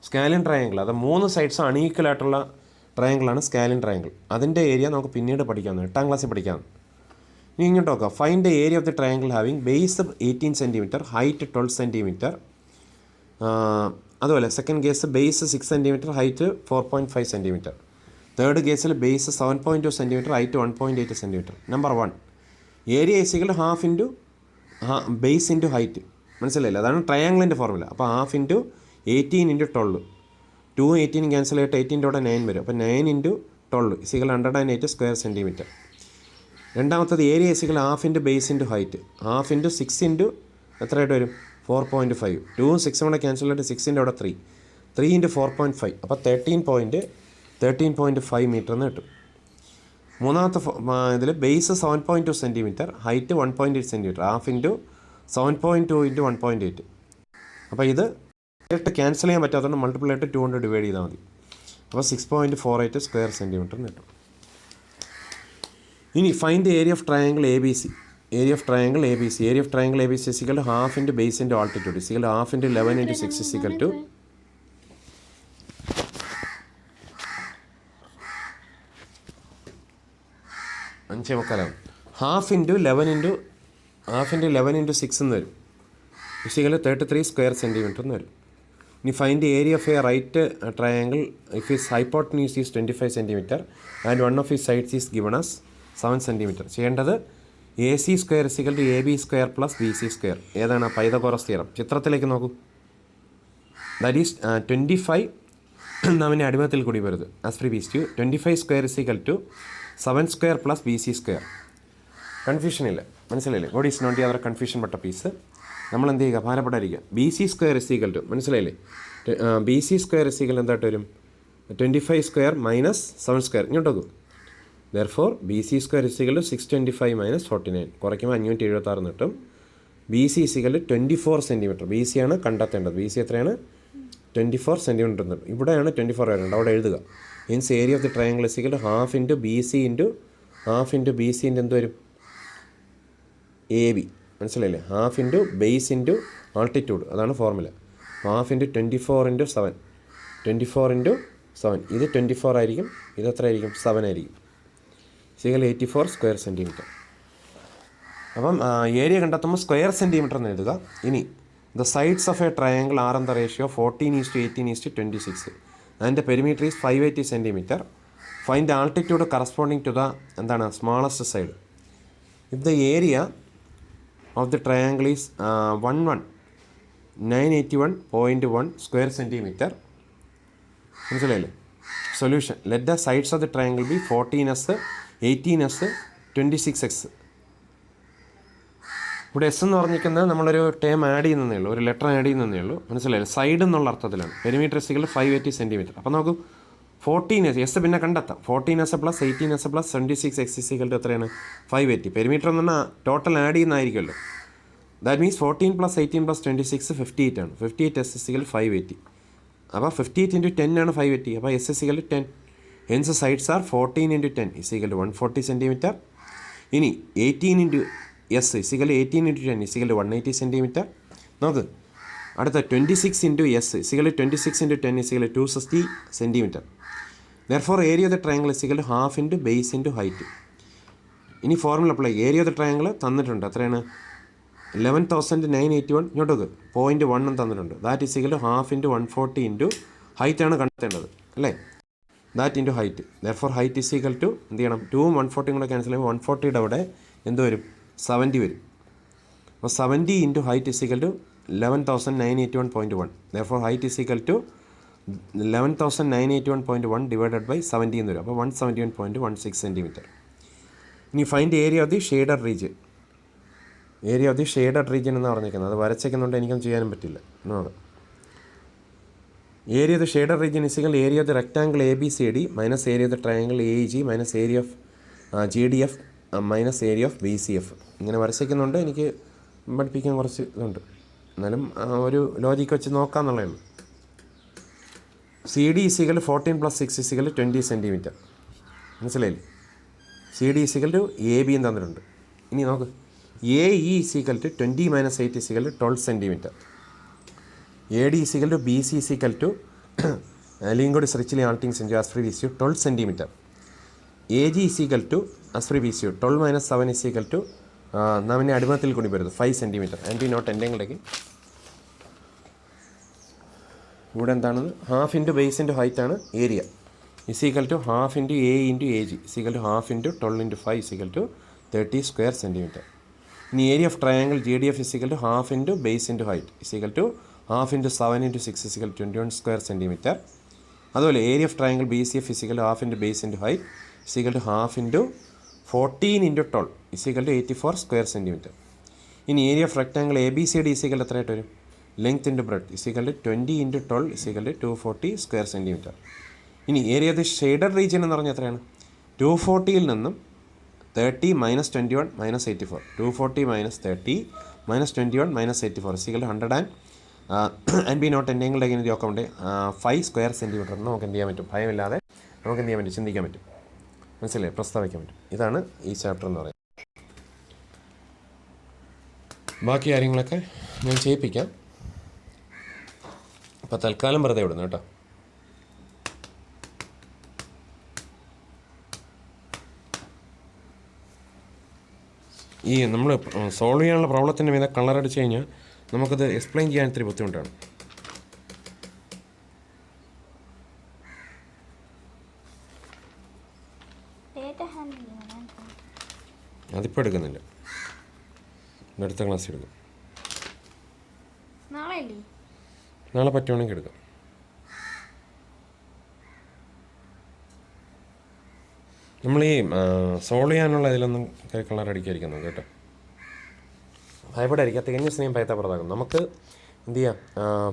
Speaker 1: സ്കാലിൻ ട്രയാങ്കിൾ, അത് 3 സൈഡ്സ് അൺഈക്വൽ ആയിട്ടുള്ള ട്രയാങ്കിളാണ് സ്കാലിൻ ട്രയാങ്കിൾ. അതിൻ്റെ ഏരിയ നമുക്ക് പിന്നീട് പഠിക്കാവുന്നത്, 8ാം ക്ലാസ്സിൽ പഠിക്കാവുന്നത്. ഇനി ഇങ്ങോട്ട് നോക്കാം. Find the area of the triangle having base 18 centimetre, height 12 centimetre. അതുപോലെ second case base 6 centimetre, height 4.5 centimetre. Third കേസിൽ base 7.2 centimetre, height 1.8 centimetre. Number 1, area equal half into base into height. മനസ്സിലായില്ല? അതാണ് ട്രയാങ്കിളിൻ്റെ ഫോർമുല. അപ്പോൾ ഹാഫ് ഇൻറ്റു 18 × 12. 2 18 ക്യാൻസൽ ആയിട്ട് 18 9 വരും. അപ്പോൾ 9 × 12 ഈക്വൽ 108 സ്ക്വയർ സെൻറ്റിമീറ്റർ. രണ്ടാമത്തത് area equal half into base into height. Half into 6 into എത്രയായിട്ട് വരും? 4.5. 2 6 കൂടെ ക്യാൻസൽ ആയിട്ട് 6 അവിടെ 3 × 4.5. അപ്പോൾ 13.5 മീറ്റർ എന്ന് കിട്ടും. മൂന്നാമത്തെ ഇതിൽ base 7.2 centimetre, height 1.8 centimetre. Half into 7.2 × 1.8. അപ്പോൾ ഇത് ഡയറക്റ്റ് ക്യാൻസൽ ചെയ്യാൻ പറ്റാത്തതുകൊണ്ട് മൾട്ടിപ്പിൾ ആയിട്ട് 2 കൊണ്ട് ഡിവൈഡ് ചെയ്താൽ മതി. അപ്പോൾ 6.48 സ്ക്വയർ സെൻറ്റിമീറ്റർ എന്ന് കിട്ടും. ഇനി find the area of triangle A B C. Area of triangle A B C. Area of triangle A B C is equal half into base into altitude is equal half into 11 × 6 is equal to 5.25. Half into 11 × 6 എന്ന് വരും. ഇസിക്കൽ 33 സ്ക്വയർ സെൻറ്റിമീറ്റർ എന്ന് വരും. ഇനി find the area of a right triangle if his hypotenuse is 25 centimetre and one of his sides is given as 7 centimetre. ചെയ്യേണ്ടത് A C square is equal to A B square plus B C square. ഏതാണ്? Pythagoras theorem. ചിത്രത്തിലേക്ക് നോക്കൂ. ദാറ്റ് ഈസ് 25 നമ്മിനെ അടിമത്തിൽ കൂടി വരുത്. As free bees to 25 square is equal to 7 square plus B C square. Confusion ഇല്ല. മനസ്സിലായില്ലേ? ഗോഡ് ഈസ് നോട്ട് യാതൊരു കൺഫ്യൂഷൻ പെട്ട പീസ്. നമ്മൾ എന്ത് ചെയ്യുക? ഭാരപ്പെടാതിരിക്കുക. B C square is equal to, മനസ്സിലായില്ലേ? ബി സി സ്ക്വയർ ഇസിക്കൽ എന്തായിട്ട് വരും? 25 സ്ക്വയർ മൈനസ് 7 സ്ക്വയർ. ഇങ്ങോട്ട് നോക്കൂ. Therefore B C square is equal to 625 minus 49. കുറയ്ക്കുമ്പോൾ 576 കിട്ടും. B C is equal 24 centimetre. B C ആണ് കണ്ടെത്തേണ്ടത്. ബി സി എത്രയാണ്? 24 സെൻറ്റിമീറ്റർ എന്ന്. ഇവിടെയാണ് 24 വരേണ്ടത്. അവിടെ എഴുതുക. Means area of the triangle is equal half into B C into എന്ത് വരും? A B. മനസ്സിലായില്ലേ? Half into base into altitude. അതാണ് ഫോർമുല. Half into 24 × 7. 24 × 7. ഇത് 24 ആയിരിക്കും. ഇത് എത്ര ആയിരിക്കും? 7 ആയിരിക്കും. Is equal 84 square centimetre. അപ്പം ഏരിയ കണ്ടെത്തുമ്പോൾ സ്ക്വയർ സെൻറ്റിമീറ്റർ എന്ന് എഴുതുക. ഇനി the sides of a triangle are in the ratio 14:18:26 and perimeter is 580 centimetre. Find altitude corresponding to the എന്താണ്? Smallest side. If the area of the triangle is 981.1 square centimetre. മനസ്സിലായില്ലേ? Solution. Let the sides of the triangle be 14s, 18s, 26x. ഇവിടെ എസ് എന്ന് പറഞ്ഞിരിക്കുന്നത് നമ്മളൊരു ടേം ആഡ് ചെയ്യുന്നതേ ഉള്ളൂ, ഒരു ലെറ്റർ ആഡ് ചെയ്യുന്നതേ ഉള്ളൂ. മനസ്സിലായില്ലേ? സൈഡ് എന്നുള്ള അർത്ഥത്തിലാണ്. Perimeter is equal 580 centimetre. അപ്പോൾ നോക്കൂ, 14 പിന്നെ കണ്ടെത്താം. 14 പ്ലസ് 18 പ്ലസ് 26 എത്രയാണ്? 580. പെരിമീറ്റർ എന്ന് പറഞ്ഞാൽ ടോട്ടൽ ആഡ് ചെയ്യുന്നതായിരിക്കുമല്ലോ. ദാറ്റ് മീൻസ് 14 പ്ലസ് 18 പ്ലസ് 26 58 ആണ്. 58 580. അപ്പോൾ 58 ഇൻറ്റു 10 ആണ് 580. അപ്പോൾ S 10. Hence sides are 14 into 10 140 centimetre. ഇനി 18 ഇൻറ്റു S 18 ഇൻറ്റു 10 180 സെൻറ്റിമീറ്റർ. നോക്ക് അടുത്ത 26 into S 26 into 10 260 centimetre. Therefore, area of the triangle is equal to half into base into height. ഇനി formula apply. Area of the triangle തന്നിട്ടുണ്ട്. എത്രയാണ്? 11,981. ഇങ്ങോട്ട് 0.1 തന്നിട്ടുണ്ട്. That is equal to half into 140 into height ആണ് കണ്ടെത്തേണ്ടത് അല്ലേ? That into height. Therefore height is equal to എന്ത് ചെയ്യണം? 2ഉം 140 കൂടെ ക്യാൻസൽ ചെയ്യുമ്പോൾ 140യുടെ അവിടെ എന്ത് വരും? 70 വരും. അപ്പോൾ 70 into height is equal to 11,981.1. Therefore height is equal to 11,981.1 divided by 70 എന്ന് വരും. അപ്പോൾ 171.16 സെൻറ്റിമീറ്റർ. ഇനി find area of the shaded region. Area of the shaded region എന്ന് പറഞ്ഞിരിക്കുന്നത്. അത് വരച്ചേക്കുന്നുണ്ട്, എനിക്കൊന്നും ചെയ്യാനും പറ്റില്ല. നോക്കാം. Area of the shaded region is equal area of the rectangle ABCD minus area of the triangle AEG minus area of GDF minus area of BCF. ഇങ്ങനെ വരച്ചേക്കുന്നുണ്ട്, എനിക്ക് പഠിപ്പിക്കാൻ കുറച്ച് ഇതുണ്ട്. എന്നാലും ഒരു ലോജിക്ക് വെച്ച് നോക്കാമെന്നുള്ളതേ ഉള്ളൂ. CD is equal to 14 plus 6 is equal to 20 centimetre. മനസ്സിലായില്ലേ? CD is equal to AB എന്ന് തന്നിട്ടുണ്ട്. ഇനി നോക്ക്. AE is equal to 20 minus 8 is equal to 12 centimetre. AD is equal to BC is equal to Lingod is richly alternating into as free VCU 12 centimetre. AG is equal to as free VCU 12 minus 7 is equal to നാമിനെ അടിമത്തിൽ കൂടി വരുന്നത് 5 സെൻറ്റിമീറ്റർ. ആൻഡ് ബി നോട്ട് എൻ്റെങ്കിലേക്ക് ഇവിടെ എന്താണെന്ന് half into base into height ആണ് area. Is equal to half into A into AG is equal to half into 12 into 5 is equal to 30 square centimetre. ഇനി area of triangle GDF is equal to half into base into height is equal to half into 7 into 6 is equal 21 square centimetre. അതുപോലെ area of triangle BCF is equal to half into base into height is equal to half into 14 into 12 is equal to 84 square centimetre. ഇനി area of rectangle ABCD is equal എത്രയായിട്ട് വരും? Length into breadth is equal to 20 into 12 is equal to 240 square centimetre. ഇനി area of the shaded region എന്ന് പറഞ്ഞാൽ എത്രയാണ്? 240യിൽ നിന്നും 30 minus 21 minus 84. 240 minus 30 minus 21 minus 84 is equal to 100 and B not എന്തെങ്കിലും എങ്ങനെ നോക്കാറുണ്ട് 5 സ്ക്വയർ സെൻറ്റിമീറ്റർ എന്ന് നമുക്ക് എന്ത് ചെയ്യാൻ പറ്റും? ഭയമില്ലാതെ നമുക്ക് എന്ത് ചെയ്യാൻ പറ്റും? ചിന്തിക്കാൻ പറ്റും. മനസ്സിലായി? പ്രസ്താവിക്കാൻ പറ്റും. ഇതാണ് ഈ ചാപ്റ്റർ എന്ന് പറയുന്നത്. ബാക്കി കാര്യങ്ങളൊക്കെ ഞാൻ ചെയ്യിപ്പിക്കാം. അപ്പോൾ തൽക്കാലം വെറുതെ വിടുന്നു കേട്ടോ. ഈ നമ്മൾ സോൾവ് ചെയ്യാനുള്ള പ്രോബ്ലത്തിൻ്റെ മീതെ കളർ അടിച്ച് കഴിഞ്ഞാൽ നമുക്കത് എക്സ്പ്ലെയിൻ ചെയ്യാൻ ഇത്തിരി ബുദ്ധിമുട്ടാണ്. അതിപ്പോൾ എടുക്കുന്നില്ല, അടുത്ത ക്ലാസ്സിൽ എടുക്കും. നാളെ പറ്റുവാണെങ്കിൽ എടുക്കാം. നമ്മൾ ഈ സോൾവ് ചെയ്യാനുള്ള ഇതിലൊന്നും കളർ അടിക്കാതിരിക്കുന്നു കേട്ടോ. ഭയപ്പെടാതിരിക്കുക. തികഞ്ഞ സ്നേഹം ഭയത്തെ പുറത്താക്കും. നമുക്ക് എന്ത് ചെയ്യാം?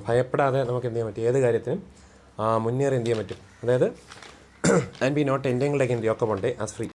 Speaker 1: ഭയപ്പെടാതെ നമുക്ക് എന്ത് ചെയ്യാൻ പറ്റും? ഏത് കാര്യത്തിനും മുന്നേറി എന്ത് ചെയ്യാൻ പറ്റും? അതായത് and B not ending like എന്ത് ഒക്കെ പോണ്ടേ ആസ് ഫ്രീ